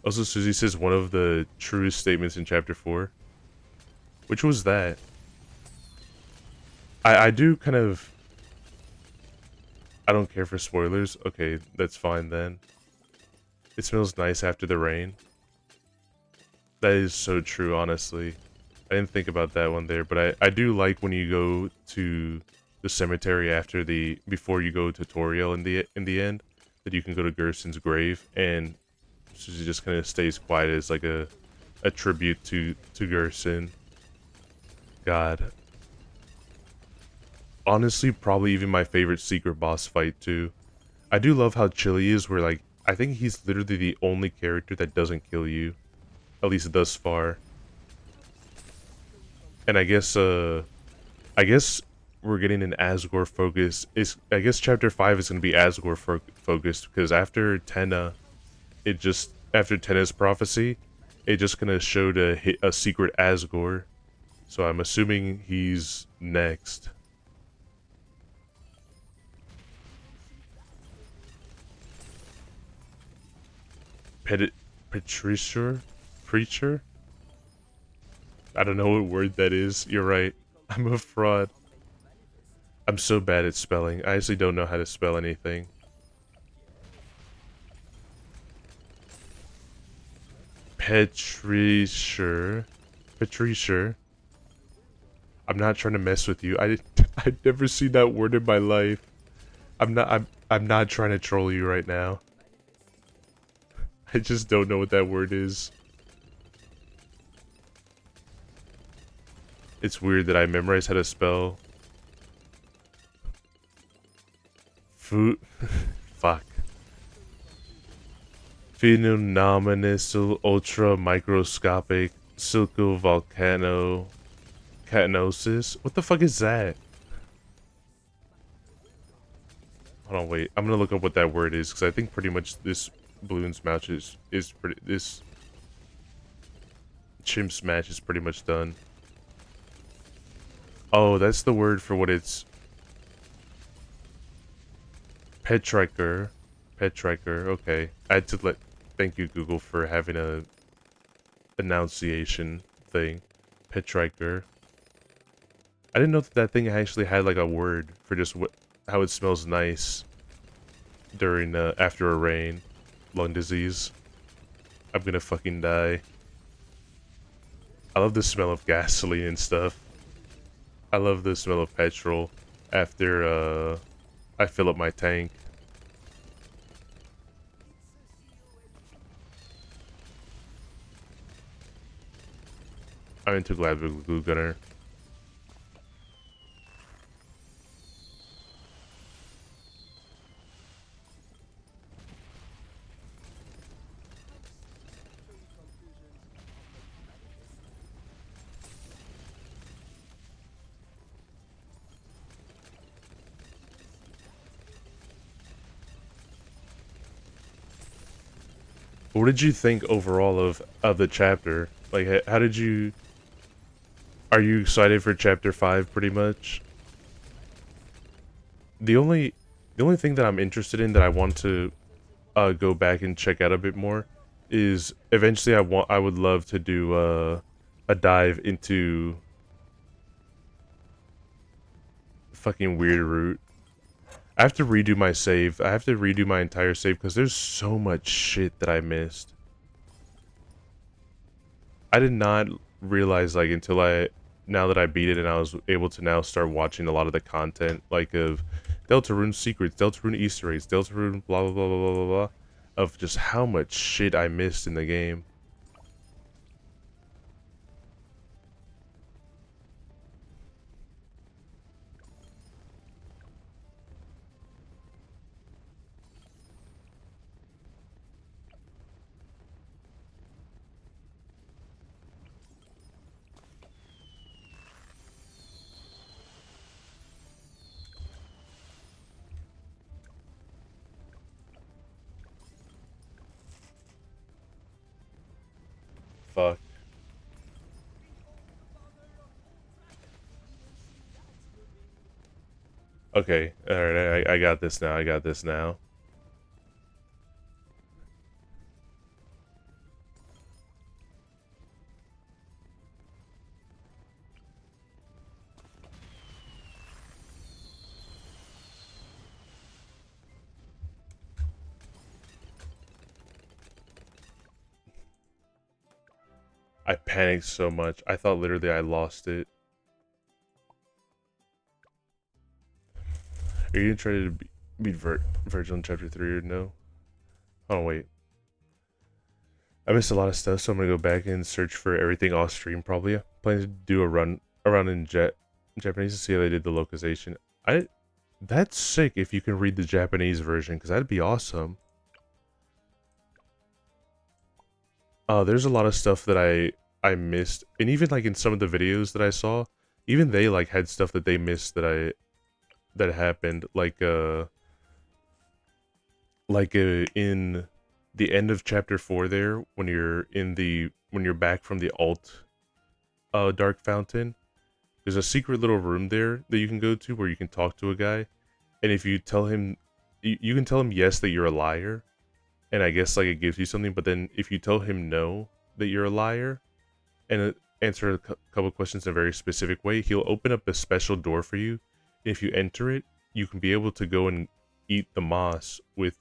Also, Susie says one of the truest statements in chapter 4. Which was that? I do kind of... I don't care for spoilers. Okay, that's fine then. It smells nice after the rain. That is so true, honestly. I didn't think about that one there, but I do like when you go to the cemetery before you go to Toriel in the end, that you can go to Gerson's grave, and Susie just kind of stays quiet as like a tribute to Gerson. God. Honestly, probably even my favorite secret boss fight too. I do love how chill he is, where like, I think he's literally the only character that doesn't kill you. At least thus far. And I guess we're getting an Asgore focus. I guess chapter 5 is going to be Asgore focused, because after Tenna, it just after Tennis Prophecy, it just kind of showed a secret Asgore. So I'm assuming he's next. Patricia? Preacher? I don't know what word that is. You're right. I'm a fraud. I'm so bad at spelling. I actually don't know how to spell anything. Patricia. Patricia. I'm not trying to mess with you. I've never seen that word in my life. I'm not trying to troll you right now. I just don't know what that word is. It's weird that I memorized how to spell food. Fuck. Phenomenisal ultra microscopic silcovolcano catanosis. What the fuck is that? Hold on, wait. I'm gonna look up what that word is because I think pretty much this Bloons match is pretty. This Chimp's match is pretty much done. Oh, that's the word for what it's. Petriker. Petriker. Okay, I had to let. Thank you, Google, for having a enunciation thing. Petriker. I didn't know that that thing actually had like a word for just what how it smells nice during after a rain. Lung disease. I'm gonna fucking die. I love the smell of gasoline and stuff. I love the smell of petrol after I fill up my tank. I'm into glad with glue gunner. What did you think overall of the chapter? Like, how did you? Are you excited for chapter 5? Pretty much. The only thing that I'm interested in that I want to go back and check out a bit more is eventually I would love to do a dive into fucking Weird Root. I have to redo my save. I have to redo my entire save because there's so much shit that I missed. I did not realize like until now that I beat it and I was able to now start watching a lot of the content like of Deltarune secrets, Deltarune Easter eggs, Deltarune blah blah blah blah blah blah blah of just how much shit I missed in the game. Fuck. Okay, alright, I got this now, I got this now. I panicked so much. I thought literally I lost it. Are you gonna try to beat Virgil in chapter 3 or no? Oh, wait. I missed a lot of stuff, so I'm gonna go back and search for everything off stream probably. I'm planning to do a run around in Japanese to see how they did the localization. That's sick if you can read the Japanese version, because that'd be awesome. There's a lot of stuff that I missed, and even like in some of the videos that I saw, even they like had stuff that they missed that happened, like in the end of chapter 4 there, when you're back from the alt Dark Fountain, there's a secret little room there that you can go to where you can talk to a guy, and if you tell him, you can tell him yes that you're a liar, and I guess like it gives you something. But then if you tell him no that you're a liar, and answer a couple questions in a very specific way, he'll open up a special door for you. If you enter it, you can be able to go and eat the moss with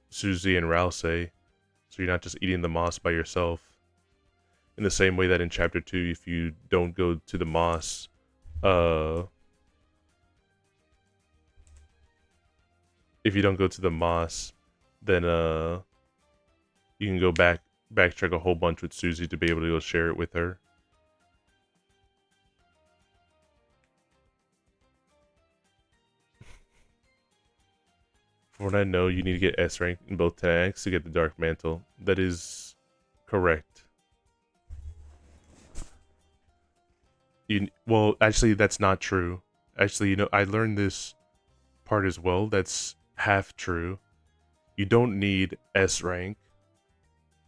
Susie and Rouse, so you're not just eating the moss by yourself. In the same way that in chapter 2, if you don't go to the moss, if you don't go to the moss, then you can go backtrack a whole bunch with Susie to be able to go share it with her. From what I know, you need to get S rank in both 10x to get the Dark Mantle. That is correct. Well, actually, that's not true. Actually, I learned this part as well. That's half true. You don't need S rank.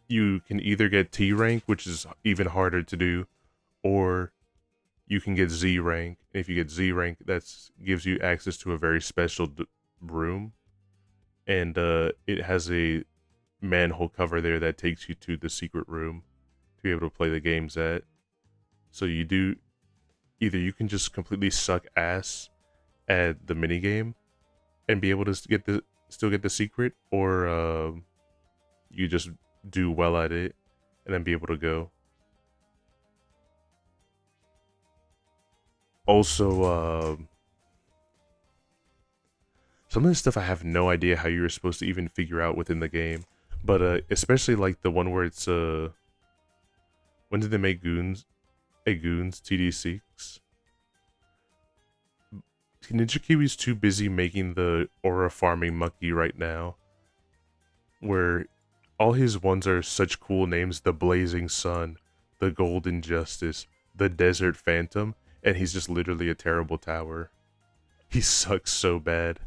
You can either get T rank, which is even harder to do, or you can get Z rank. And if you get Z rank, that gives you access to a very special room. And it has a manhole cover there that takes you to the secret room to be able to play the games at. So either you can just completely suck ass at the minigame and be able to still get the secret, or you just do well at it and then be able to go. Also, some of this stuff I have no idea how you're supposed to even figure out within the game, but especially like the one where it's when did they make Goons? Goons TD6. Ninja Kiwi's too busy making the aura farming monkey right now, where all his ones are such cool names: the Blazing Sun, the Golden Justice, the Desert Phantom, and he's just literally a terrible tower. He sucks so bad.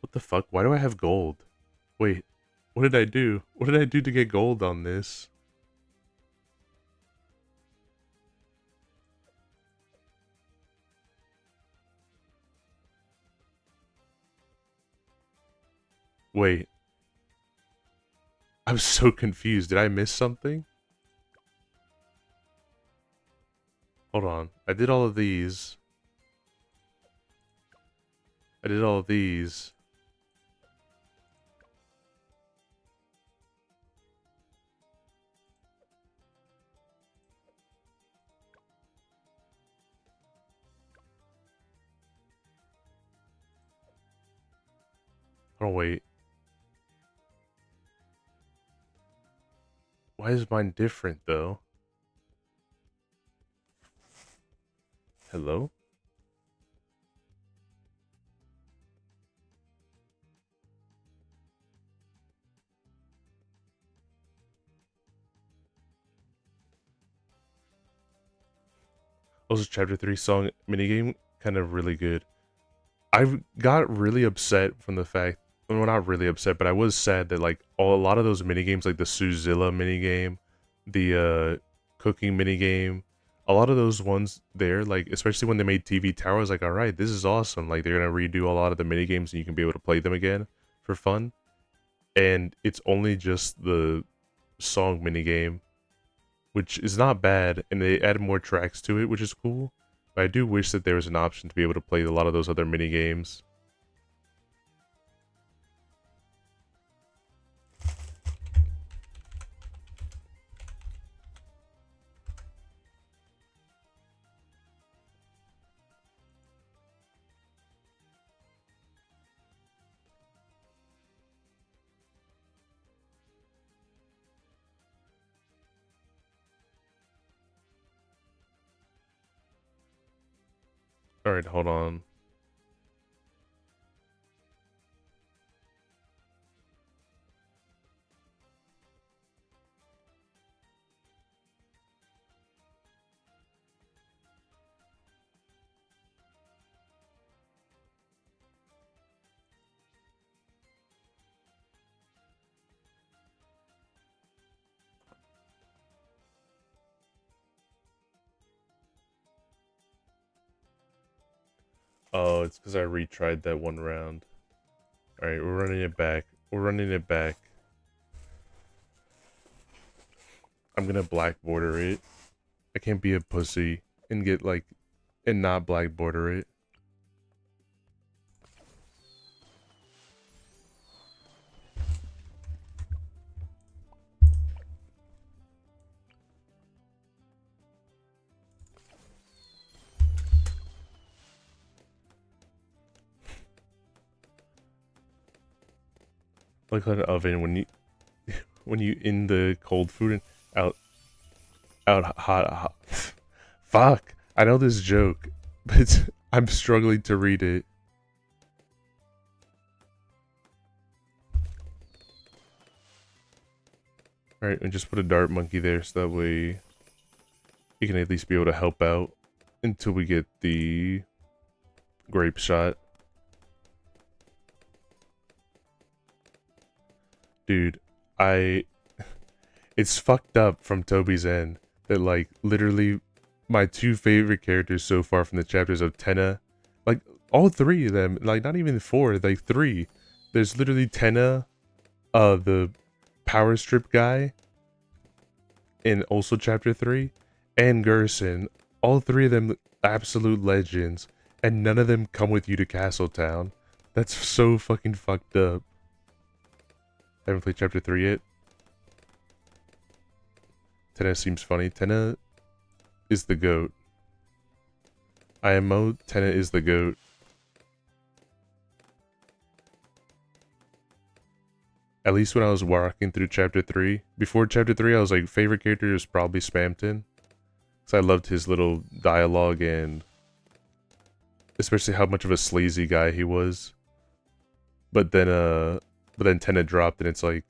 What the fuck? Why do I have gold? Wait, what did I do? What did I do to get gold on this? Wait. I'm so confused. Did I miss something? Hold on. I did all of these. I did all of these. Oh, wait. Why is mine different, though? Hello? Also, Chapter 3 song minigame, kind of really good. I got really upset from the fact, well, not really upset, but I was sad that like a lot of those minigames, like the Suzilla minigame, the cooking minigame, a lot of those ones there, like especially when they made TV Tower, I was like, all right, this is awesome. Like they're gonna redo a lot of the minigames and you can be able to play them again for fun. And it's only just the song minigame, which is not bad, and they added more tracks to it, which is cool. But I do wish that there was an option to be able to play a lot of those other mini games. Alright, hold on. Oh, it's because I retried that one round. Alright, we're running it back. We're running it back. I'm gonna black border it. I can't be a pussy and get like, and not black border it. Like an oven when you when you in the cold food and out hot. Fuck. I know this joke, but I'm struggling to read it. Alright, and just put a dart monkey there so that way you can at least be able to help out until we get the grape shot. Dude, it's fucked up from Toby's end that like literally my two favorite characters so far from the chapters of Tenna, like all three of them, like not even four, like three. There's literally Tenna, the power strip guy in also chapter 3, and Gerson. All three of them absolute legends, and none of them come with you to Castletown. That's so fucking fucked up. I haven't played chapter 3 yet. Tenna seems funny. Tenna is the GOAT. IMO, Tenna is the GOAT. At least when I was walking through chapter 3. Before chapter 3, I was like, favorite character is probably Spamton. Because I loved his little dialogue and especially how much of a sleazy guy he was. But then Tenna dropped and it's like,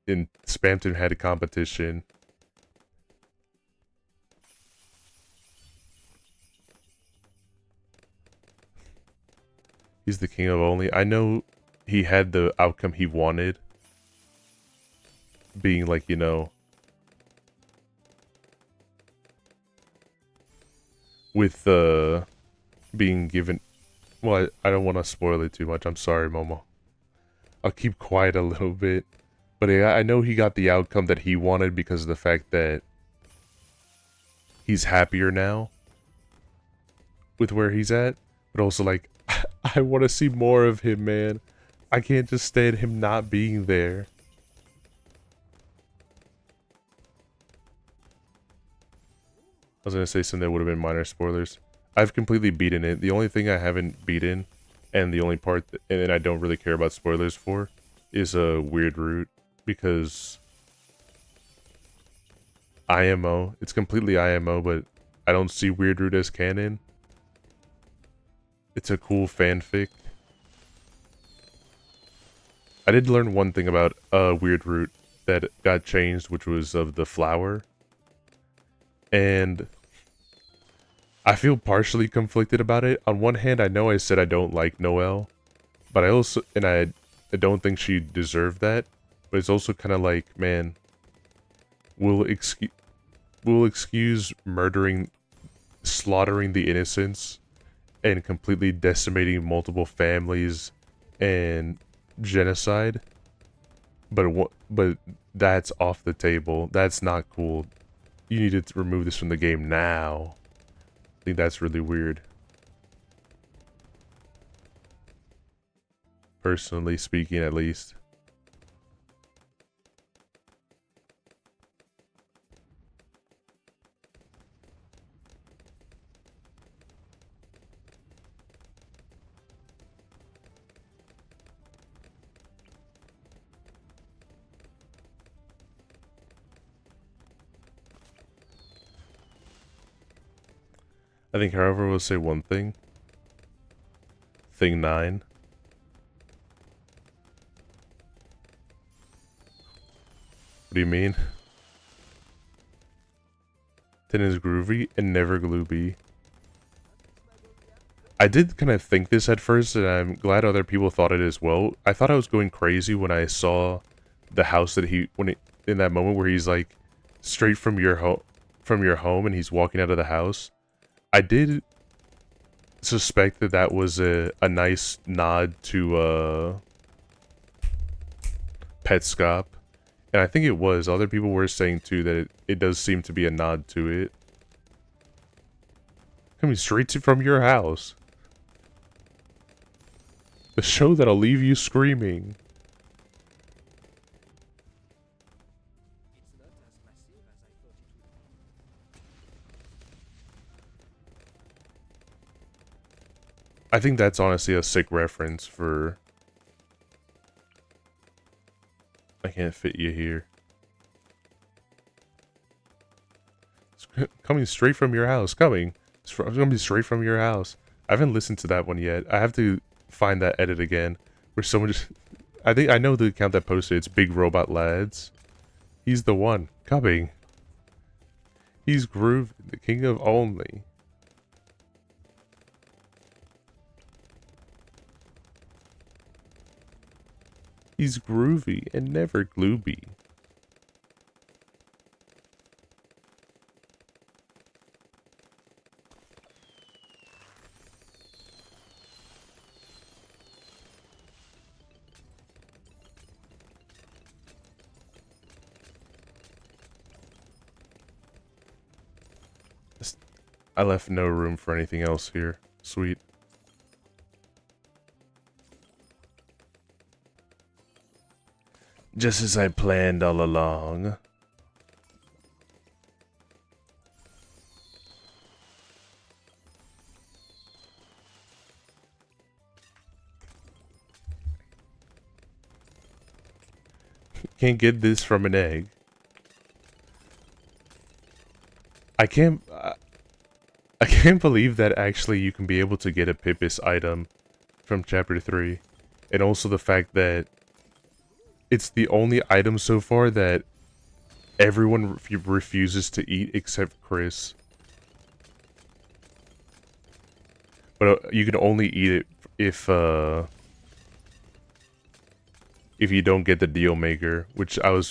and Spamton had a competition. He's the king of only. I know he had the outcome he wanted. Being like, you know, with being given, well, I don't want to spoil it too much. I'm sorry, Momo. I'll keep quiet a little bit. But I know he got the outcome that he wanted because of the fact that he's happier now with where he's at. But also, like, I want to see more of him, man. I can't just stand him not being there. I was going to say something that would have been minor spoilers. I've completely beaten it. The only thing I haven't beaten, and the only part and I don't really care about spoilers for, is a weird route. Because IMO, it's completely IMO, but I don't see Weird Root as canon. It's a cool fanfic. I did learn one thing about Weird Root that got changed, which was of the flower. And I feel partially conflicted about it. On one hand, I know I said I don't like Noelle, but I don't think she deserved that. But it's also kind of like, man, we'll excuse murdering, slaughtering the innocents, and completely decimating multiple families and genocide. But that's off the table. That's not cool. You need to remove this from the game now. I think that's really weird. Personally speaking, at least. I think, however, we'll say one thing. Thing 9. What do you mean? 10 is groovy and never glooby. I did kind of think this at first, and I'm glad other people thought it as well. I thought I was going crazy when I saw the house that in that moment where he's like, straight from your home, and he's walking out of the house. I did suspect that that was a nice nod to Petscop. And I think it was. Other people were saying too that it does seem to be a nod to it. Coming from your house. The show that'll leave you screaming. It's not as massive as I thought it would be. I think that's honestly a sick reference for... I can't fit you here. It's coming straight from your house. Coming straight from your house. I haven't listened to that one yet. I have to find that edit again. Where someone just... I think I know the account that posted. It's Big Robot Lads. He's the one. Coming. He's Groove, the king of only. He's groovy and never glooby. I left no room for anything else here. Sweet. Just as I planned all along. Can't get this from an egg. I can't believe that actually you can be able to get a Pipis item from Chapter 3. And also the fact that it's the only item so far that everyone refuses to eat except Chris. But you can only eat it if you don't get the deal maker, which I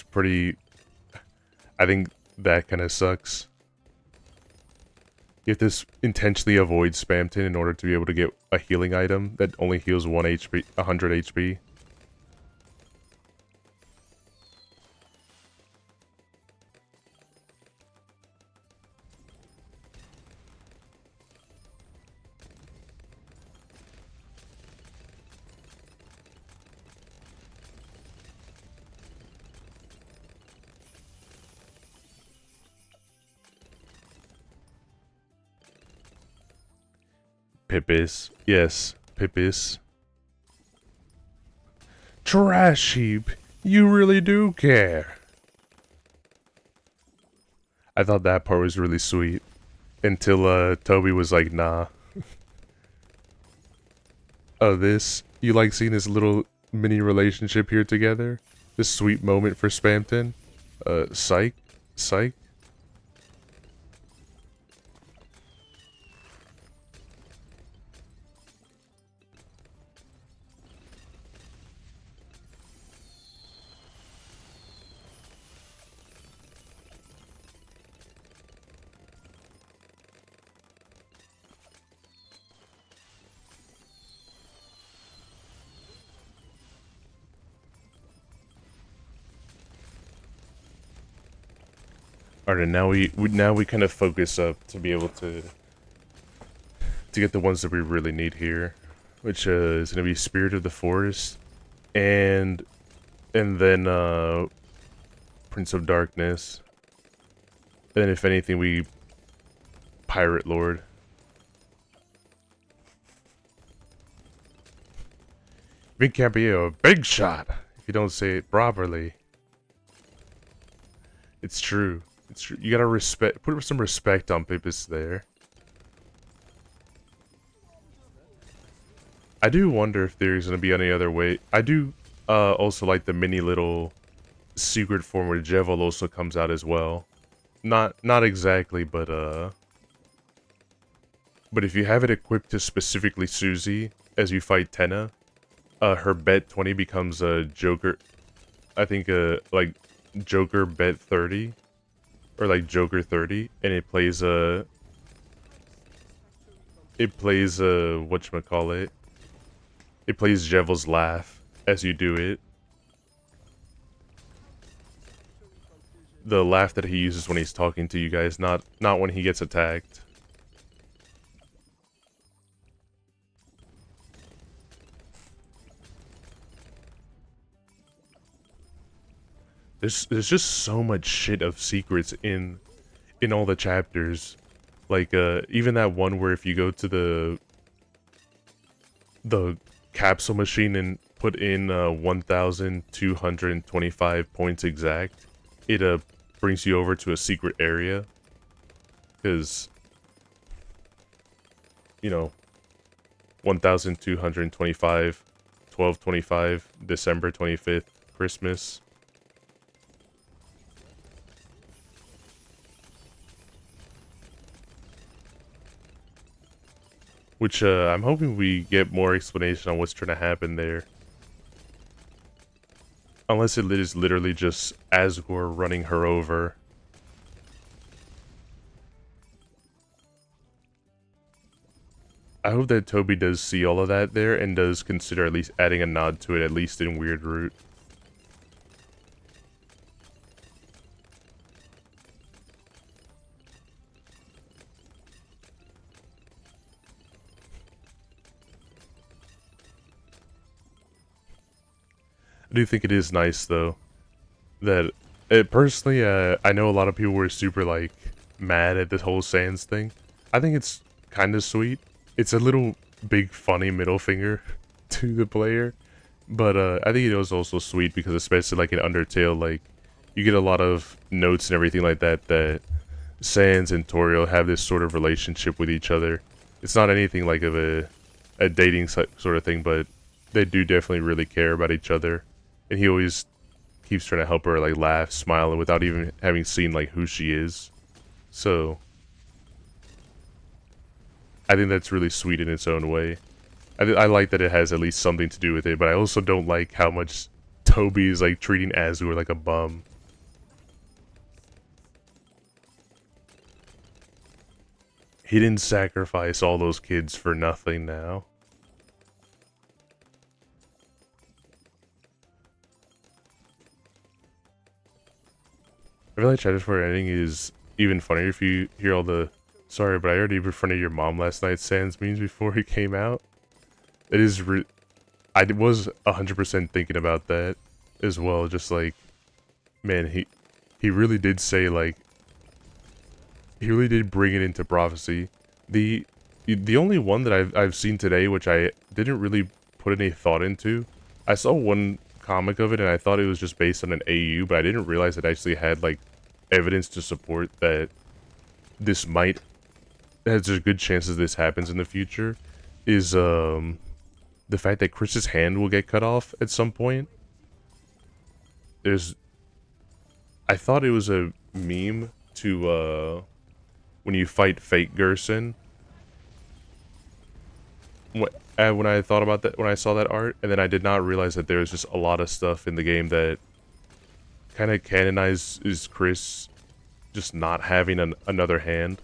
think that kind of sucks. You have to intentionally avoid Spamton in order to be able to get a healing item that only heals 100 HP. Pipis. Yes, Pipis. Trash heap. You really do care. I thought that part was really sweet. Until Toby was like, nah. Oh, this? You like seeing this little mini relationship here together? This sweet moment for Spamton? Psych? Psych? Alright, now we kind of focus up to be able to get the ones that we really need here, which is gonna be Spirit of the Forest, and then Prince of Darkness, and then if anything we Pirate Lord. Big can't be a big shot if you don't say it properly. It's true. It's true. You gotta put some respect on Pipis there. I do wonder if there's gonna be any other way. I do also like the mini little secret form where Jevil also comes out as well. Not exactly, but if you have it equipped to specifically Susie as you fight Tenna, her bet 20 becomes a Joker. I think like Joker bet 30. Or like Joker 30, and it plays it plays whatchamacallit. It plays Jevel's laugh as you do it. The laugh that he uses when he's talking to you guys, not when he gets attacked. There's just so much shit of secrets in all the chapters. Like even that one where if you go to the capsule machine and put in 1,225 points exact, it brings you over to a secret area. Because, you know, 1,225, 12/25, December 25th, Christmas. Which, I'm hoping we get more explanation on what's trying to happen there. Unless it is literally just Asgore running her over. I hope that Toby does see all of that there and does consider at least adding a nod to it, at least in Weird Root. I do think it is nice, though, that personally, I know a lot of people were super, like, mad at this whole Sans thing. I think it's kind of sweet. It's a little big, funny middle finger to the player, but I think it was also sweet because especially, like, in Undertale, like, you get a lot of notes and everything like that, that Sans and Toriel have this sort of relationship with each other. It's not anything like of a dating sort of thing, but they do definitely really care about each other. And he always keeps trying to help her, like, laugh, smile, and without even having seen, like, who she is. So, I think that's really sweet in its own way. I like that it has at least something to do with it, but I also don't like how much Toby is, like, treating Azure like a bum. He didn't sacrifice all those kids for nothing now. I feel like Chapter 4 ending is even funnier if you hear all the sorry, but I already befriended your mom last night Sans memes before he came out. It is I was 100% thinking about that as well, just like, man, he really did say, like, he really did bring it into prophecy. The only one that I've seen today, which I didn't really put any thought into, I saw one comic of it and I thought it was just based on an AU, but I didn't realize it actually had, like, evidence to support that this might, there's a good chances this happens in the future, is the fact that Chris's hand will get cut off at some point. I thought it was a meme to when you fight Fake Gerson. When I thought about that, when I saw that art, and then I did not realize that there was just a lot of stuff in the game that kind of canonizes Chris just not having another hand.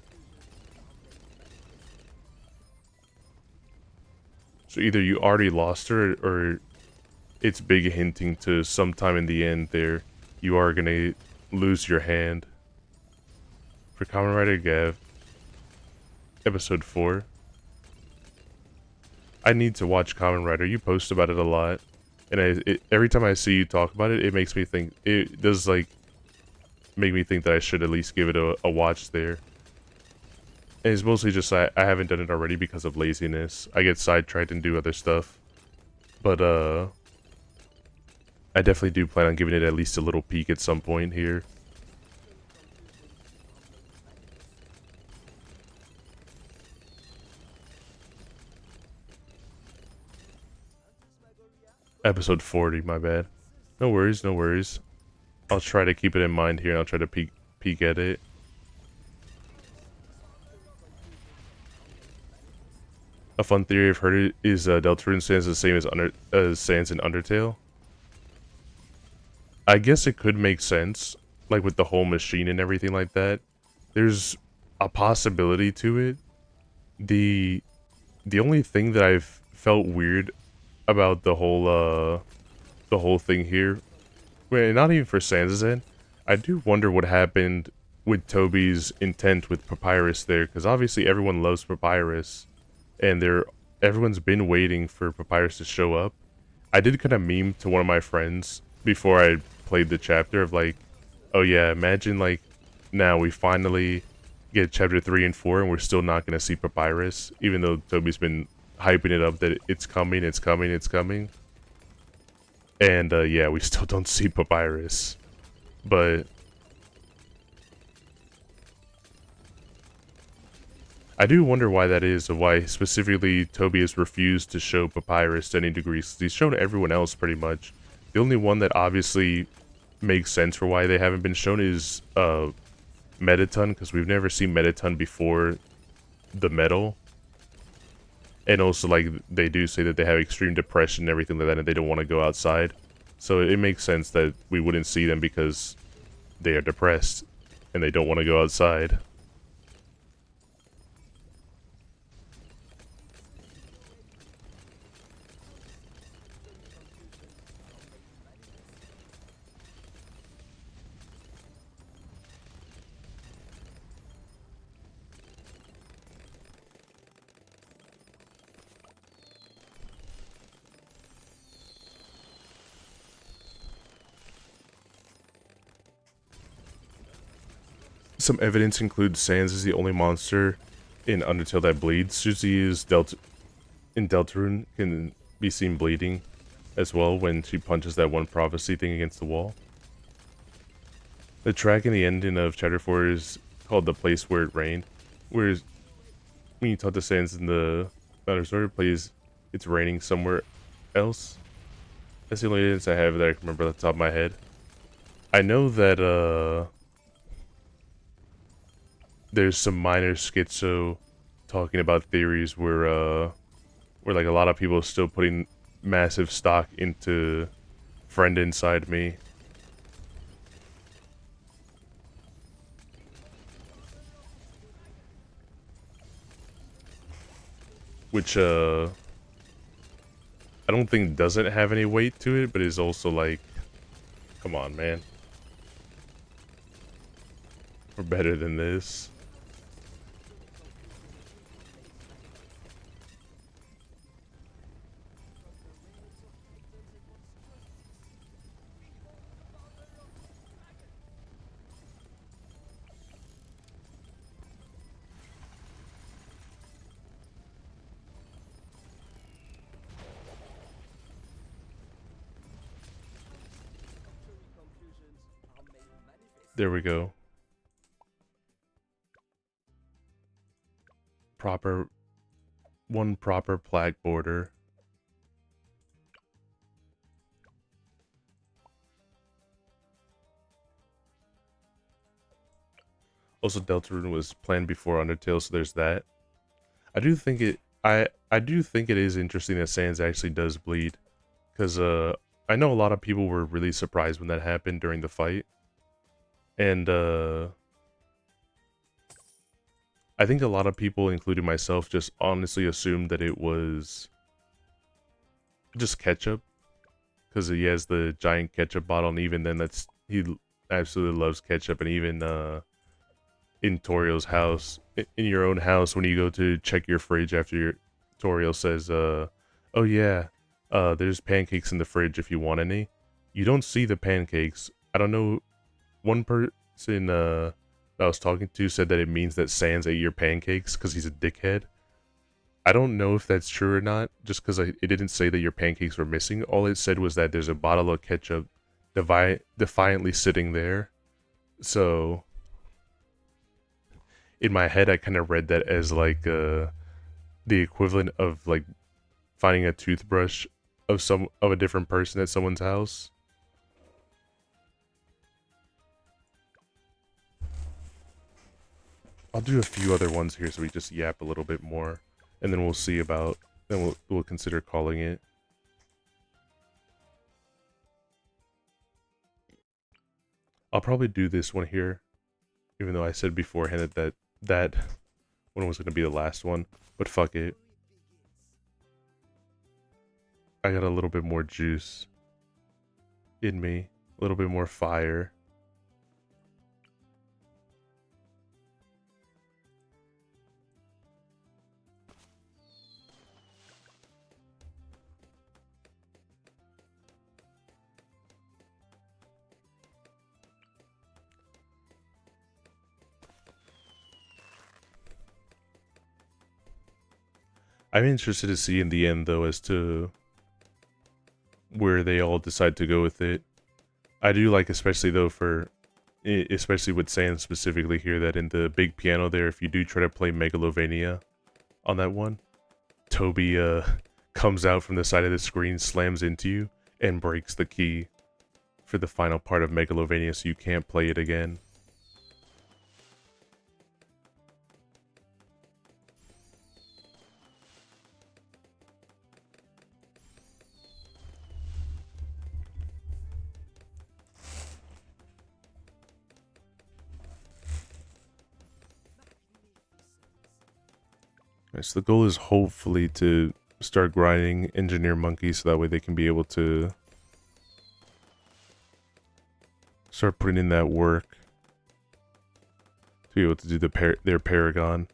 So either you already lost her, or it's big hinting to sometime in the end there, you are gonna lose your hand. For Kamen Rider Gav, episode 4. I need to watch Kamen Rider. You post about it a lot, and every time I see you talk about it, it makes me think, it does, like, make me think that I should at least give it a watch there. And it's mostly just I haven't done it already because of laziness. I get sidetracked and do other stuff. But, I definitely do plan on giving it at least a little peek at some point here. Episode 40, my bad. No worries, no worries. I'll try to keep it in mind here, and I'll try to peek at it. A fun theory I've heard is Deltarune Sans the same as Sans in Undertale. I guess it could make sense, like with the whole machine and everything like that. There's a possibility to it. the only thing that I've felt weird about the whole thing here, well, not even for Sansa's end, I do wonder what happened with Toby's intent with Papyrus there, because obviously everyone loves Papyrus, and everyone's been waiting for Papyrus to show up. I did kind of meme to one of my friends before I played the chapter of like, oh yeah, imagine like now we finally get chapter 3 and 4 and we're still not going to see Papyrus, even though Toby's been hyping it up that it's coming, it's coming, it's coming. And yeah, we still don't see Papyrus. But I do wonder why that is, or why specifically Toby has refused to show Papyrus to any degrees. He's shown everyone else pretty much. The only one that obviously makes sense for why they haven't been shown is Mettaton, because we've never seen Mettaton before the medal. And also, like, they do say that they have extreme depression and everything like that, and they don't want to go outside. So it makes sense that we wouldn't see them because they are depressed and they don't want to go outside. Some evidence includes Sans is the only monster in Undertale that bleeds. Suzy is in Deltarune can be seen bleeding as well when she punches that one prophecy thing against the wall. The track in the ending of Chapter 4 is called The Place Where It Rained, whereas when you talk to Sans in the Outer Story plays It's Raining Somewhere Else. That's the only evidence I have that I can remember off the top of my head. I know that there's some minor schizo talking about theories where like a lot of people are still putting massive stock into Friend Inside Me. Which I don't think doesn't have any weight to it, but is also like, come on, man. We're better than this. There we go. One proper plaque border. Also, Deltarune was planned before Undertale, so there's that. I do think it is interesting that Sans actually does bleed, because I know a lot of people were really surprised when that happened during the fight, and I think a lot of people, including myself, just honestly assumed that it was just ketchup, because he has the giant ketchup bottle, and even then, he absolutely loves ketchup, and even in Toriel's house, in your own house, when you go to check your fridge after Toriel says, oh yeah, there's pancakes in the fridge if you want any. You don't see the pancakes. I don't know, one person that I was talking to said that it means that Sans ate your pancakes because he's a dickhead. I don't know if that's true or not, just because it didn't say that your pancakes were missing. All it said was that there's a bottle of ketchup defiantly sitting there. So in my head, I kind of read that as like the equivalent of like finding a toothbrush of a different person at someone's house. I'll do a few other ones here so we just yap a little bit more, and then we'll see about. Then we'll consider calling it. I'll probably do this one here, even though I said beforehand that one was going to be the last one, but fuck it. I got a little bit more juice in me, a little bit more fire. I'm interested to see in the end, though, as to where they all decide to go with it. I do like, especially though, especially with Sans specifically here, that in the big piano there, if you do try to play Megalovania on that one, Toby comes out from the side of the screen, slams into you, and breaks the key for the final part of Megalovania, so you can't play it again. Right, so the goal is hopefully to start grinding engineer monkeys so that way they can be able to start putting in that work to be able to do their Paragon.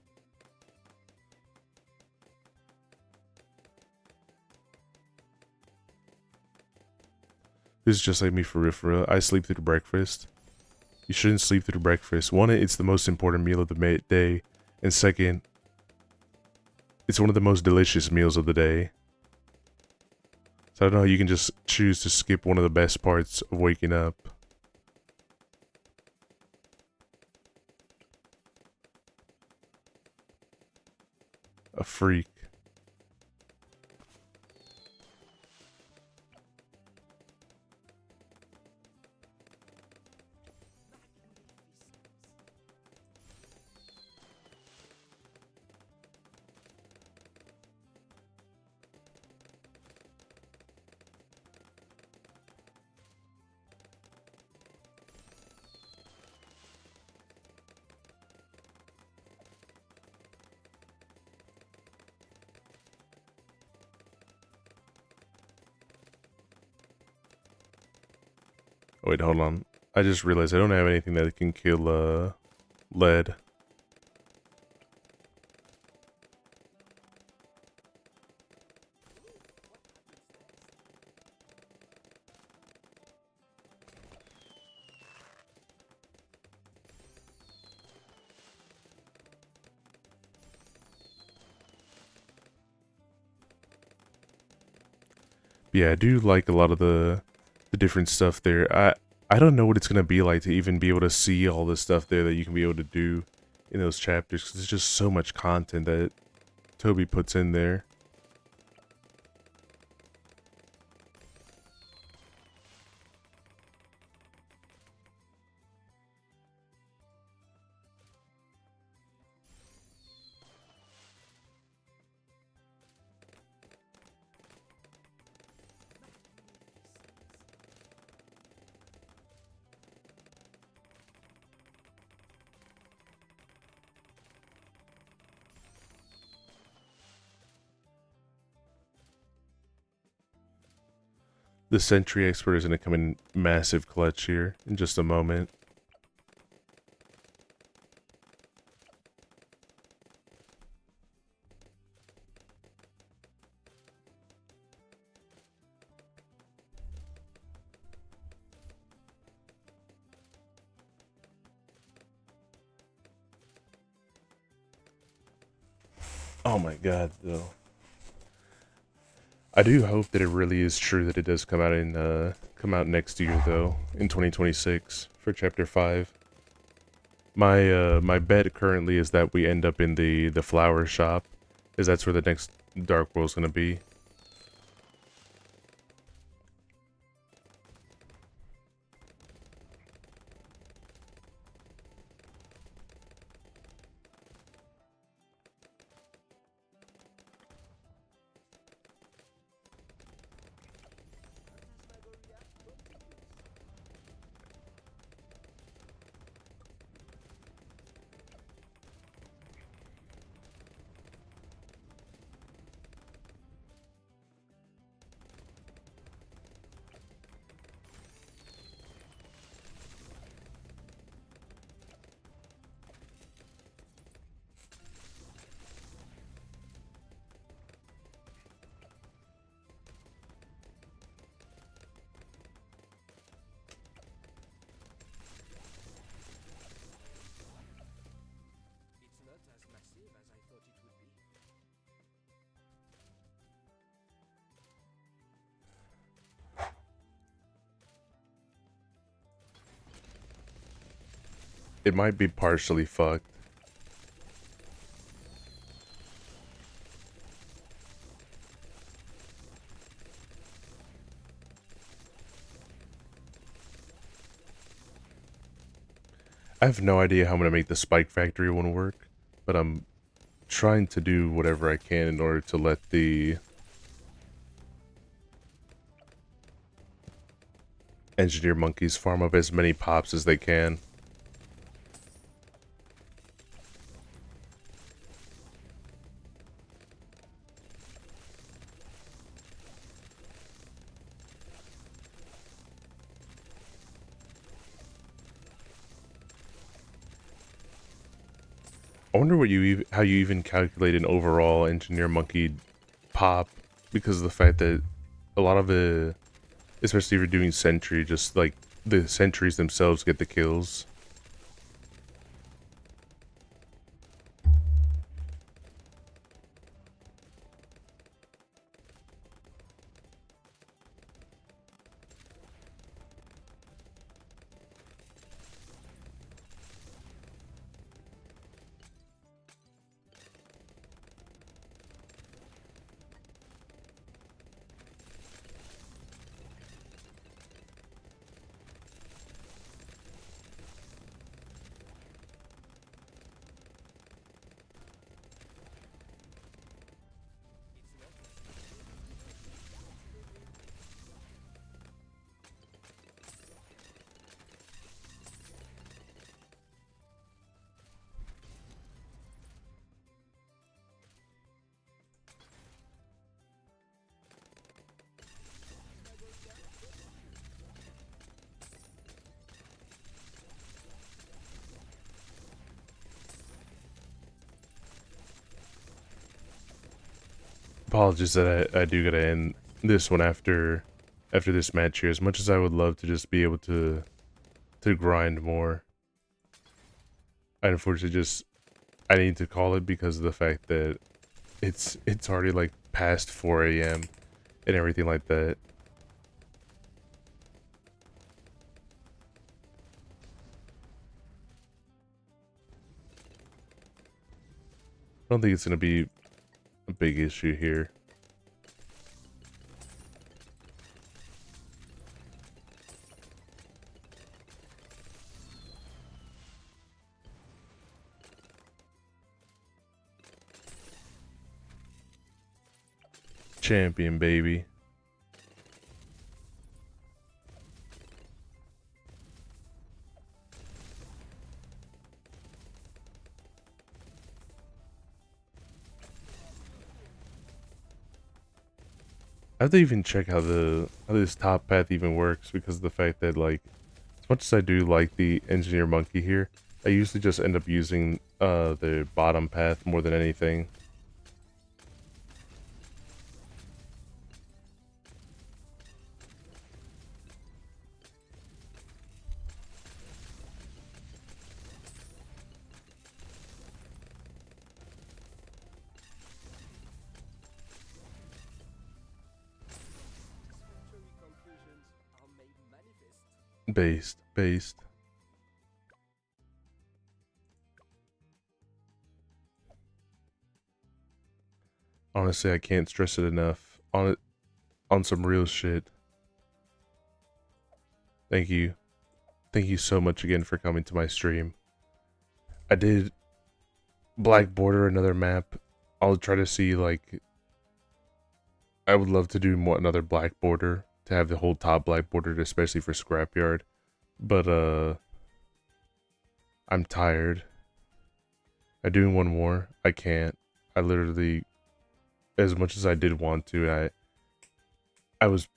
This is just like me for real. I sleep through breakfast. You shouldn't sleep through breakfast. One, it's the most important meal of the day. And second, it's one of the most delicious meals of the day. So I don't know how you can just choose to skip one of the best parts of waking up. A freak. Wait, hold on. I just realized I don't have anything that can kill, lead. Yeah, I do like a lot of the different stuff there. I don't know what it's gonna be like to even be able to see all the stuff there that you can be able to do in those chapters, because there's just so much content that Toby puts in there. The Sentry Expert is going to come in massive clutch here in just a moment. Oh my god, though. I do hope that it really is true that it does come out next year though, in 2026 for chapter 5. My bet currently is that we end up in the flower shop, as that's where the next Dark World's gonna be. it might be partially fucked. I have no idea how I'm gonna make the Spike Factory one work, but I'm trying to do whatever I can in order to let the engineer monkeys farm up as many pops as they can. I wonder what how you even calculate an overall engineer monkey pop, because of the fact that a lot of the, especially if you're doing sentry, just like the sentries themselves get the kills. Apologies that I do gotta end this one after this match here. As much as I would love to just be able to grind more, I unfortunately just I need to call it because of the fact that it's already like past 4 a.m. and everything like that. I don't think it's gonna be a big issue here. Champion, baby. I have to even check how this top path even works, because of the fact that, like, as much as I do like the engineer monkey here, I usually just end up using the bottom path more than anything. Based. Honestly, I can't stress it enough. On some real shit. Thank you. Thank you so much again for coming to my stream. I did Black Border, another map. I'll try to see, like, I would love to do another Black Border, to have the whole top Black Bordered, especially for Scrapyard. But, I'm tired. I'm doing one more. I can't. I literally, as much as I did want to, I was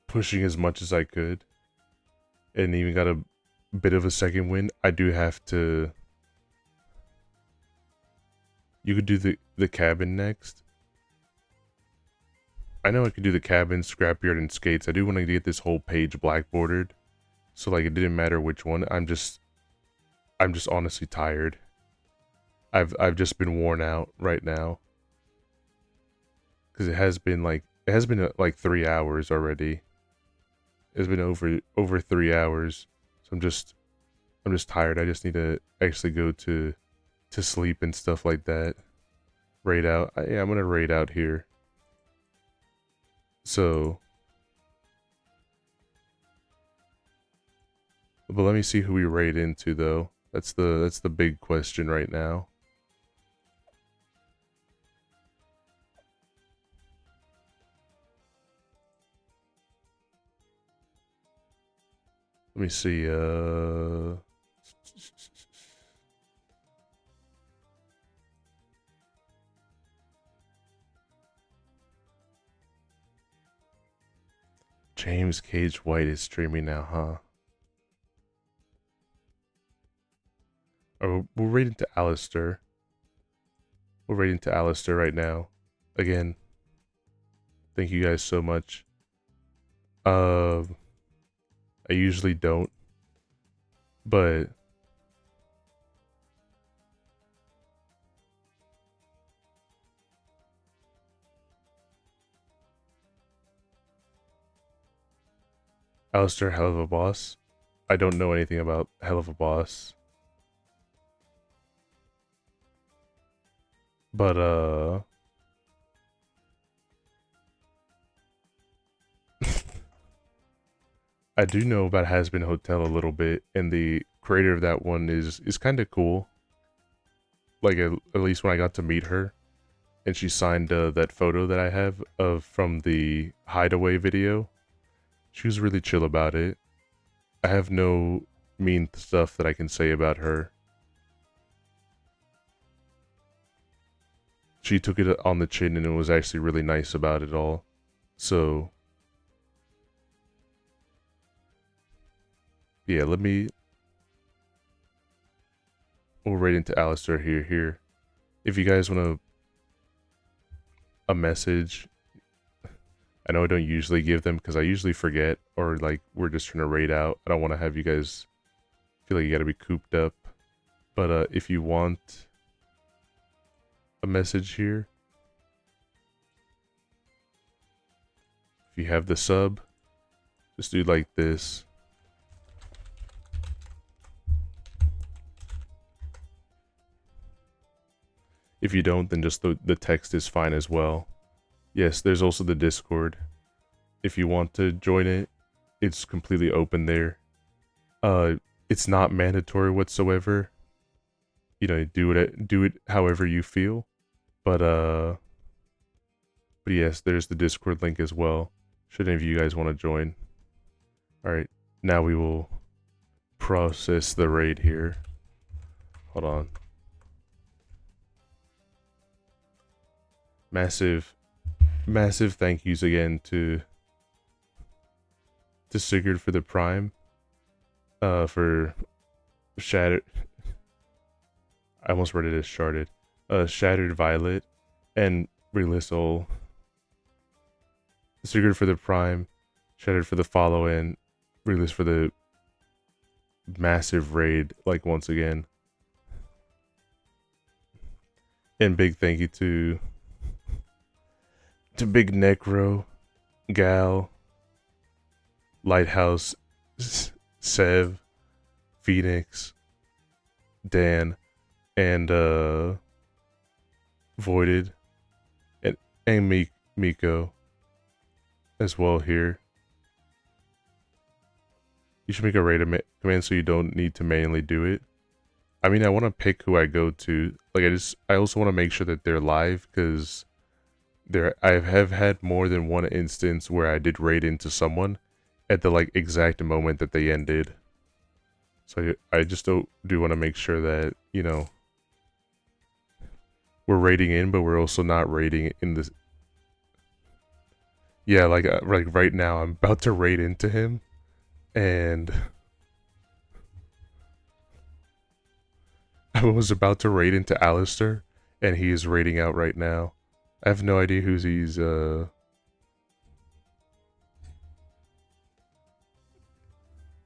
pushing as much as I could, and even got a bit of a second win. I do have to. You could do the cabin next. I know I could do the cabin, Scrapyard, and Skates. I do want to get this whole page black bordered, so like it didn't matter which one. I'm just honestly tired. I've just been worn out right now, because it has been like 3 hours already. It's been over 3 hours, so I'm just I'm just tired. I just need to actually go to sleep and stuff like that. Raid out. Yeah, I'm gonna raid out here. So, but let me see who we raid into though. That's the big question right now. Let me see. James Cage White is streaming now, huh? Oh, we'll raid into Alistair. We'll raid into Alistair right now. Again, thank you guys so much. I usually don't, but Alistair, hell of a boss. I don't know anything about hell of a boss. But, I do know about Has-Been Hotel a little bit, and the creator of that one is kind of cool. Like, at least when I got to meet her, and she signed that photo that I have from the Hideaway video. She was really chill about it. I have no mean stuff that I can say about her. She took it on the chin and it was actually really nice about it all. So, yeah, we'll raid into Alistair here. If you guys want a message, I know I don't usually give them because I usually forget, or like we're just trying to raid out. I don't want to have you guys feel like you gotta be cooped up. But if you want a message here, if you have the sub, just do like this. If you don't, then just the text is fine as well. Yes, there's also the Discord. If you want to join it, it's completely open there. It's not mandatory whatsoever. You know, do it however you feel. But yes, there's the Discord link as well. Should any of you guys want to join. Alright, now we will process the raid here. Hold on. Massive thank yous again to Sigurd for the Prime. For Shattered. I almost read it as Sharded. Shattered Violet and Relisol. Sigurd for the Prime, Shattered for the follow, and Relis for the massive raid, like once again. And big thank you to Big Necro, Gal, Lighthouse, Sev, Phoenix, Dan, and Voided, and Miko as well here. You should make a raid command so you don't need to manually do it. I mean, I want to pick who I go to. Like, I also want to make sure that they're live, because I have had more than one instance where I did raid into someone at the like exact moment that they ended. So I just do want to make sure that, you know, we're raiding in, but we're also not raiding in this. Yeah, like right now, I'm about to raid into him, and I was about to raid into Alistair, and he is raiding out right now. I have no idea who he's, Oh,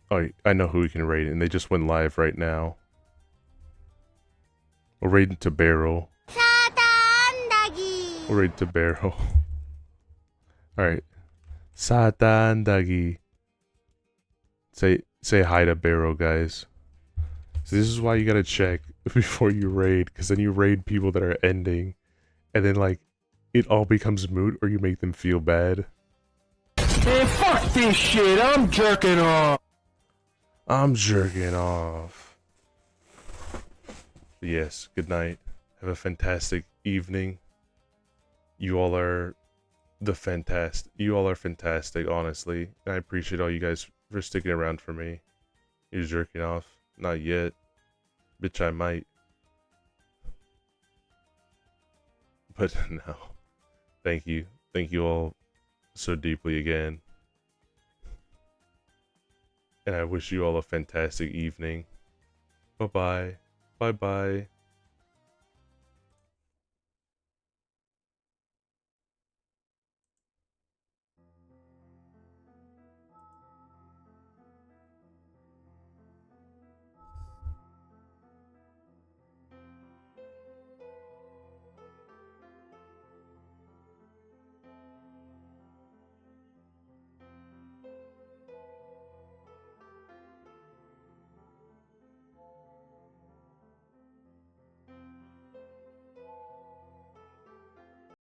I know who we can raid, and they just went live right now. We'll raid into Barrel. We'll raid to Barrel. Alright. Satan Dagi. Say hi to Barrel, guys. So this is why you gotta check before you raid, because then you raid people that are ending, and then like it all becomes moot, or you make them feel bad. Man, fuck this shit. I'm jerking off. I'm jerking off. But yes, good night. Have a fantastic evening. You all are You all are fantastic, honestly. And I appreciate all you guys for sticking around for me. You're jerking off? Not yet. Bitch, I might. But no. Thank you. Thank you all so deeply again. And I wish you all a fantastic evening. Bye-bye. Bye-bye.